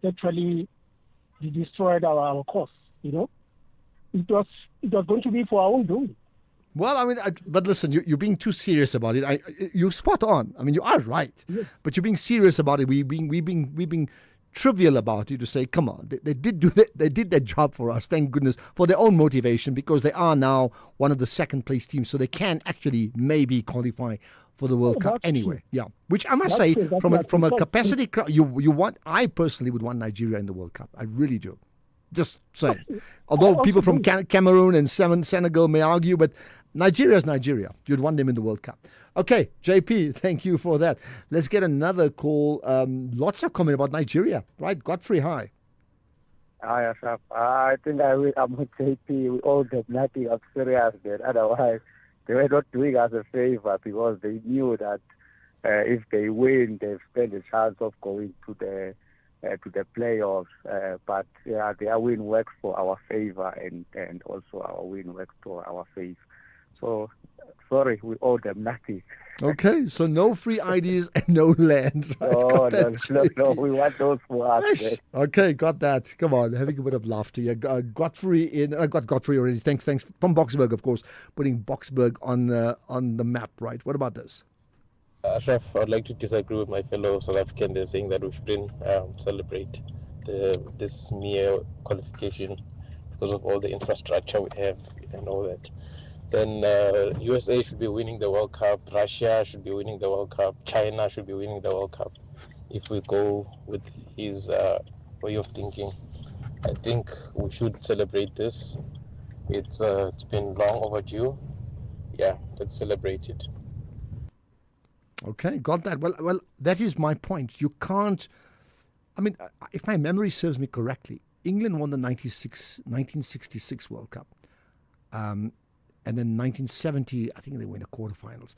Speaker 17: actually they destroyed our course. You know, it was going to be for our own doing.
Speaker 14: Well, I mean, but listen, you're being too serious about it. You're spot on. I mean, you are right, but you're being serious about it. We're being trivial about it to say, come on, they did their job for us. Thank goodness for their own motivation, because they are now one of the second place teams, so they can actually maybe qualify for the World Cup anyway. True. Yeah, which I must say, from a capacity, I personally would want Nigeria in the World Cup. I really do. Just saying. Although people from Cameroon and Senegal may argue, but Nigeria is Nigeria. You'd want them in the World Cup. Okay, JP, thank you for that. Let's get another call. Lots are coming about Nigeria, right? Godfrey, hi.
Speaker 3: Hi, Ashraf. I think I'm with JP. We owe them nothing of serious, but otherwise they were not doing us a favor, because they knew that if they win, they stand a chance of going to the playoffs. But yeah, their win works for our favor, and also our win works for our faith. So sorry, we owe them nothing.
Speaker 14: Okay, so no free IDs and no land. Right?
Speaker 3: No, we want those for us.
Speaker 14: Okay, got that. Come on, having a bit of laughter. Yeah, Godfrey I got Godfrey already. Thanks from Boksburg, of course, putting Boksburg on the map. Right. What about this?
Speaker 7: Ashraf, I'd like to disagree with my fellow South African. They're saying that we shouldn't celebrate this mere qualification because of all the infrastructure we have and all that. Then USA should be winning the World Cup, Russia should be winning the World Cup, China should be winning the World Cup. If we go with his way of thinking, I think we should celebrate this. It's been long overdue. Yeah, let's celebrate it.
Speaker 14: Okay, got that. Well, that is my point. You can't. I mean, if my memory serves me correctly, England won the 1966 World Cup. And then 1970, I think they were in the quarterfinals.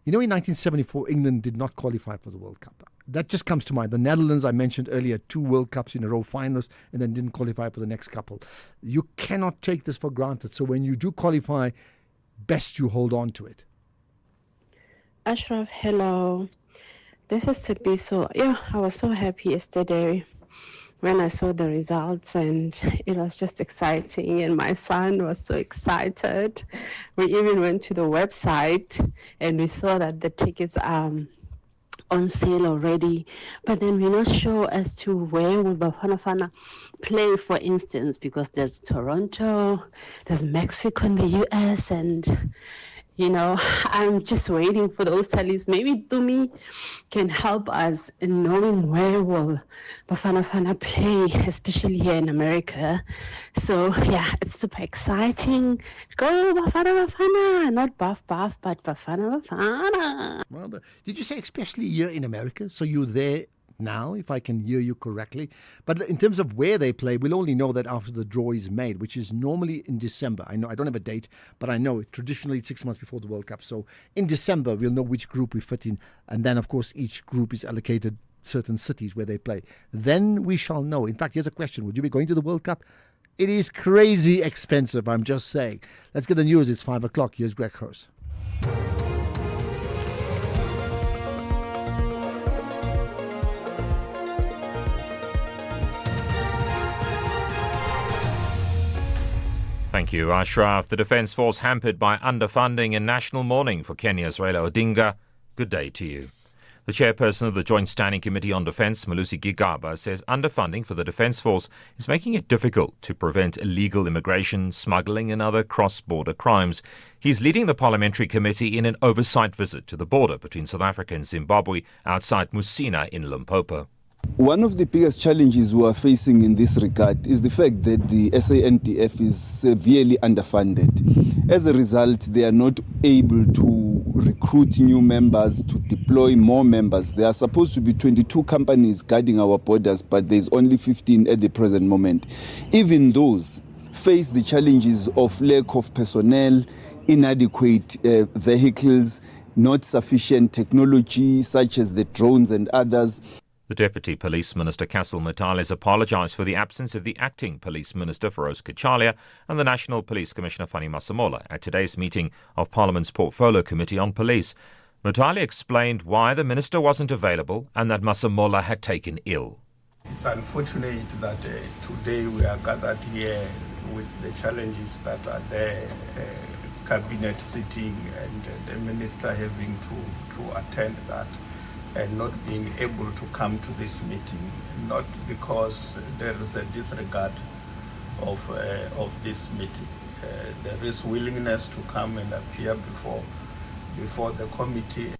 Speaker 14: You know, in 1974, England did not qualify for the World Cup. That just comes to mind. The Netherlands, I mentioned earlier, 2 World Cups in a row, finalists, and then didn't qualify for the next couple. You cannot take this for granted. So when you do qualify, best you hold on to it.
Speaker 8: Ashraf, hello. This is Tepiso. Yeah, I was so happy yesterday when I saw the results, and it was just exciting, and my son was so excited. We even went to the website and we saw that the tickets are on sale already, but then we're not sure as to where will Bafana Bafana play, for instance, because there's Toronto, there's Mexico and the US, and you know, I'm just waiting for those tallies. Maybe Tumi can help us in knowing where will Bafana Bafana play, especially here in America. So yeah, it's super exciting. Go Bafana Bafana, not Baf, but Bafana Bafana.
Speaker 14: Well, did you say especially here in America? So you're there now, if I can hear you correctly. But in terms of where they play, we'll only know that after the draw is made, which is normally in December. I know I don't have a date, but I know it traditionally 6 months before the World Cup. So in December, we'll know which group we fit in. And then, of course, each group is allocated certain cities where they play. Then we shall know. In fact, here's a question. Would you be going to the World Cup? It is crazy expensive, I'm just saying. Let's get the news. It's 5 o'clock. Here's Greg Hurst.
Speaker 15: Thank you, Ashraf. The Defence Force hampered by underfunding and national mourning for Kenya's Raila Odinga. Good day to you. The chairperson of the Joint Standing Committee on Defence, Malusi Gigaba, says underfunding for the Defence Force is making it difficult to prevent illegal immigration, smuggling and other cross-border crimes. He's leading the parliamentary committee in an oversight visit to the border between South Africa and Zimbabwe outside Musina in Limpopo.
Speaker 21: One of the biggest challenges we are facing in this regard is the fact that the SANDF is severely underfunded. As a result, they are not able to recruit new members, to deploy more members. There are supposed to be 22 companies guarding our borders, but there's only 15 at the present moment. Even those face the challenges of lack of personnel, inadequate vehicles, not sufficient technology such as the drones and others.
Speaker 15: The Deputy Police Minister Castle Mutale apologised for the absence of the Acting Police Minister Feroz Kachalia and the National Police Commissioner Fanny Masemola at today's meeting of Parliament's Portfolio Committee on Police. Mutale explained why the minister wasn't available and that Masemola had taken ill.
Speaker 9: It's unfortunate that today we are gathered here with the challenges that are there, cabinet sitting and the minister having to attend that and not being able to come to this meeting, not because there is a disregard of this meeting. There is willingness to come and appear before the committee.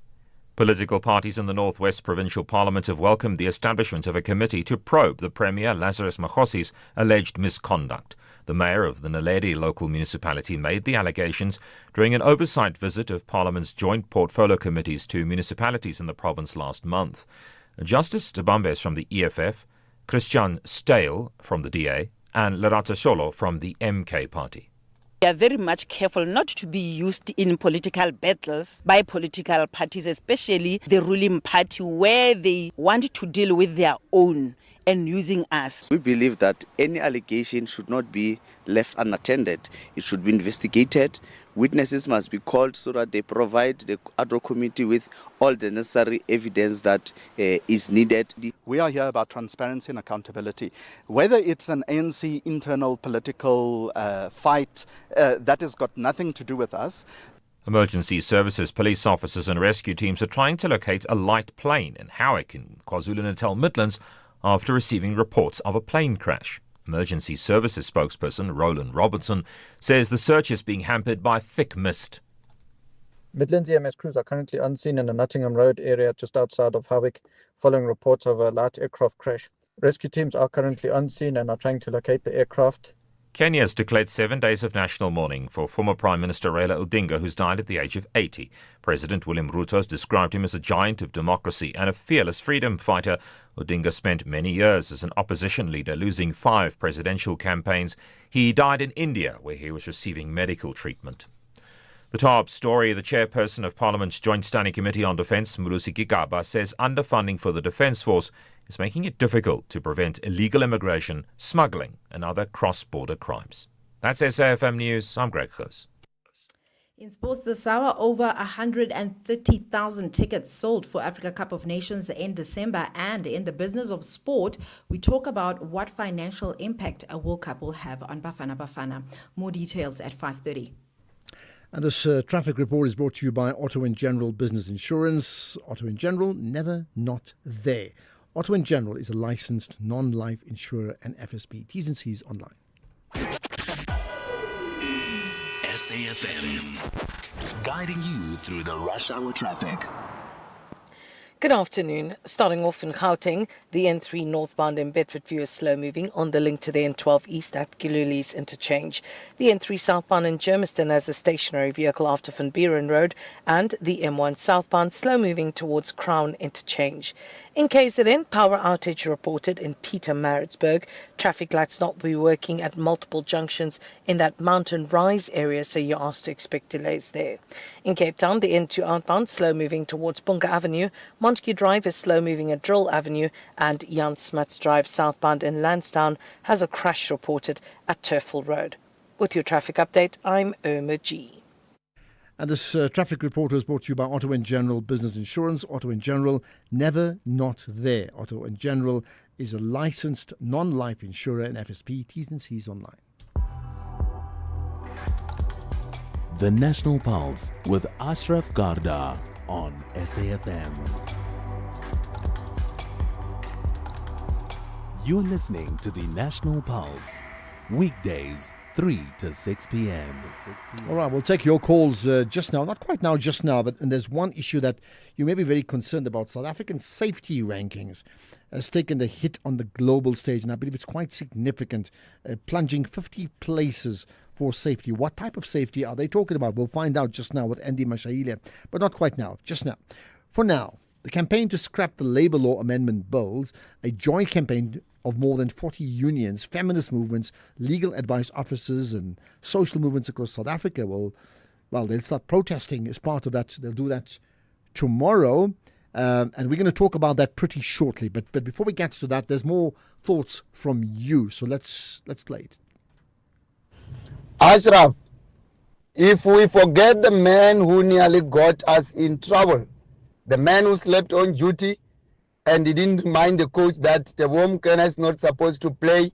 Speaker 15: Political parties in the Northwest Provincial Parliament have welcomed the establishment of a committee to probe the Premier Lazarus Makhosi's alleged misconduct. The mayor of the Naledi local municipality made the allegations during an oversight visit of Parliament's joint portfolio committees to municipalities in the province last month. Justice Tabambes from the EFF, Christian Stale from the DA, and Lerata Sholo from the MK party.
Speaker 10: We are very much careful not to be used in political battles by political parties, especially the ruling party, where they want to deal with their own and using us.
Speaker 11: We believe that any allegation should not be left unattended. It should be investigated. Witnesses must be called so that they provide the ad hoc committee with all the necessary evidence that is needed.
Speaker 12: We are here about transparency and accountability. Whether it's an ANC internal political fight, that has got nothing to do with us.
Speaker 15: Emergency services, police officers and rescue teams are trying to locate a light plane in Howick in KwaZulu-Natal Midlands after receiving reports of a plane crash. Emergency Services spokesperson Roland Robertson says the search is being hampered by thick mist.
Speaker 22: Midlands EMS crews are currently on scene in the Nottingham Road area just outside of Howick following reports of a light aircraft crash. Rescue teams are currently on scene and are trying to locate the aircraft.
Speaker 15: Kenya has declared 7 days of national mourning for former Prime Minister Raila Odinga, who's died at the age of 80. President William Ruto has described him as a giant of democracy and a fearless freedom fighter. Odinga spent many years as an opposition leader, losing 5 presidential campaigns. He died in India, where he was receiving medical treatment. The top story, the chairperson of Parliament's Joint Standing Committee on Defence, Malusi Gigaba, says underfunding for the Defence Force is making it difficult to prevent illegal immigration, smuggling and other cross-border crimes. That's SAFM News. I'm Greg Khus.
Speaker 23: In sports this hour, over 130,000 tickets sold for Africa Cup of Nations in December. And in the business of sport, we talk about what financial impact a World Cup will have on Bafana Bafana. More details at 5:30.
Speaker 14: And this traffic report is brought to you by Auto & General Business Insurance. Auto & General, never not there. Auto & General is a licensed non-life insurer and FSP. T's and C's online.
Speaker 13: SAFM, guiding you through the rush hour traffic.
Speaker 27: Good afternoon. Starting off in Gauteng, the N3 northbound in Bedford View is slow moving on the link to the N12 east at Giluli's interchange. The N3 southbound in Germiston has a stationary vehicle after Van Buren Road, and the M1 southbound slow moving towards Crown interchange. In KZN, power outage reported in Pietermaritzburg. Traffic lights not be working at multiple junctions in that mountain rise area, so you're asked to expect delays there. In Cape Town, the N2 outbound slow moving towards Bunga Avenue. Montague Drive is slow moving at Drill Avenue, and Jan Smuts Drive southbound in Lansdowne has a crash reported at Turfel Road. With your traffic update, I'm Irma G.
Speaker 14: And this traffic report was brought to you by Auto & General Business Insurance. Auto & General, never not there. Auto & General is a licensed non-life insurer and FSP. T's and C's online.
Speaker 13: The National Pulse with Ashraf Garda on SAFM. You're listening to the National Pulse, weekdays 3 to 6 p.m.
Speaker 14: All right, we'll take your calls just now. Not quite now, just now, but and there's one issue that you may be very concerned about. South African safety rankings has taken the hit on the global stage, and I believe it's quite significant, plunging 50 places for safety. What type of safety are they talking about? We'll find out just now with Andy Mashaile, but not quite now, just now. For now, the campaign to scrap the Labour Law Amendment Bills, a joint campaign of more than 40 unions, feminist movements, legal advice officers and social movements across South Africa they'll start protesting as part of that. They'll do that tomorrow. And we're going to talk about that pretty shortly. But before we get to that, there's more thoughts from you. So let's play it.
Speaker 28: Ashraf, if we forget the man who nearly got us in trouble, the man who slept on duty, and he didn't remind the coach that Teboho Mokoena is not supposed to play,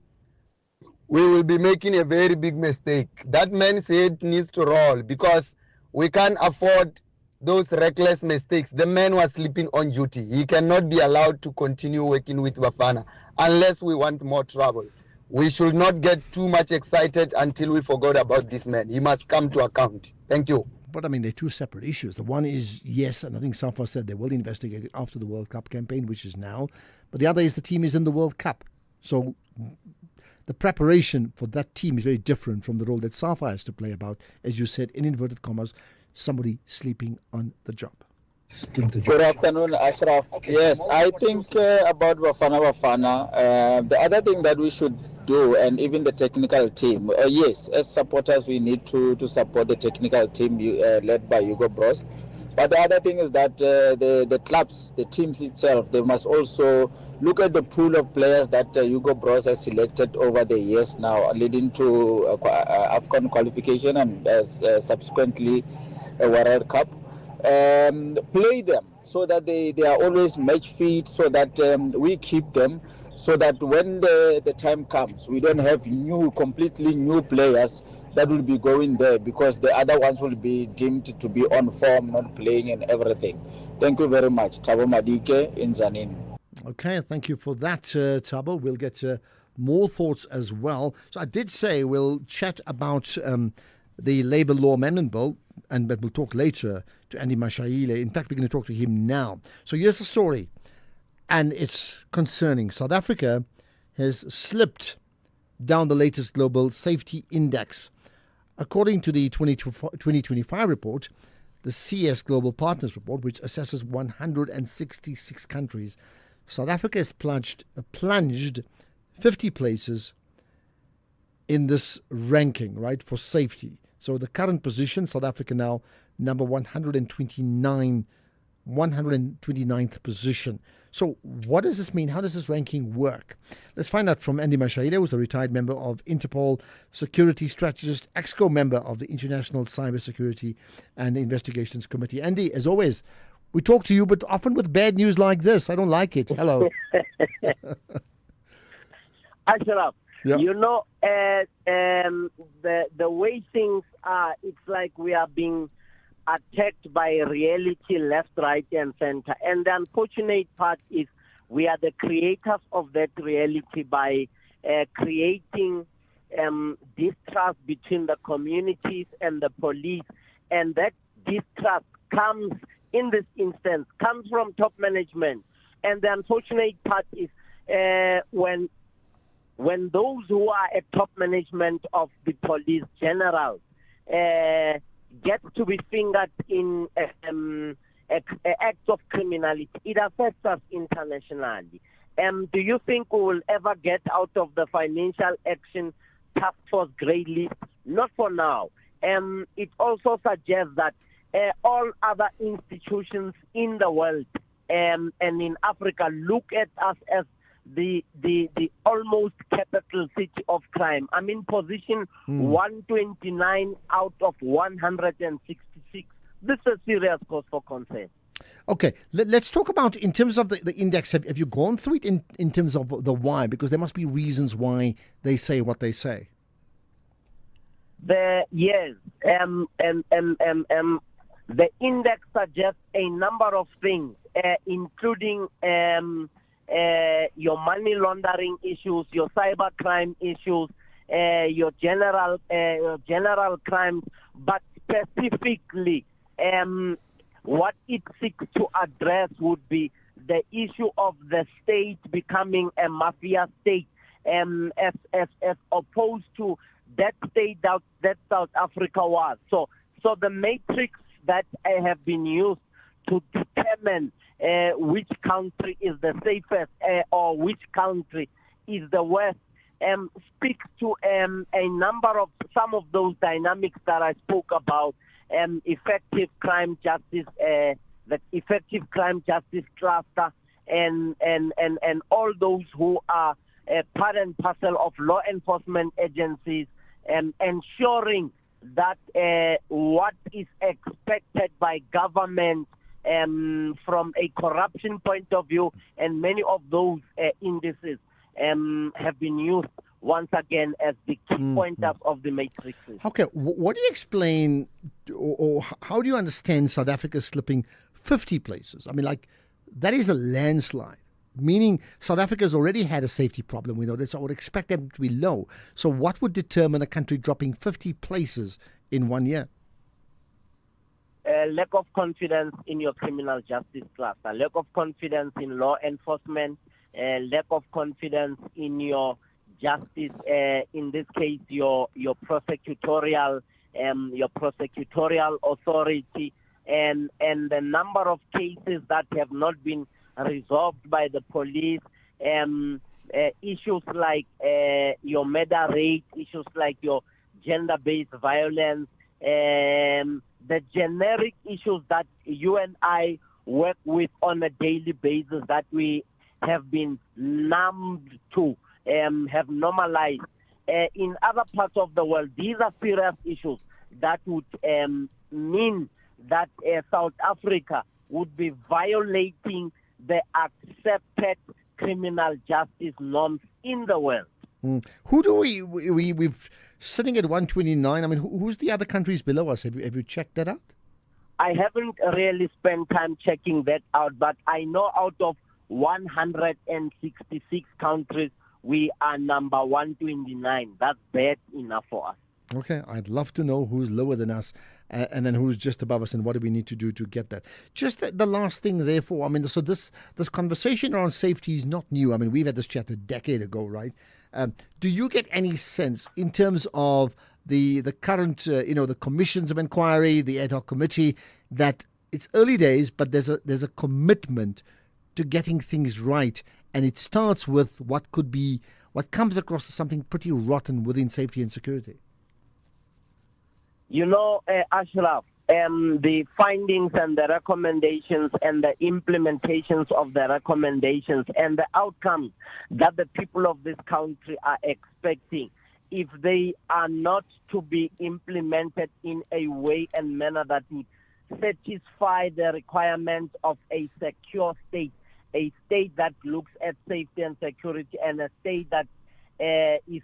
Speaker 28: we will be making a very big mistake. That man's head needs to roll because we can't afford those reckless mistakes. The man was sleeping on duty. He cannot be allowed to continue working with Bafana unless we want more trouble. We should not get too much excited until we forgot about this man. He must come to account. Thank you.
Speaker 14: But I mean, they're two separate issues. The one is, yes, and I think Safa said they will investigate it after the World Cup campaign, which is now. But the other is the team is in the World Cup. So the preparation for that team is very different from the role that Safa has to play about, as you said, in inverted commas, somebody sleeping on the job.
Speaker 5: Good afternoon, Ashraf. Yes, I think about Bafana. The other thing that we should do, and even the technical team, yes, as supporters, we need to support the technical team led by Hugo Broos. But the other thing is that the clubs, the teams itself, they must also look at the pool of players that Hugo Broos has selected over the years now, leading to AFCON qualification and subsequently a World Cup. Play them so that they are always match fit, so that we keep them, so that when the time comes, we don't have completely new players that will be going there, because the other ones will be deemed to be on form, not playing and everything. Thank you very much. Thabo Madike in Zanin.
Speaker 14: Okay, thank you for that, Thabo. We'll get more thoughts as well. So I did say we'll chat about the Labour Law Amendment Bill, but we'll talk later to Andy Mashaile. In fact, we're going to talk to him now. So here's the story, and it's concerning. South Africa has slipped down the latest global safety index. According to the 2025 report, the CS Global Partners report, which assesses 166 countries, South Africa has plunged 50 places in this ranking, right, for safety. So the current position, South Africa now number 129th position. So what does this mean? How does this ranking work? Let's find out from Andy Mashaile, who's a retired member of Interpol, security strategist, EXCO member of the International Cybersecurity and Investigations Committee. Andy, as always, we talk to you, but often with bad news like this. I don't like it. Hello.
Speaker 16: Ashraf,
Speaker 14: yeah.
Speaker 16: You know, the way things are, it's like we are being attacked by reality left, right, and center. And the unfortunate part is we are the creators of that reality by creating distrust between the communities and the police. And that distrust comes, in this instance, comes from top management. And the unfortunate part is when those who are at top management of the police generals get to be fingered in acts of criminality, it affects us internationally. Do you think we will ever get out of the Financial Action Task Force grey list? Not for now. It also suggests that all other institutions in the world and in Africa look at us as the almost capital city of crime. I'm in position 129 out of 166. This is a serious cause for concern.
Speaker 14: Okay, let's talk about, in terms of the index, have you gone through it in terms of the why? Because there must be reasons why they say what they say.
Speaker 16: Yes, the index suggests a number of things, including your money laundering issues, your cyber crime issues, your general crimes, but specifically what it seeks to address would be the issue of the state becoming a mafia state, as opposed to that state that South Africa was. So the matrix that have been used to determine which country is the safest or which country is the worst speaks to some of those dynamics that I spoke about. Effective crime justice, the effective crime justice cluster, and all those who are part and parcel of law enforcement agencies, ensuring that what is expected by government from a corruption point of view, and many of those indices have been used once again as the key pointers of the matrices.
Speaker 14: Okay, what do you explain, or how do you understand South Africa slipping 50 places? I mean, like, that is a landslide, meaning South Africa's already had a safety problem. We know that, so I would expect them to be low. So what would determine a country dropping 50 places in 1 year?
Speaker 16: Lack of confidence in your criminal justice cluster, lack of confidence in law enforcement, lack of confidence in your justice, in this case, your prosecutorial authority, and the number of cases that have not been resolved by the police, issues like your murder rate, issues like your gender-based violence, the generic issues that you and I work with on a daily basis that we have been numbed to, have normalized. In other parts of the world, these are serious issues that would mean that South Africa would be violating the accepted criminal justice norms in the world.
Speaker 14: Who do we've sitting at 129? I mean, who's the other countries below us? Have you checked that out?
Speaker 16: I haven't really spent time checking that out, but I know out of 166 countries, we are number 129. That's bad enough for us.
Speaker 14: Okay, I'd love to know who's lower than us and then who's just above us and what do we need to do to get that. Just the last thing, therefore, I mean, so this conversation around safety is not new. I mean, we've had this chat a decade ago, right? Do you get any sense in terms of the current, the commissions of inquiry, the ad hoc committee, that it's early days, but there's a commitment to getting things right, and it starts with what comes across as something pretty rotten within safety and security?
Speaker 16: Ashraf, the findings and the recommendations and the implementations of the recommendations and the outcomes that the people of this country are expecting, if they are not to be implemented in a way and manner that would satisfy the requirements of a secure state, a state that looks at safety and security, and a state that is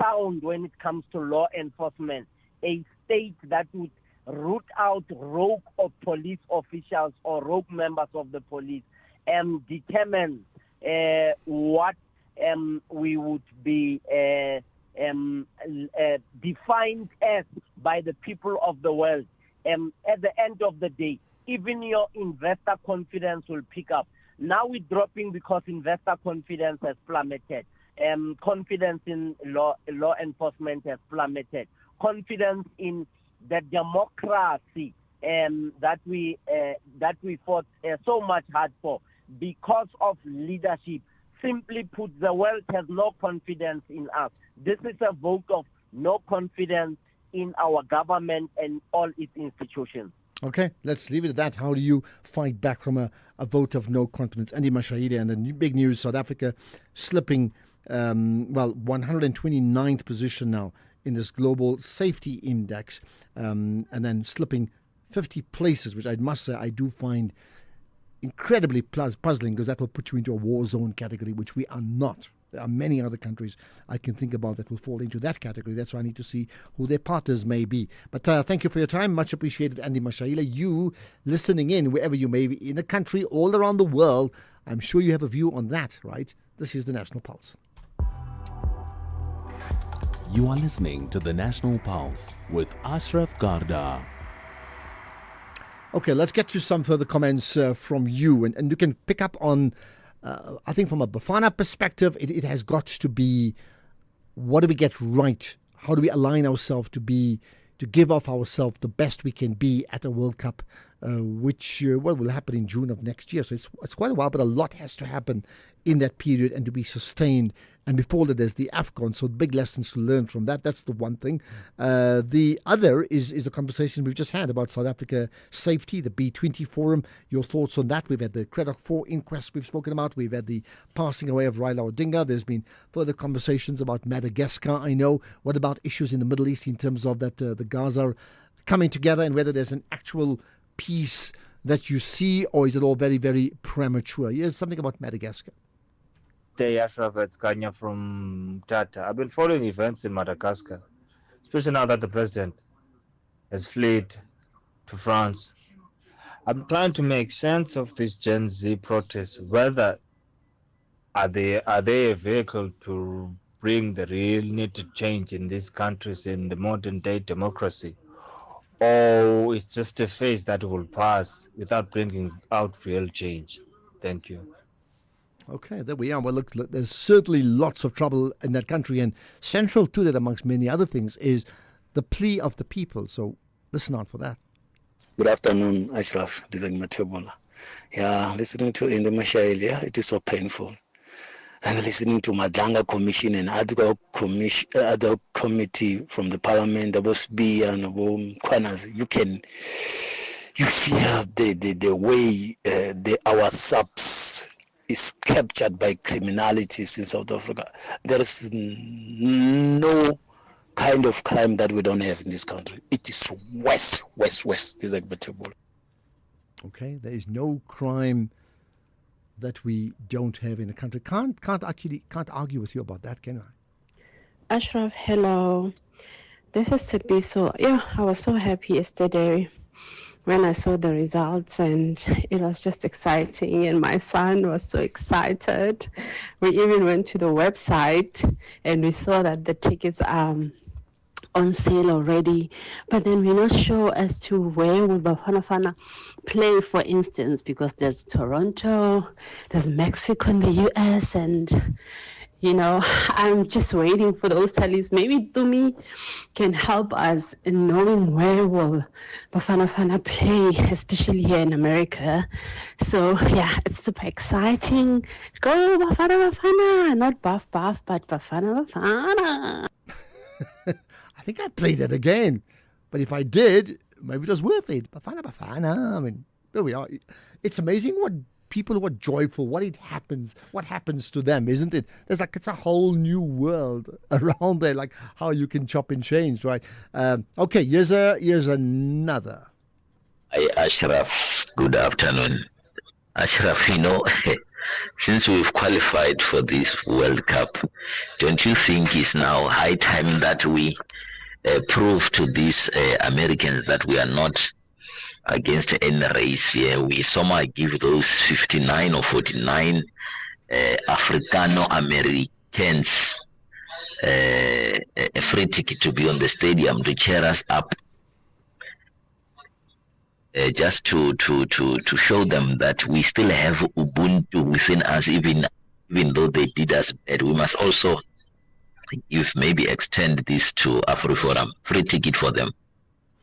Speaker 16: sound when it comes to law enforcement, a state that would root out rogue or police officials or rogue members of the police, and determine what we would be defined as by the people of the world. At the end of the day, even your investor confidence will pick up. Now we're dropping because investor confidence has plummeted. Confidence in law enforcement has plummeted. Confidence in the democracy that we fought so much hard for, because of leadership. Simply put, the world has no confidence in us. This is a vote of no confidence in our government and all its institutions.
Speaker 14: Okay, let's leave it at that. How do you fight back from a vote of no confidence? Andy Mashahide, and the big news, South Africa slipping, 129th position now in this global safety index, and then slipping 50 places, which I must say I do find incredibly puzzling, because that will put you into a war zone category, which we are not. There are many other countries I can think about that will fall into that category. That's why I need to see who their partners may be. But thank you for your time. Much appreciated, Andy Mashahile. You listening in, wherever you may be in the country, all around the world, I'm sure you have a view on that, right? This is the National Pulse.
Speaker 13: You are listening to the National Pulse with Ashraf Garda.
Speaker 14: Okay, let's get to some further comments from you. And you can pick up on, I think from a Bafana perspective, it has got to be, what do we get right? How do we align ourselves to give off ourselves the best we can be at a World Cup, which will happen in June of next year. So it's quite a while, but a lot has to happen in that period and to be sustained. And before that, there's the AFCON, so big lessons to learn from that. That's the one thing. The other is the conversation we've just had about South Africa safety, the B20 forum. Your thoughts on that? We've had the Creddock 4 inquest we've spoken about. We've had the passing away of Raila Odinga. There's been further conversations about Madagascar, I know. What about issues in the Middle East in terms of that the Gaza coming together, and whether there's an actual peace that you see, or is it all very, very premature? Here's something about Madagascar.
Speaker 1: Day Ashraf, it's Kanya from Tata. I've been following events in Madagascar, especially now that the president has fled to France. I'm trying to make sense of this Gen Z protests. Whether are they a vehicle to bring the real needed change in these countries in the modern day democracy, or it's just a phase that will pass without bringing out real change? Thank you.
Speaker 14: Okay, there we are. Well, look, there's certainly lots of trouble in that country, and central to that, amongst many other things, is the plea of the people. So listen out for that.
Speaker 2: Good afternoon, Ashraf. This is Matebola. Yeah, listening to in the Mashail, yeah, it is so painful. And listening to Madanga Commission and other committee from the Parliament, WSB and Kwanas, you feel the way our subs is captured by criminalities in South Africa. There is no kind of crime that we don't have in this country. It is west. This is acceptable.
Speaker 14: Okay, there is no crime that we don't have in the country. Can't argue with you about that, can I?
Speaker 8: Ashraf, hello. This is Tepiso. Yeah, I was so happy yesterday when I saw the results, and it was just exciting, and my son was so excited. We even went to the website and we saw that the tickets are on sale already, but then we're not sure as to where will Bafana Bafana play, for instance, because there's Toronto, there's Mexico and the US, and I'm just waiting for those tallies. Maybe Tumi can help us in knowing where will Bafana Bafana play, especially here in America. So yeah, it's super exciting. Go Bafana Bafana, not Baf, but Bafana Bafana.
Speaker 14: I think I'd play that again. But if I did, maybe it was worth it. Bafana. I mean, there we are. It's amazing what people who are joyful, what happens to them, isn't it? It's a whole new world around there, like how you can chop and change, right? Okay, here's another.
Speaker 18: Hi, Ashraf. Good afternoon. Ashraf, since we've qualified for this World Cup, don't you think it's now high time that we prove to these Americans that we are not against any race here? We somehow give those 59 or 49 Africano-Americans a free ticket to be on the stadium to cheer us up, just to show them that we still have Ubuntu within us, even though they did us bad. We must also maybe extend this to AfriForum, free ticket for them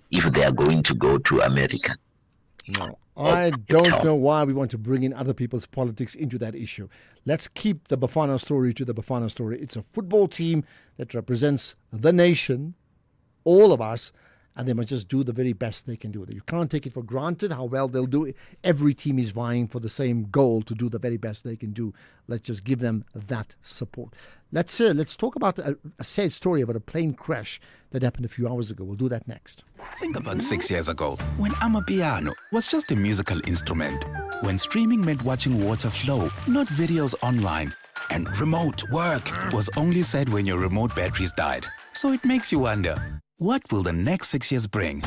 Speaker 18: if they are going to go to America.
Speaker 14: No, I don't know why we want to bring in other people's politics into that issue. Let's keep the Bafana story to the Bafana story. It's a football team that represents the nation, all of us, and they must just do the very best they can do. You can't take it for granted how well they'll do it. Every team is vying for the same goal, to do the very best they can do. Let's just give them that support. Let's talk about a sad story about a plane crash that happened a few hours ago. We'll do that next.
Speaker 19: Think about 6 years ago, when Amapiano was just a musical instrument, when streaming meant watching water flow, not videos online, and remote work was only said when your remote batteries died. So it makes you wonder, what will the next 6 years bring?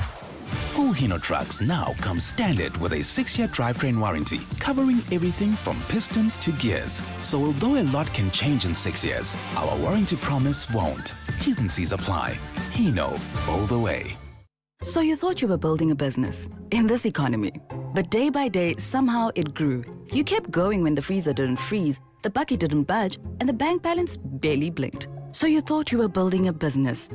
Speaker 19: Hino trucks now come standard with a 6-year drivetrain warranty, covering everything from pistons to gears. So although a lot can change in 6 years, our warranty promise won't. T's and C's apply. Hino, all the way.
Speaker 20: So you thought you were building a business in this economy, but day by day, somehow it grew. You kept going when the freezer didn't freeze, the bucket didn't budge, and the bank balance barely blinked. So you thought you were building a business.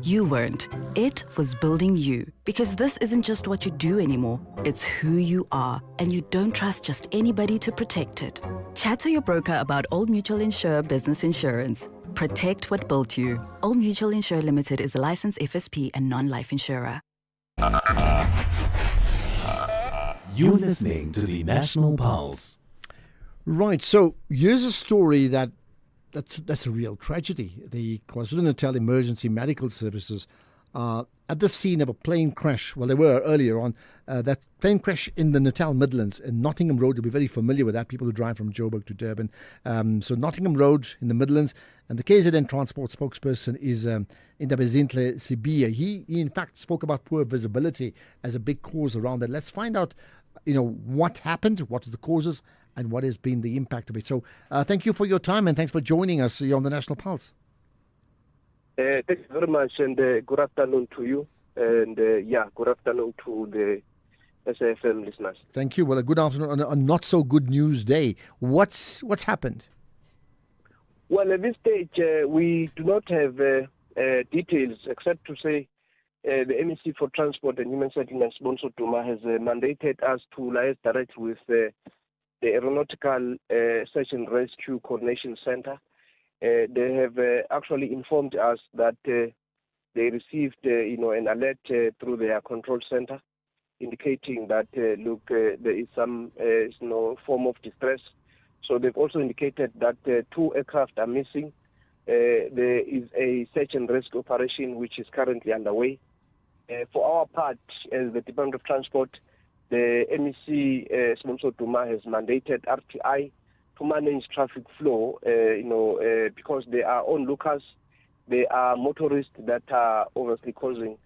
Speaker 20: You weren't. It was building you. Because this isn't just what you do anymore. It's who you are. And you don't trust just anybody to protect it. Chat to your broker about Old Mutual Insure Business Insurance. Protect what built you. Old Mutual Insure Limited is a licensed FSP and non-life insurer.
Speaker 13: You're listening to the National Pulse.
Speaker 14: Right, so here's a story that's a real tragedy. The KwaZulu-Natal Emergency Medical Services are at the scene of a plane crash. Well, they were earlier on. That plane crash in the Natal Midlands in Nottingham Road. You'll be very familiar with that, people who drive from Joburg to Durban. So Nottingham Road in the Midlands. And the KZN Transport spokesperson is Indabezinhle Sibiya. He in fact spoke about poor visibility as a big cause around that. Let's find out, what happened, what are the causes, and what has been the impact of it. So thank you for your time, and thanks for joining us here on the National Pulse.
Speaker 3: Thank you very much, and good afternoon to you, and good afternoon to the SAFM listeners.
Speaker 14: Thank you. Well, a good afternoon on a not so good news day. What's happened?
Speaker 3: Well, at this stage, we do not have details except to say the MEC for Transport and Human Settlements, Bonso Duma, has mandated us to liaise directly with the Aeronautical Search and Rescue Coordination Center. They have actually informed us that they received, an alert through their control center, indicating that there is some form of distress. So they've also indicated that 2 aircraft are missing. There is a search and rescue operation which is currently underway. For our part, as the Department of Transport, the MEC Bonso Duma has mandated RTI to manage traffic flow, because they are onlookers. They are motorists that are obviously causing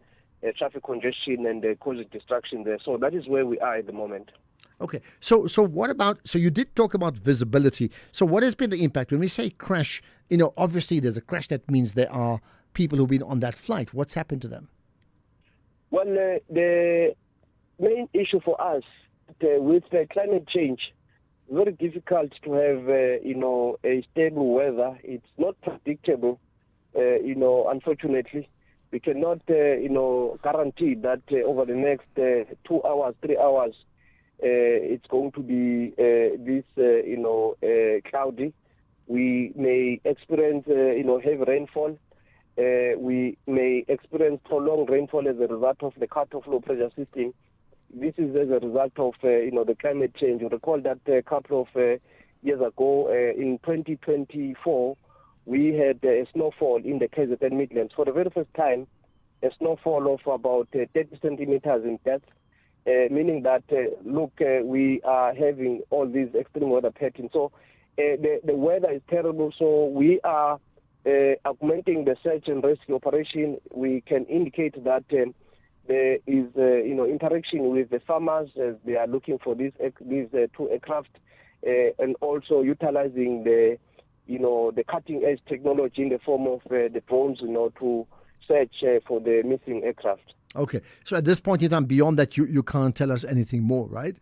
Speaker 3: traffic congestion and causing distraction there. So that is where we are at the moment.
Speaker 14: Okay. So what about, so you did talk about visibility. So what has been the impact? When we say crash, obviously there's a crash. That means there are people who've been on that flight. What's happened to them?
Speaker 3: Well, the main issue for us with climate change, very difficult to have, a stable weather. It's not predictable, unfortunately. We cannot, guarantee that over the next 2 hours, 3 hours, it's going to be cloudy. We may experience, heavy rainfall. We may experience prolonged rainfall as a result of the cut-off low pressure system. This is as a result of, the climate change. You recall that a couple of years ago, in 2024, we had a snowfall in the KZN Midlands. For the very first time, a snowfall of about 30 centimeters in depth, meaning that, we are having all these extreme weather patterns. So the weather is terrible, so we are augmenting the search and rescue operation. We can indicate that there is, interaction with the farmers as they are looking for these 2 aircraft, and also utilizing the cutting edge technology in the form of the drones, to search for the missing aircraft.
Speaker 14: Okay. So at this point in time, beyond that, you can't tell us anything more, right?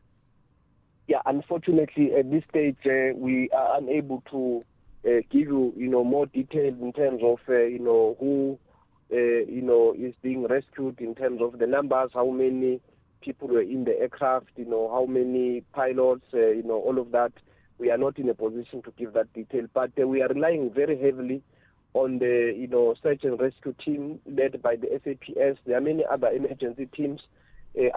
Speaker 3: Yeah, unfortunately, at this stage, we are unable to give you, more details in terms of, who, is being rescued, in terms of the numbers, how many people were in the aircraft, how many pilots, all of that. We are not in a position to give that detail, but we are relying very heavily on the, search and rescue team led by the SAPS. There are many other emergency teams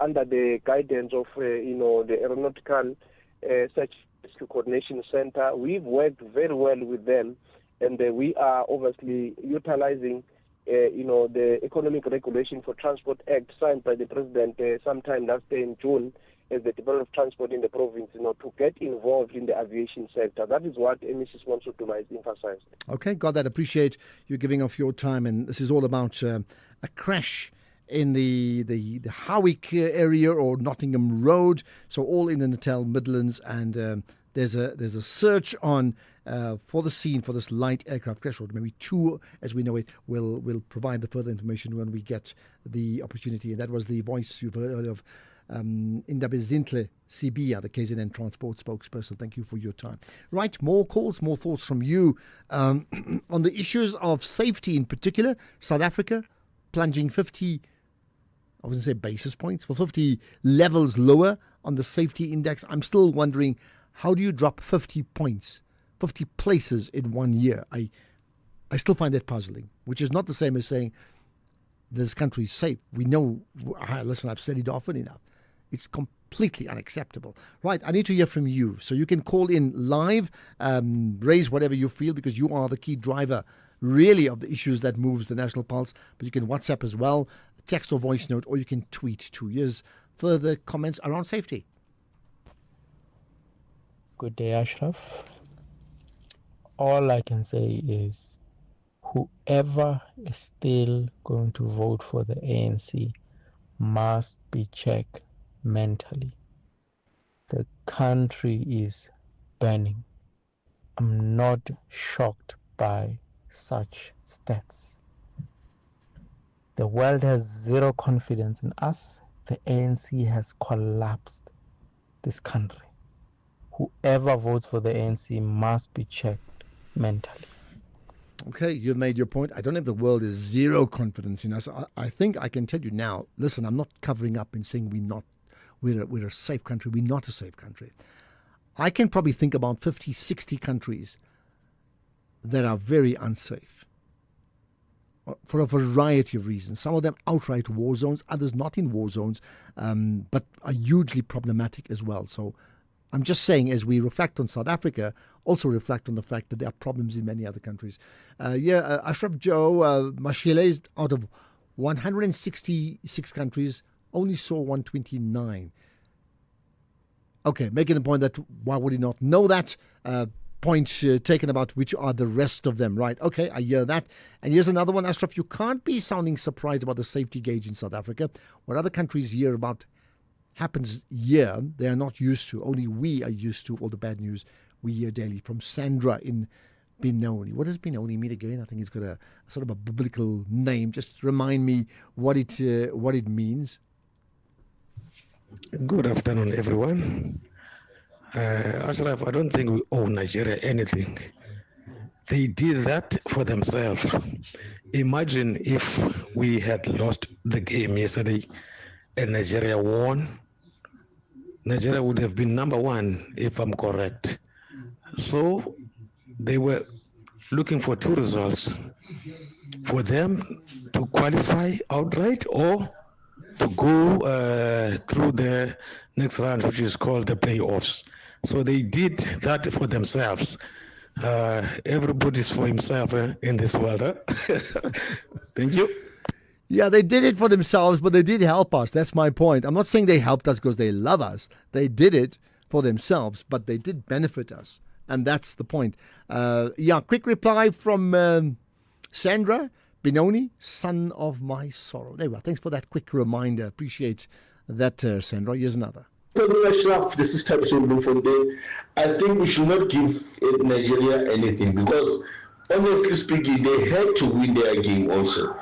Speaker 3: under the guidance of, the Aeronautical Search and Rescue Coordination Center. We've worked very well with them, and we are obviously utilizing, the Economic Regulation for Transport Act signed by the President sometime last year in June, as the Department of Transport in the province, to get involved in the aviation sector. That is what MEC Bonso Duma has emphasized.
Speaker 14: Okay, got that. Appreciate you giving off your time. And this is all about a crash in the Howick area or Nottingham Road. So all in the Natal Midlands, and there's a search on for the scene for this light aircraft crash, or maybe 2, as we know it. We'll provide the further information when we get the opportunity. And that was the voice you've heard of. Indabezinhle Sibiya, the KZN Transport spokesperson. Thank you for your time. Right, more calls, more thoughts from you on the issues of safety in particular. South Africa plunging 50, I wouldn't say basis points, for 50 levels lower on the safety index. I'm still wondering, how do you drop 50 points, 50 places in 1 year? I still find that puzzling, which is not the same as saying this country is safe. We know, listen, I've said it often enough. It's completely unacceptable. Right, I need to hear from you. So you can call in live, raise whatever you feel, because you are the key driver, really, of the issues that moves the National Pulse. But you can WhatsApp as well, text or voice note, or you can tweet to. Here's further comments around safety.
Speaker 4: Good day, Ashraf. All I can say is whoever is still going to vote for the ANC must be checked mentally. The country is burning. I'm not shocked by such stats. The world has zero confidence in us. The ANC has collapsed this country. Whoever votes for the ANC must be checked mentally.
Speaker 14: Okay, you've made your point. I don't know if the world is zero confidence in us. I think I can tell you now, listen, I'm not covering up and saying we're a safe country. We're not a safe country. I can probably think about 50, 60 countries that are very unsafe for a variety of reasons. Some of them outright war zones, others not in war zones, but are hugely problematic as well. So I'm just saying, as we reflect on South Africa, also reflect on the fact that there are problems in many other countries. Ashraf Joe, Mashile out of 166 countries only saw 129. Okay, making the point that why would he not know that? Point taken about which are the rest of them, right? Okay, I hear that. And here's another one, Ashraf. You can't be sounding surprised about the safety gauge in South Africa. What other countries hear about happens here, they are not used to. Only we are used to all the bad news we hear daily. From Sandra in Benoni. What does Benoni mean again? I think it's got a sort of a biblical name. Just remind me what it means.
Speaker 6: Good afternoon, everyone. Ashraf, I don't think we owe Nigeria anything. They did that for themselves. Imagine if we had lost the game yesterday and Nigeria won. Nigeria would have been number one, if I'm correct. So they were looking for two results: for them to qualify outright or to go through the next round, which is called the playoffs. So they did that for themselves. Everybody's for himself in this world. Thank you.
Speaker 14: Yeah, they did it for themselves, but they did help us. That's my point. I'm not saying they helped us because they love us. They did it for themselves, but they did benefit us. And that's the point. Quick reply from Sandra Benoni, son of my sorrow. There we are. Thanks for that quick reminder. Appreciate that, Sandra. Here's another.
Speaker 7: Ashraf, this is Tabitha from there. I think we should not give Nigeria anything because, honestly speaking, they had to win their game also.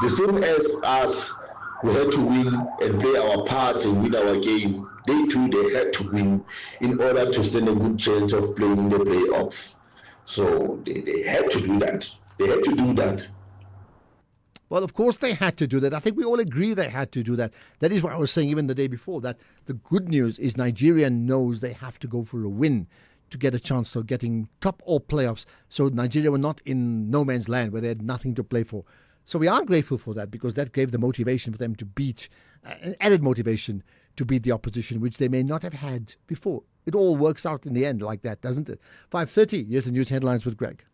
Speaker 7: The same as us, we had to win and play our part and win our game. They too, they had to win in order to stand a good chance of playing the playoffs. So they had to do that. They had to do that.
Speaker 14: Well, of course they had to do that. I think we all agree they had to do that. That is what I was saying even the day before, that the good news is Nigeria knows they have to go for a win to get a chance of getting top or playoffs. So Nigeria were not in no man's land where they had nothing to play for. So we are grateful for that because that gave the motivation for them to beat, an added motivation to beat the opposition, which they may not have had before. It all works out in the end like that, doesn't it? 5:30, here's the news headlines with Greg.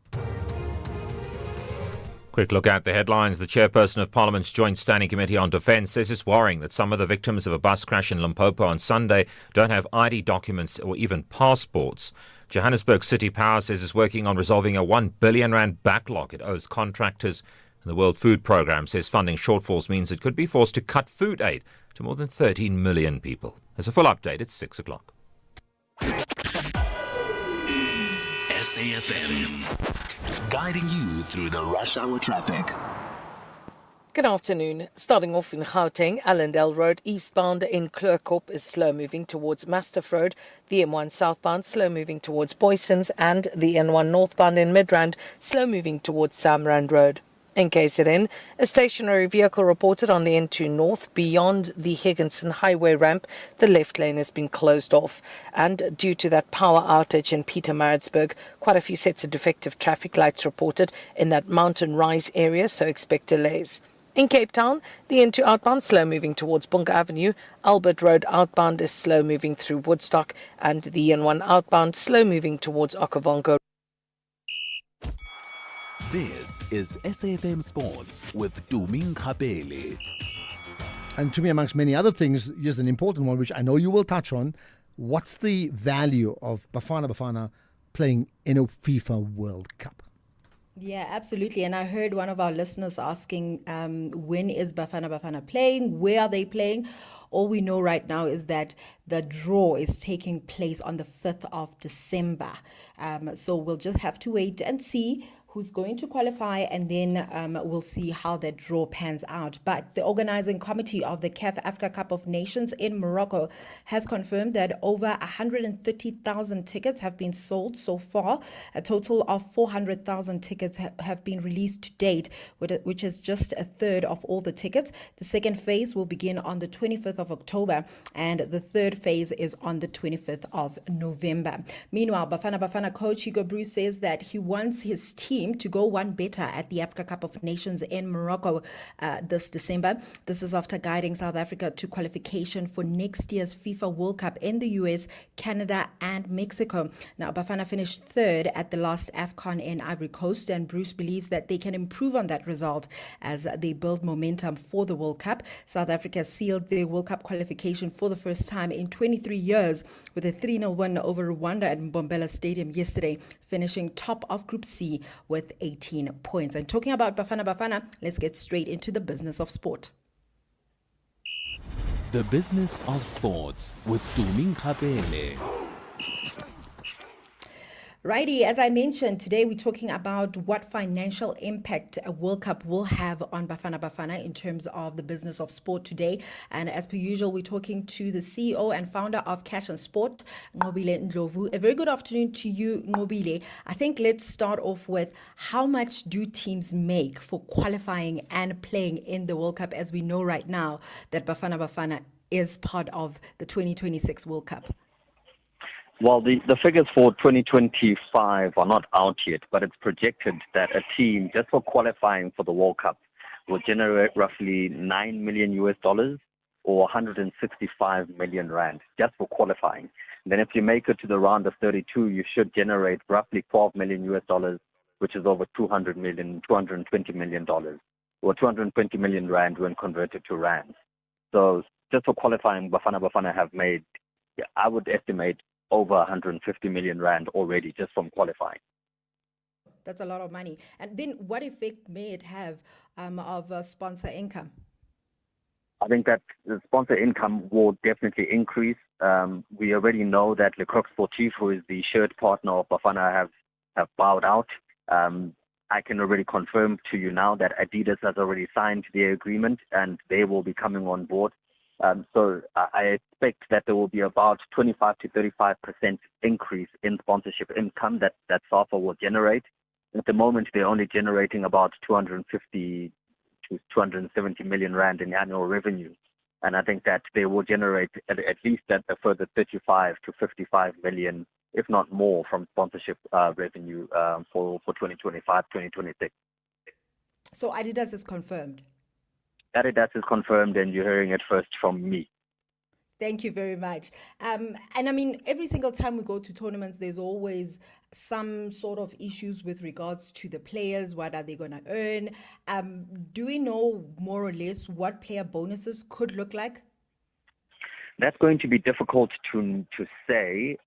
Speaker 15: Quick look at the headlines. The chairperson of Parliament's Joint Standing Committee on Defence says it's worrying that some of the victims of a bus crash in Limpopo on Sunday don't have ID documents or even passports. Johannesburg City Power says it's working on resolving a R1 billion backlog it owes contractors. And the World Food Programme says funding shortfalls means it could be forced to cut food aid to more than 13 million people. There's a full update at 6 o'clock.
Speaker 13: SAFM, guiding you through the rush hour traffic.
Speaker 27: Good afternoon. Starting off in Gauteng, Allendale Road eastbound in Kleurkop is slow moving towards Mastiff Road. The M1 southbound slow moving towards Boysons, and the N1 northbound in Midrand slow moving towards Samrand Road. In KZN, a stationary vehicle reported on the N2 North beyond the Higginson Highway ramp. The left lane has been closed off. And due to that power outage in Pietermaritzburg, quite a few sets of defective traffic lights reported in that Mountain Rise area, so expect delays. In Cape Town, the N2 outbound slow moving towards Bunga Avenue. Albert Road outbound is slow moving through Woodstock, and the N1 outbound slow moving towards Okavango.
Speaker 13: This is SAFM Sports with Tumi Ngapeli.
Speaker 14: And to me, amongst many other things, here's an important one, which I know you will touch on. What's the value of Bafana Bafana playing in a FIFA World Cup?
Speaker 23: Yeah, absolutely. And I heard one of our listeners asking, when is Bafana Bafana playing? Where are they playing? All we know right now is that the draw is taking place on the 5th of December. So we'll just have to wait and see who's going to qualify, and then we'll see how that draw pans out. But the organizing committee of the CAF Africa Cup of Nations in Morocco has confirmed that over 130,000 tickets have been sold so far. A total of 400,000 tickets have been released to date, which is just a third of all the tickets. The second phase will begin on the 25th of October, and the third phase is on the 25th of November. Meanwhile, Bafana Bafana coach Hugo Bruce says that he wants his team to go one better at the Africa Cup of Nations in Morocco this December. This is after guiding South Africa to qualification for next year's FIFA World Cup in the US, Canada and Mexico. Now, Bafana finished third at the last AFCON in Ivory Coast, and Bruce believes that they can improve on that result as they build momentum for the World Cup. South Africa sealed their World Cup qualification for the first time in 23 years with a 3-0 win over Rwanda at Mbombela Stadium yesterday, finishing top of Group C with 18 points. And talking about Bafana Bafana, let's get straight into the business of sport.
Speaker 13: The Business of Sports with Tumi Nkapele.
Speaker 23: Righty, as I mentioned, today we're talking about what financial impact a World Cup will have on Bafana Bafana in terms of the business of sport today. And as per usual, we're talking to the CEO and founder of Cash and Sport, Nqobile Ndlovu. A very good afternoon to you, Nqobile. I think let's start off with how much do teams make for qualifying and playing in the World Cup, as we know right now that Bafana Bafana is part of the 2026 World Cup?
Speaker 9: Well, the figures for 2025 are not out yet, but it's projected that a team, just for qualifying for the World Cup, will generate roughly $9 million or 165 million rand just for qualifying. And then if you make it to the round of 32, you should generate roughly $12 million, which is over $220 million, or 220 million rand when converted to rands. So just for qualifying, Bafana Bafana have made, I would estimate, over 150 million rand already just from qualifying.
Speaker 23: That's a lot of money. And then what effect may it have of sponsor income?
Speaker 9: I think that the sponsor income will definitely increase. We already know that Le Croc Sportif, who is the shirt partner of Bafana, have bowed out. I can already confirm to you now that Adidas has already signed their agreement and they will be coming on board. So I expect that there will be about 25 to 35% increase in sponsorship income that SAFA will generate. At the moment, they're only generating about 250 to 270 million rand in annual revenue. And I think that they will generate at least a further 35 to 55 million, if not more, from sponsorship revenue for 2025, 2026.
Speaker 23: So Adidas is confirmed?
Speaker 9: Adidas is confirmed, and you're hearing it first from me.
Speaker 23: Thank you very much. And I mean, every single time we go to tournaments, there's always some sort of issues with regards to the players. What are they going to earn? Do we know more or less what player bonuses could look like?
Speaker 9: That's going to be difficult to say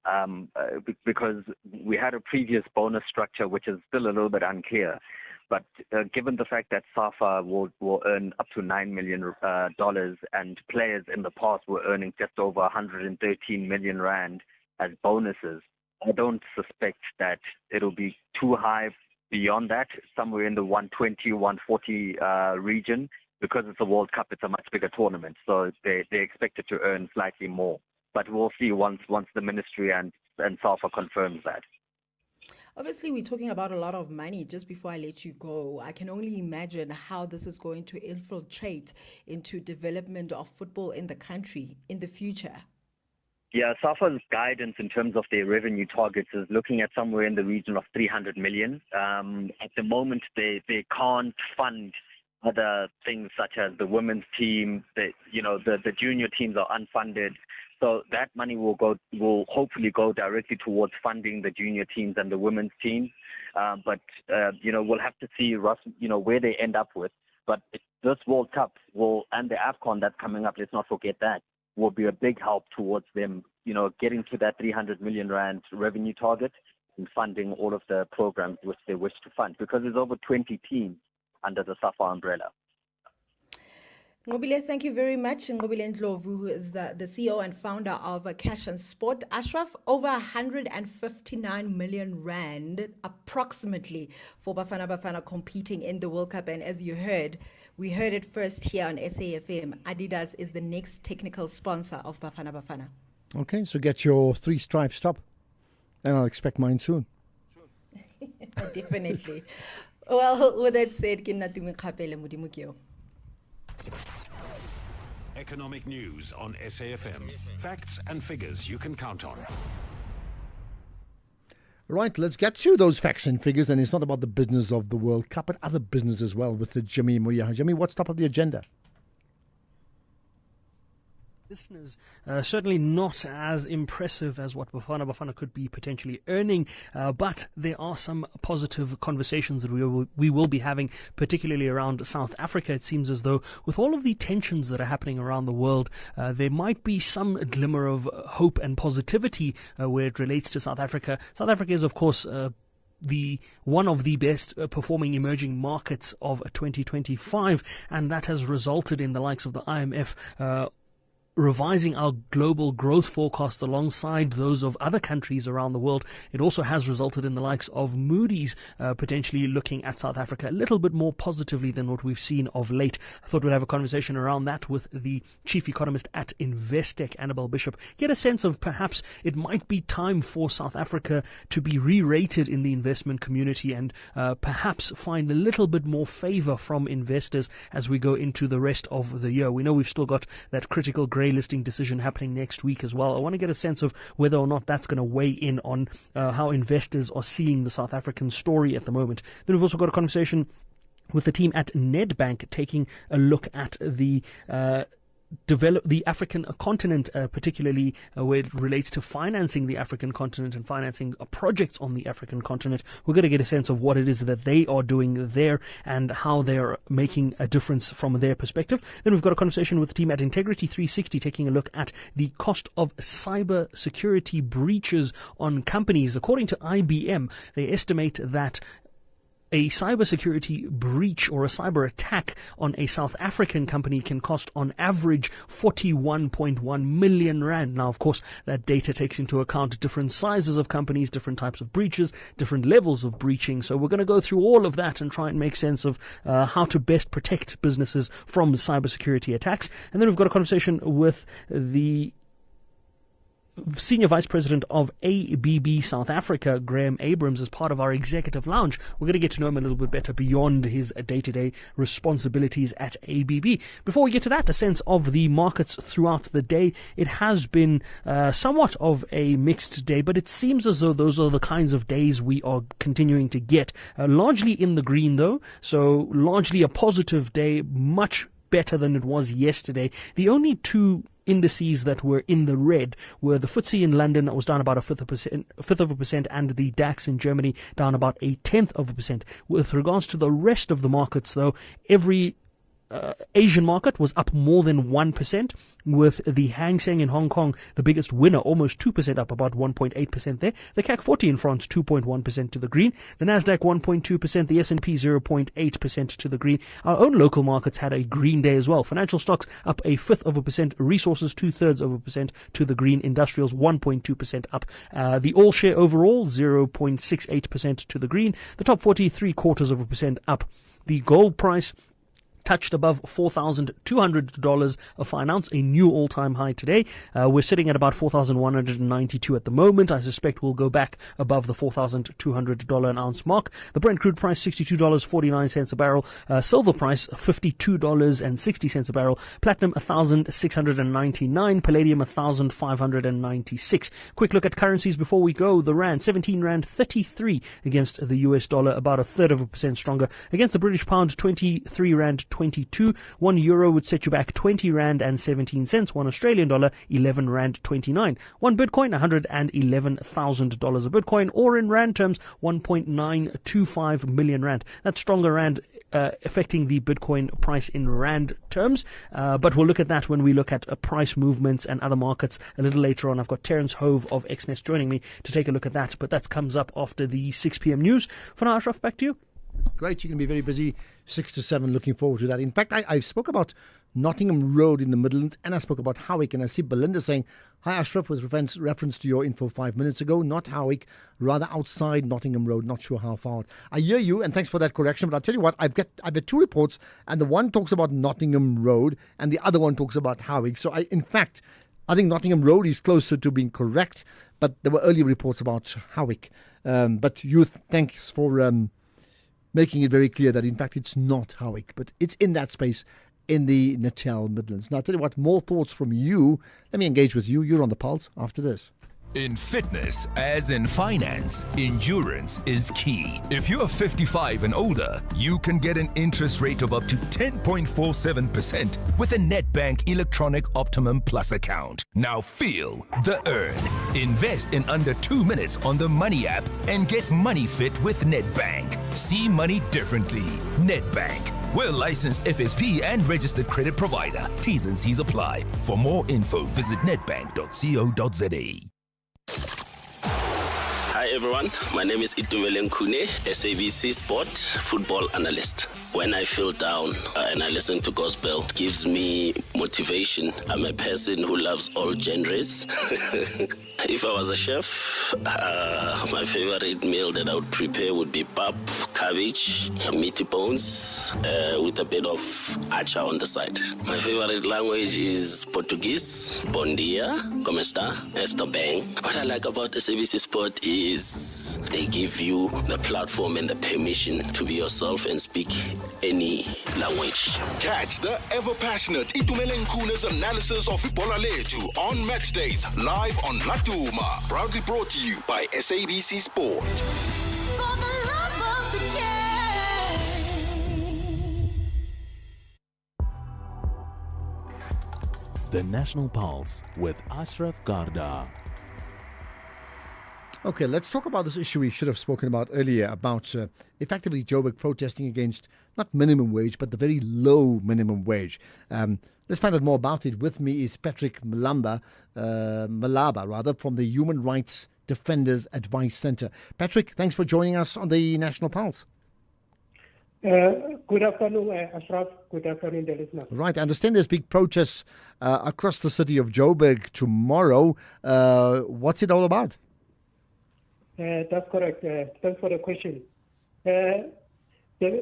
Speaker 9: because we had a previous bonus structure which is still a little bit unclear. But given the fact that SAFA will earn up to $9 million and players in the past were earning just over 113 million rand as bonuses, I don't suspect that it'll be too high beyond that, somewhere in the 120, 140 region. Because it's a World Cup, it's a much bigger tournament, so they expected to earn slightly more. But we'll see once the ministry and SAFA confirms that.
Speaker 23: Obviously, we're talking about a lot of money. Just before I let you go, I can only imagine how this is going to infiltrate into development of football in the country in the future.
Speaker 9: Yeah, SAFA's guidance in terms of their revenue targets is looking at somewhere in the region of 300 million. At the moment, they can't fund other things such as the women's team. The junior teams are unfunded. So that money will hopefully go directly towards funding the junior teams and the women's teams. But we'll have to see, where they end up with. But this World Cup and the AFCON that's coming up, let's not forget that, will be a big help towards them, getting to that 300 million rand revenue target and funding all of the programs which they wish to fund, because there's over 20 teams under the SAFA umbrella.
Speaker 23: Ngobile, thank you very much. Ngobile Ndlovu, who is the CEO and founder of Cash and Sport. Ashraf, over 159 million rand approximately for Bafana Bafana competing in the World Cup. And as you heard, we heard it first here on SAFM. Adidas is the next technical sponsor of Bafana Bafana.
Speaker 14: Okay, so get your 3-stripe top, and I'll expect mine soon.
Speaker 23: Definitely. Well, with that said, Kinatumi Kapele Mudimukio.
Speaker 10: Economic news on SAFM. Facts and figures you can count on.
Speaker 14: Right, let's get to those facts and figures. And it's not about the business of the World Cup, but other business as well with the Jimmy Muya. Jimmy, what's top of the agenda?
Speaker 11: Listeners, certainly not as impressive as what Bafana Bafana could be potentially earning, but there are some positive conversations that we will be having, particularly around South Africa. It seems as though with all of the tensions that are happening around the world, there might be some glimmer of hope and positivity where it relates to South Africa. South Africa is, of course, one of the best performing emerging markets of 2025, and that has resulted in the likes of the IMF revising our global growth forecasts alongside those of other countries around the world. It also has resulted in the likes of Moody's potentially looking at South Africa a little bit more positively than what we've seen of late. I thought we'd have a conversation around that with the chief economist at Investec, Annabelle Bishop. Get a sense of perhaps it might be time for South Africa to be re-rated in the investment community and perhaps find a little bit more favor from investors as we go into the rest of the year. We know we've still got that critical grey listing decision happening next week as well. I want to get a sense of whether or not that's going to weigh in on how investors are seeing the South African story at the moment. Then we've also got a conversation with the team at Nedbank taking a look at the develop the African continent, particularly where it relates to financing the African continent and financing projects on the African continent. We're going to get a sense of what it is that they are doing there and how they're making a difference from their perspective. Then we've got a conversation with the team at Integrity 360 taking a look at the cost of cyber security breaches on companies. According to IBM, they estimate that a cybersecurity breach or a cyber attack on a South African company can cost on average 41.1 million rand. Now, of course, that data takes into account different sizes of companies, different types of breaches, different levels of breaching. So we're going to go through all of that and try and make sense of how to best protect businesses from cybersecurity attacks. And then we've got a conversation with the Senior Vice President of ABB South Africa, Graham Abrams, as part of our executive lounge. We're going to get to know him a little bit better beyond his day-to-day responsibilities at ABB. Before we get to that, a sense of the markets throughout the day. It has been somewhat of a mixed day, but it seems as though those are the kinds of days we are continuing to get. Largely in the green, though, so largely a positive day, much better than it was yesterday. The only two indices that were in the red were the FTSE in London, that was down about a fifth of a percent, and the DAX in Germany down about a 0.1%. With regards to the rest of the markets, though, every Asian market was up more than 1%, with the Hang Seng in Hong Kong the biggest winner, almost 2% up, about 1.8% there. The CAC 40 in France 2.1% to the green. The Nasdaq 1.2%, the S&P 0.8% to the green. Our own local markets had a green day as well. Financial stocks up a 0.5%, resources 0.2% to the green, industrials 1.2% up. The all share overall 0.68% to the green. The top 40 0.75% up. The gold price touched above $4,200 a fine ounce, a new all-time high today. We're sitting at about $4,192 at the moment. I suspect we'll go back above the $4,200 an ounce mark. The Brent crude price $62.49 a barrel. Silver price $52.60 a barrel. Platinum $1,699. Palladium $1,596. Quick look at currencies before we go. The rand 17 rand 33 against the US dollar, about 1/3% stronger. Against the British pound 23 rand 22. 1 euro would set you back 20 rand and 17 cents. 1 Australian dollar 11 rand 29. 1 Bitcoin $111,000 a Bitcoin, or in rand terms 1.925 million rand. That stronger rand affecting the Bitcoin price in rand terms. But we'll look at that when we look at price movements and other markets a little later on. I've got Terence Hove of XNest joining me to take a look at that. But that comes up after the 6 p.m. news. For now, Ashraf, back to you.
Speaker 14: Great. You're going to be very busy 6 to 7. Looking forward to that. In fact, I spoke about Nottingham Road in the Midlands, and I spoke about Howick, and I see Belinda saying, hi Ashraf, with reference to your info 5 minutes ago, not Howick, rather outside Nottingham Road, not sure how far. I hear you, and thanks for that correction, but I'll tell you what, I've got 2 reports, and the one talks about Nottingham Road, and the other one talks about Howick. So I think Nottingham Road is closer to being correct, but there were earlier reports about Howick. But thanks for making it very clear that in fact it's not Howick, but it's in that space in the Natal Midlands. Now, I'll tell you what, more thoughts from you. Let me engage with you. You're on the pulse after this.
Speaker 12: In fitness, as in finance, endurance is key. If you're 55 and older, you can get an interest rate of up to 10.47% with a Nedbank Electronic Optimum Plus account. Now feel the earn. Invest in under 2 minutes on the Money app and get money fit with Nedbank. See money differently. Nedbank. We're licensed FSP and registered credit provider. T's and C's apply. For more info, visit nedbank.co.za.
Speaker 17: Hi everyone, my name is Itumele Nkune, SABC Sport football analyst. When I feel down and I listen to gospel, it gives me motivation. I'm a person who loves all genres. If I was a chef, my favorite meal that I would prepare would be pap, cabbage, meaty bones, with a bit of acha on the side. My favorite language is Portuguese. Bom dia, como está? Estou bem. What I like about SABC Sport is they give you the platform and the permission to be yourself and speak any language.
Speaker 21: Catch the ever-passionate Itumele Nkune's analysis of Ibola Leju on match days, live on Latuma. Proudly brought to you by SABC Sport.
Speaker 22: For the love of the game.
Speaker 13: The National Pulse with Ashraf Garda.
Speaker 14: Okay, let's talk about this issue we should have spoken about earlier about effectively Joburg protesting against not minimum wage, but the very low minimum wage. Let's find out more about it. With me is Patrick Malaba, from the Human Rights Defenders Advice Centre. Patrick, thanks for joining us on the National Pulse.
Speaker 24: Good afternoon, Ashraf. Good afternoon, the listeners.
Speaker 14: Right, I understand there's big protests across the city of Joburg tomorrow. What's it all about?
Speaker 24: That's correct. Thanks for the question. The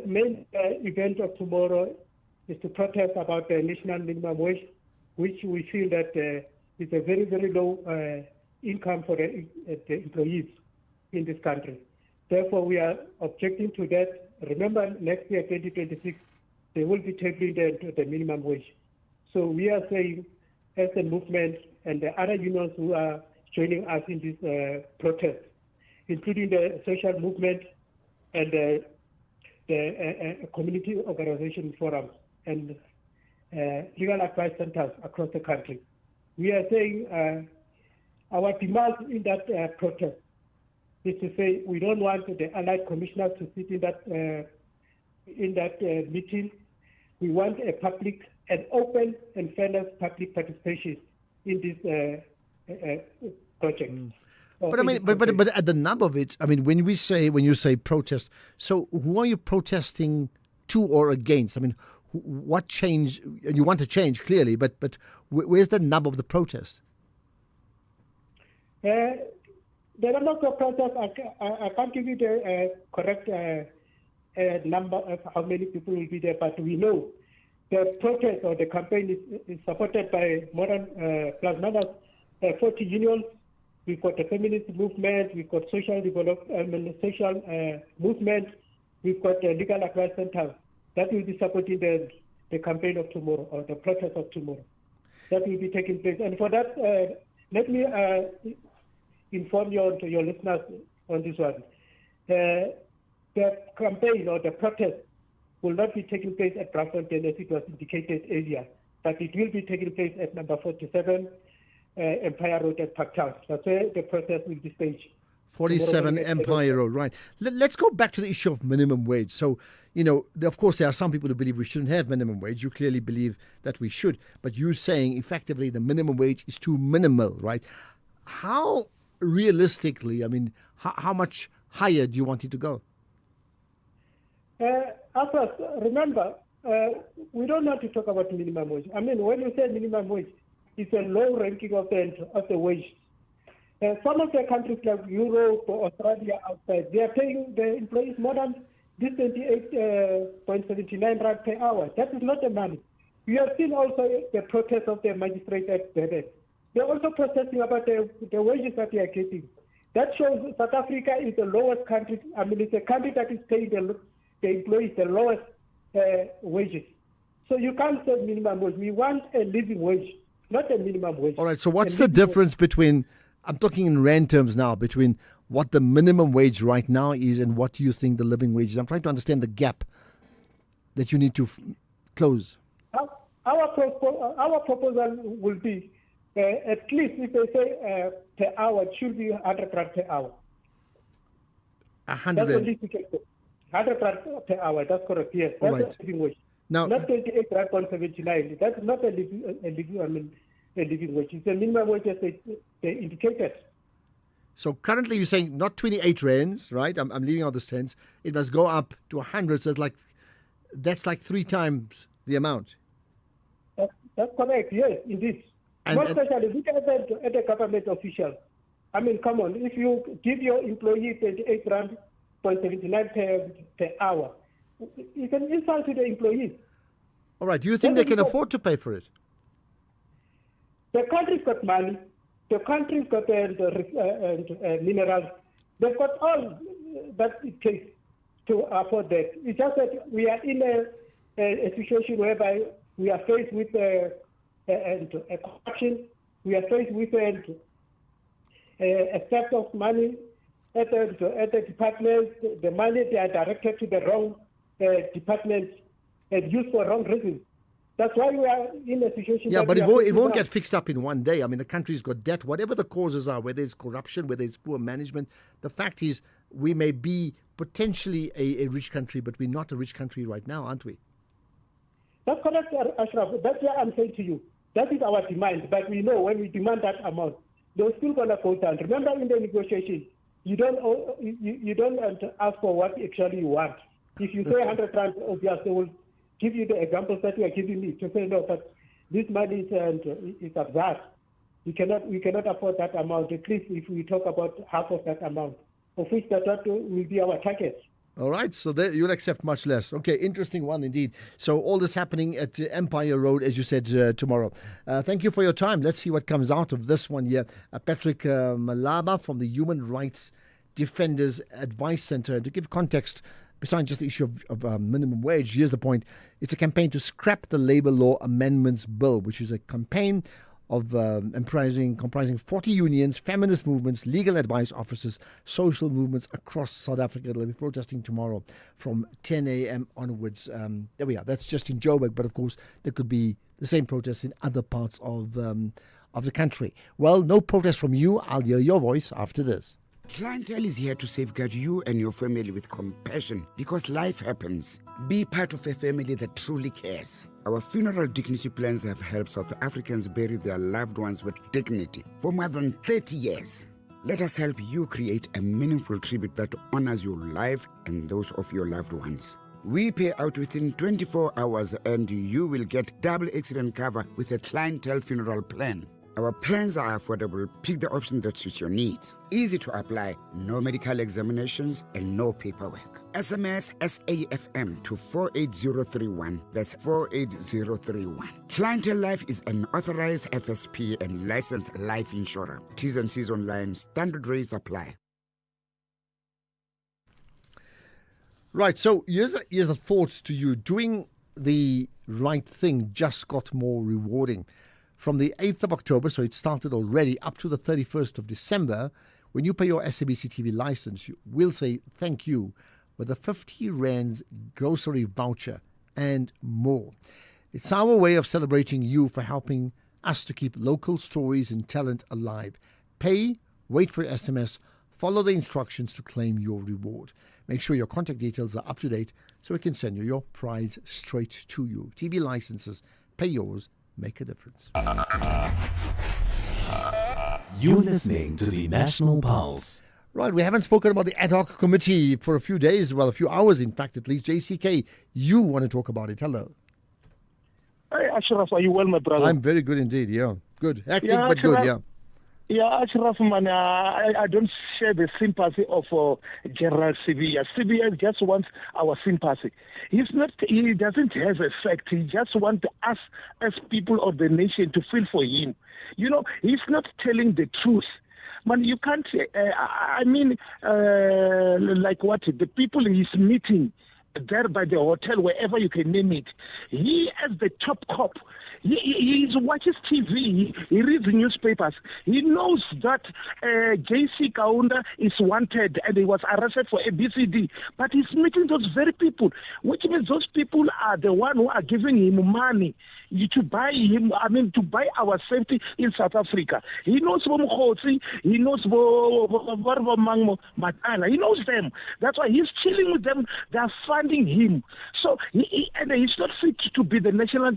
Speaker 24: main event of tomorrow is to protest about the national minimum wage, which we feel that is a very, very low income for the employees in this country. Therefore, we are objecting to that. Remember, next year, 2026, they will be tabling the minimum wage. So we are saying, as a movement and the other unions who are joining us in this protest, including the social movement and the community organization forums and legal advice centers across the country. We are saying our demand in that protest is to say we don't want the allied commissioners to sit in that meeting. We want a public and open and fairness public participation in this project.
Speaker 14: But I mean, but at the nub of it, I mean, when you say protest, so who are you protesting to or against? I mean, what change? You want to change clearly, but where's the nub of the protest?
Speaker 24: There are lots of protests. I can't give you the correct number of how many people will be there, but we know the protest or the campaign is supported by more than plus minus 40 unions. We've got the feminist movement, we've got social development, social movement, we've got the legal advice center that will be supporting the campaign of tomorrow or the protest of tomorrow. That will be taking place. And for that, let me inform your listeners on this one. The campaign or the protest will not be taking place at Braamfontein as it was indicated earlier, but it will be taking place at number 47 Empire Road at Parktown. That's where the protest will be staged.
Speaker 14: 47 Empire Road, right. Let's go back to the issue of minimum wage. So, of course, there are some people who believe we shouldn't have minimum wage. You clearly believe that we should. But you're saying, effectively, the minimum wage is too minimal, right? How realistically, how much higher do you want it to go?
Speaker 24: After, remember, we don't have to talk about minimum wage. When you say minimum wage, it's a low ranking of the wage. Some of the countries like Europe or Australia outside, they are paying the employees more than this 28.79 rand per hour. That is not the money. We have seen also the protest of the magistrates at Durban. They're also protesting about the wages that they are getting. That shows South Africa is the lowest country. It's a country that is paying the employees the lowest wages. So you can't say minimum wage. We want a living wage, not a minimum wage.
Speaker 14: All right, so what's the difference between, I'm talking in rand terms now, between what the minimum wage right now is and what you think the living wage is? I'm trying to understand the gap that you need to close.
Speaker 24: Our proposal will be at least, if they say per hour, it should be 100 rand per hour.
Speaker 14: 100
Speaker 24: rand per hour, that's correct, yes. That's
Speaker 14: right.
Speaker 24: A living wage.
Speaker 14: Now,
Speaker 24: not 28.79. That's not a living wage. It's a minimum wage as they indicated.
Speaker 14: So currently you're saying not 28 rands, right? I'm leaving out the cents. It must go up to 100. So that's like 3 times the amount.
Speaker 24: That's correct, yes, indeed. More especially, look at the government officials. Come on, if you give your employee 28.79 per hour, it's an insult to the employees.
Speaker 14: All right, do you think they can afford to pay for it?
Speaker 24: The country's got money. The country's got minerals. They've got all that it takes to afford that. It's just that we are in a situation whereby we are faced with a corruption. We are faced with a theft of money at the departments. The money, they are directed to the wrong departments and used for wrong reasons. That's why we are in a situation.
Speaker 14: Yeah, but it won't get fixed up in one day. The country's got debt, whatever the causes are, whether it's corruption, whether it's poor management. The fact is, we may be potentially a rich country, but we're not a rich country right now, aren't we?
Speaker 24: That's correct, Ashraf. That's why I'm saying to you, that is our demand. But we know when we demand that amount, they're still going to go down. Remember, in the negotiation, you don't ask for what actually you want. If you say 100 rand, obviously they will give you the examples that you are giving me to say no, but this money is absurd. We cannot afford that amount. At least if we talk about half of that amount, of which that will be our target.
Speaker 14: All right, so you'll accept much less. Okay, interesting one indeed. So all this happening at Empire Road, as you said, tomorrow. Thank you for your time. Let's see what comes out of this one here. Patrick Malaba from the Human Rights Defenders Advice Center. And to give context, besides just the issue of minimum wage, here's the point. It's a campaign to scrap the Labour Law Amendments Bill, which is a campaign of comprising 40 unions, feminist movements, legal advice offices, social movements across South Africa. They'll be protesting tomorrow from 10 a.m. onwards. There we are. That's just in Joburg, but of course there could be the same protests in other parts of the country. Well, no protest from you. I'll hear your voice after this.
Speaker 1: Clientele is here to safeguard you and your family with compassion because life happens. Be part of a family that truly cares. Our funeral dignity plans have helped South Africans bury their loved ones with dignity for more than 30 years. Let us help you create a meaningful tribute that honors your life and those of your loved ones. We pay out within 24 hours and you will get double accident cover with a clientele funeral plan. Our plans are affordable. Pick the option that suits your needs. Easy to apply, no medical examinations and no paperwork. SMS SAFM to 48031. That's 48031. Clientele Life is an authorized FSP and licensed life insurer. T's and C's online. Standard rates apply.
Speaker 14: Right, so here's the thoughts to you. Doing the right thing just got more rewarding. From the 8th of October, so it started already, up to the 31st of December, when you pay your SABC TV license, we'll say thank you with a 50 rands grocery voucher and more. It's our way of celebrating you for helping us to keep local stories and talent alive. Pay, wait for SMS Follow the instructions to claim your reward. Make sure your contact details are up to date so we can send you your prize straight to you. TV licenses, pay yours, make a difference.
Speaker 13: You're listening to the National Pulse.
Speaker 14: Right, we haven't spoken about the ad hoc committee for a few days, well, a few hours in fact at least. JCK, you want to talk about it. Hello.
Speaker 2: Hey, Ashraf, are you well, my brother?
Speaker 14: I'm very good indeed, yeah. Good. Hectic, but good, yeah.
Speaker 2: Yeah, Ashraf, man, I don't share the sympathy of General Sibia. Sibia just wants our sympathy. He doesn't have a fact. He just wants us as people of the nation to feel for him. You know, he's not telling the truth. Man, you can't, like what? The people he's meeting there by the hotel, wherever you can name it. He, as the top cop, he watches TV, he reads newspapers. He knows that J.C. Kaunda is wanted and he was arrested for ABCD. But he's meeting those very people, which means those people are the one who are giving him money to buy our safety in South Africa. He knows Mokotsi, he knows Matana, he knows them. That's why he's chilling with them. They are funding him. So he's not fit to be the national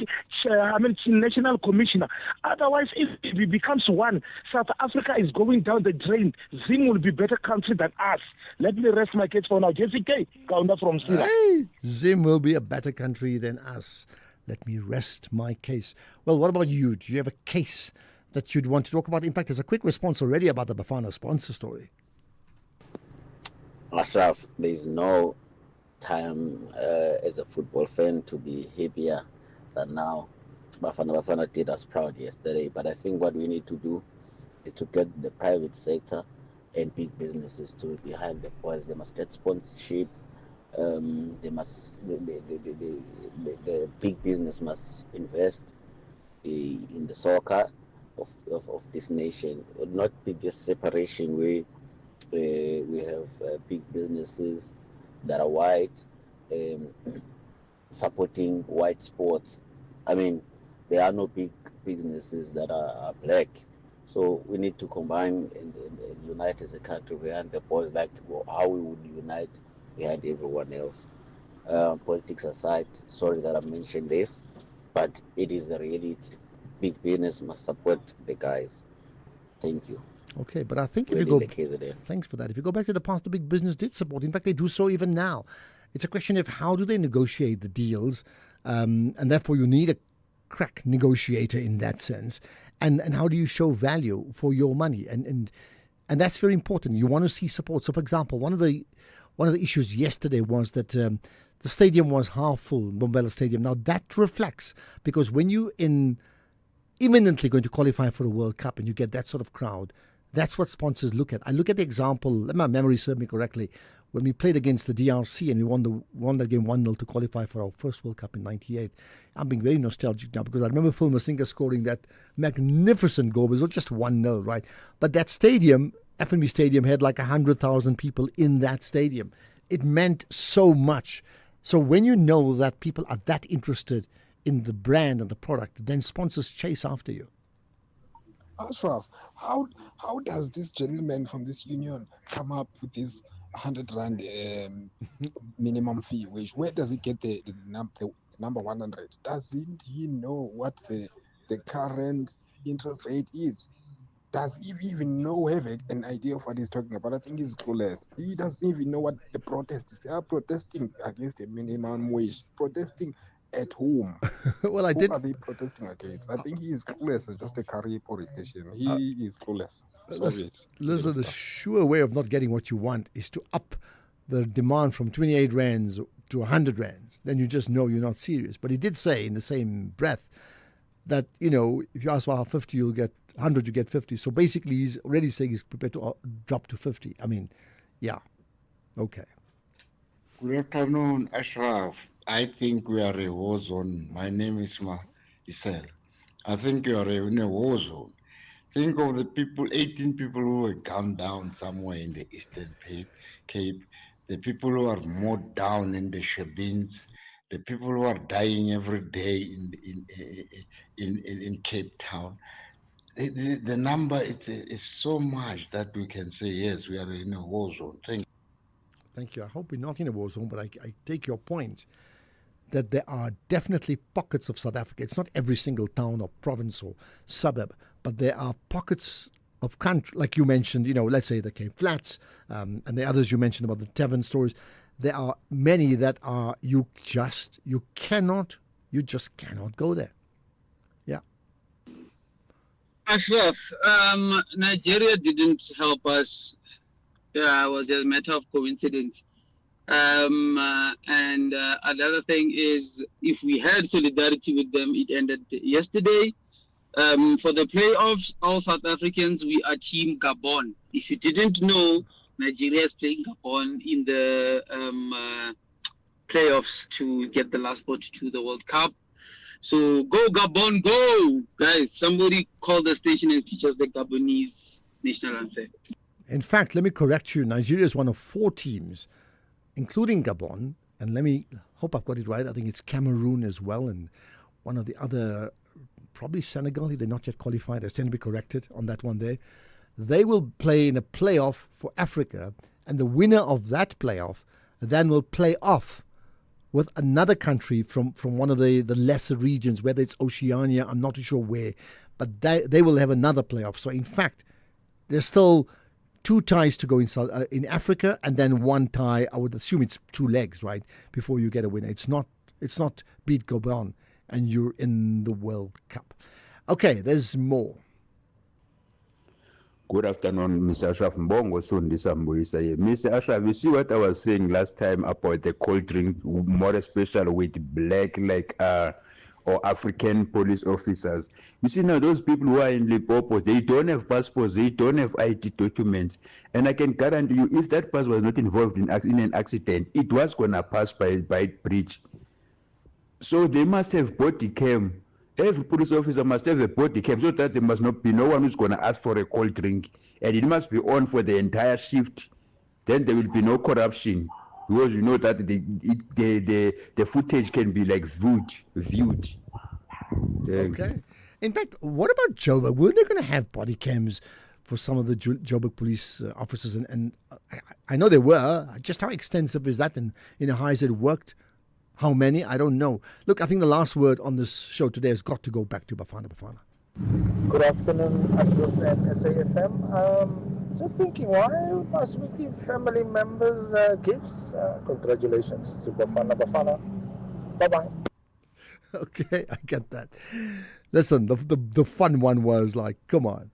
Speaker 2: commissioner. Otherwise, if he becomes one, South Africa is going down the drain. Zim will be a better country than us. Let me rest my case for now. JCK, Kaunda from Sila.
Speaker 14: Hey, Zim will be a better country than us. Let me rest my case. Well, what about you? Do you have a case that you'd want to talk about? In fact, there's a quick response already about the Bafana sponsor story.
Speaker 5: Ashraf, there's no time as a football fan to be happier than now. Bafana did us proud yesterday, but I think what we need to do is to get the private sector and big businesses to behind the boys. They must get sponsorship. The big business must invest in the soccer of this nation. It would not be just separation where we have big businesses that are white supporting white sports. I mean, there are no big businesses that are black. So we need to combine and unite as a country behind the boys, like how we would unite behind everyone else. Politics aside, sorry that I mentioned this, but it is the reality. Big business must support the guys. Thank you.
Speaker 14: Okay, but I think
Speaker 5: Really
Speaker 14: if you
Speaker 5: the
Speaker 14: go...
Speaker 5: case there.
Speaker 14: Thanks for that. If you go back to the past, the big business did support. In fact, they do so even now. It's a question of how do they negotiate the deals, and therefore you need a crack negotiator in that sense. And how do you show value for your money? And that's very important. You want to see support. So, for example, one of the issues yesterday was that the stadium was half full, Mbombela Stadium. Now, that reflects, because when you imminently going to qualify for a World Cup and you get that sort of crowd, that's what sponsors look at. I look at the example, let my memory serve me correctly, when we played against the DRC and we won that game 1-0 to qualify for our first World Cup in '98. I'm being very nostalgic now because I remember Phil Masinga scoring that magnificent goal. It was just 1-0, right? But that stadium, FNB Stadium, had like 100,000 people in that stadium. It meant so much. So when you know that people are that interested in the brand and the product, then sponsors chase after you.
Speaker 8: Ashraf, how does this gentleman from this union come up with this 100 rand minimum fee wage? Where does he get the number 100? Doesn't he know what the current interest rate is? Does he even have an idea of what he's talking about? I think he's clueless. He doesn't even know what the protest is. They are protesting against the minimum wage, protesting at home.
Speaker 14: Well,
Speaker 8: Who are they protesting against? I think he is clueless. It's just a career politician. He is clueless.
Speaker 14: Listen, the sure way of not getting what you want is to up the demand from 28 rands to 100 rands. Then you just know you're not serious. But he did say in the same breath that, if you ask for 50, you'll get 100, you get 50. So basically, he's already saying he's prepared to drop to 50. I mean, yeah. Okay.
Speaker 16: Good afternoon, Ashraf. I think we are a war zone. My name is Isel. I think you are in a war zone. Think of the 18 people who were gunned down somewhere in the Eastern Cape, the people who are mowed down in the Shebins, the people who are dying every day in Cape Town. the number is so much that we can say, yes, we are in a war zone.
Speaker 14: Thank you. I hope we're not in a war zone, but I take your point that there are definitely pockets of South Africa. It's not every single town or province or suburb, but there are pockets of country, like you mentioned, let's say the Cape Flats, and the others you mentioned about the Tavern stories. There are many that are, you just cannot go there. Yeah.
Speaker 3: Ashraf, Nigeria didn't help us. It was a matter of coincidence. And another thing is, if we had solidarity with them, it ended yesterday. For the playoffs, all South Africans, we are Team Gabon. If you didn't know, Nigeria is playing Gabon in the playoffs to get the last spot to the World Cup. So go Gabon, go! Guys, somebody call the station and teach us the Gabonese national anthem.
Speaker 14: In fact, let me correct you. Nigeria is one of 4 teams, including Gabon, and let me hope I've got it right. I think it's Cameroon as well, and one of the other, probably Senegal. They're not yet qualified. I stand to be corrected on that one there. They will play in a playoff for Africa, and the winner of that playoff then will play off with another country from one of the lesser regions, whether it's Oceania, I'm not too sure where, but they will have another playoff. So in fact, there's still 2 ties to go in Africa, and then 1 tie. I would assume it's 2 legs, right, before you get a winner. It's not beat Gabon and you're in the World Cup. Okay, there's more.
Speaker 4: Good afternoon, Mr. Ashraf Mbongo, Sundisa Mbuisa here. Mr. Ashraf, you see what I was saying last time about the cold drink, more especially with black, or African police officers. You see now, those people who are in Limpopo, they don't have passports, they don't have ID documents. And I can guarantee you, if that person was not involved in an accident, it was going to pass by bridge. So they must have body cam. Every police officer must have a body cam so that there must not be no one who's going to ask for a cold drink. And it must be on for the entire shift. Then there will be no corruption. Because you know that the footage can be viewed. Thanks.
Speaker 14: Okay. In fact, what about Joburg? Were they going to have body cams for some of the Joburg police officers? And I know they were. Just how extensive is that? And how has it worked? How many? I don't know. Look, I think the last word on this show today has got to go back to Bafana Bafana.
Speaker 18: Good afternoon, Ashraf and SAFM. Just thinking, why must we give family members gifts? Congratulations to Bafana Bafana. Bye-bye.
Speaker 14: Okay, I get that. Listen, the fun one was like, come on.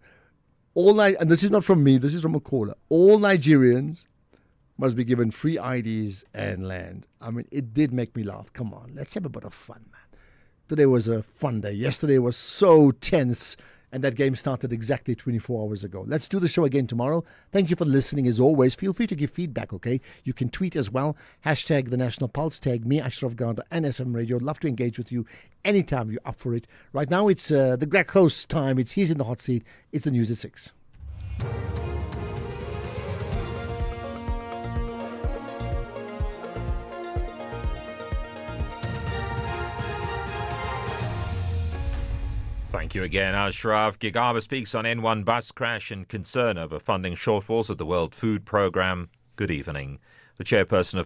Speaker 14: And this is not from me, this is from a caller. All Nigerians must be given free IDs and land. I mean, it did make me laugh. Come on, let's have a bit of fun, man. Today was a fun day. Yesterday was so tense, and that game started exactly 24 hours ago. Let's do the show again tomorrow. Thank you for listening as always. Feel free to give feedback, okay? You can tweet as well. Hashtag The National Pulse. Tag me, Ashraf Garda, and SM Radio. I'd love to engage with you anytime you're up for it. Right now, it's the Greg host time. He's in the hot seat. It's the news at 6.
Speaker 15: Thank you again, Ashraf. Gigaba speaks on N1 bus crash and concern over funding shortfalls at the World Food Programme. Good evening. The chairperson of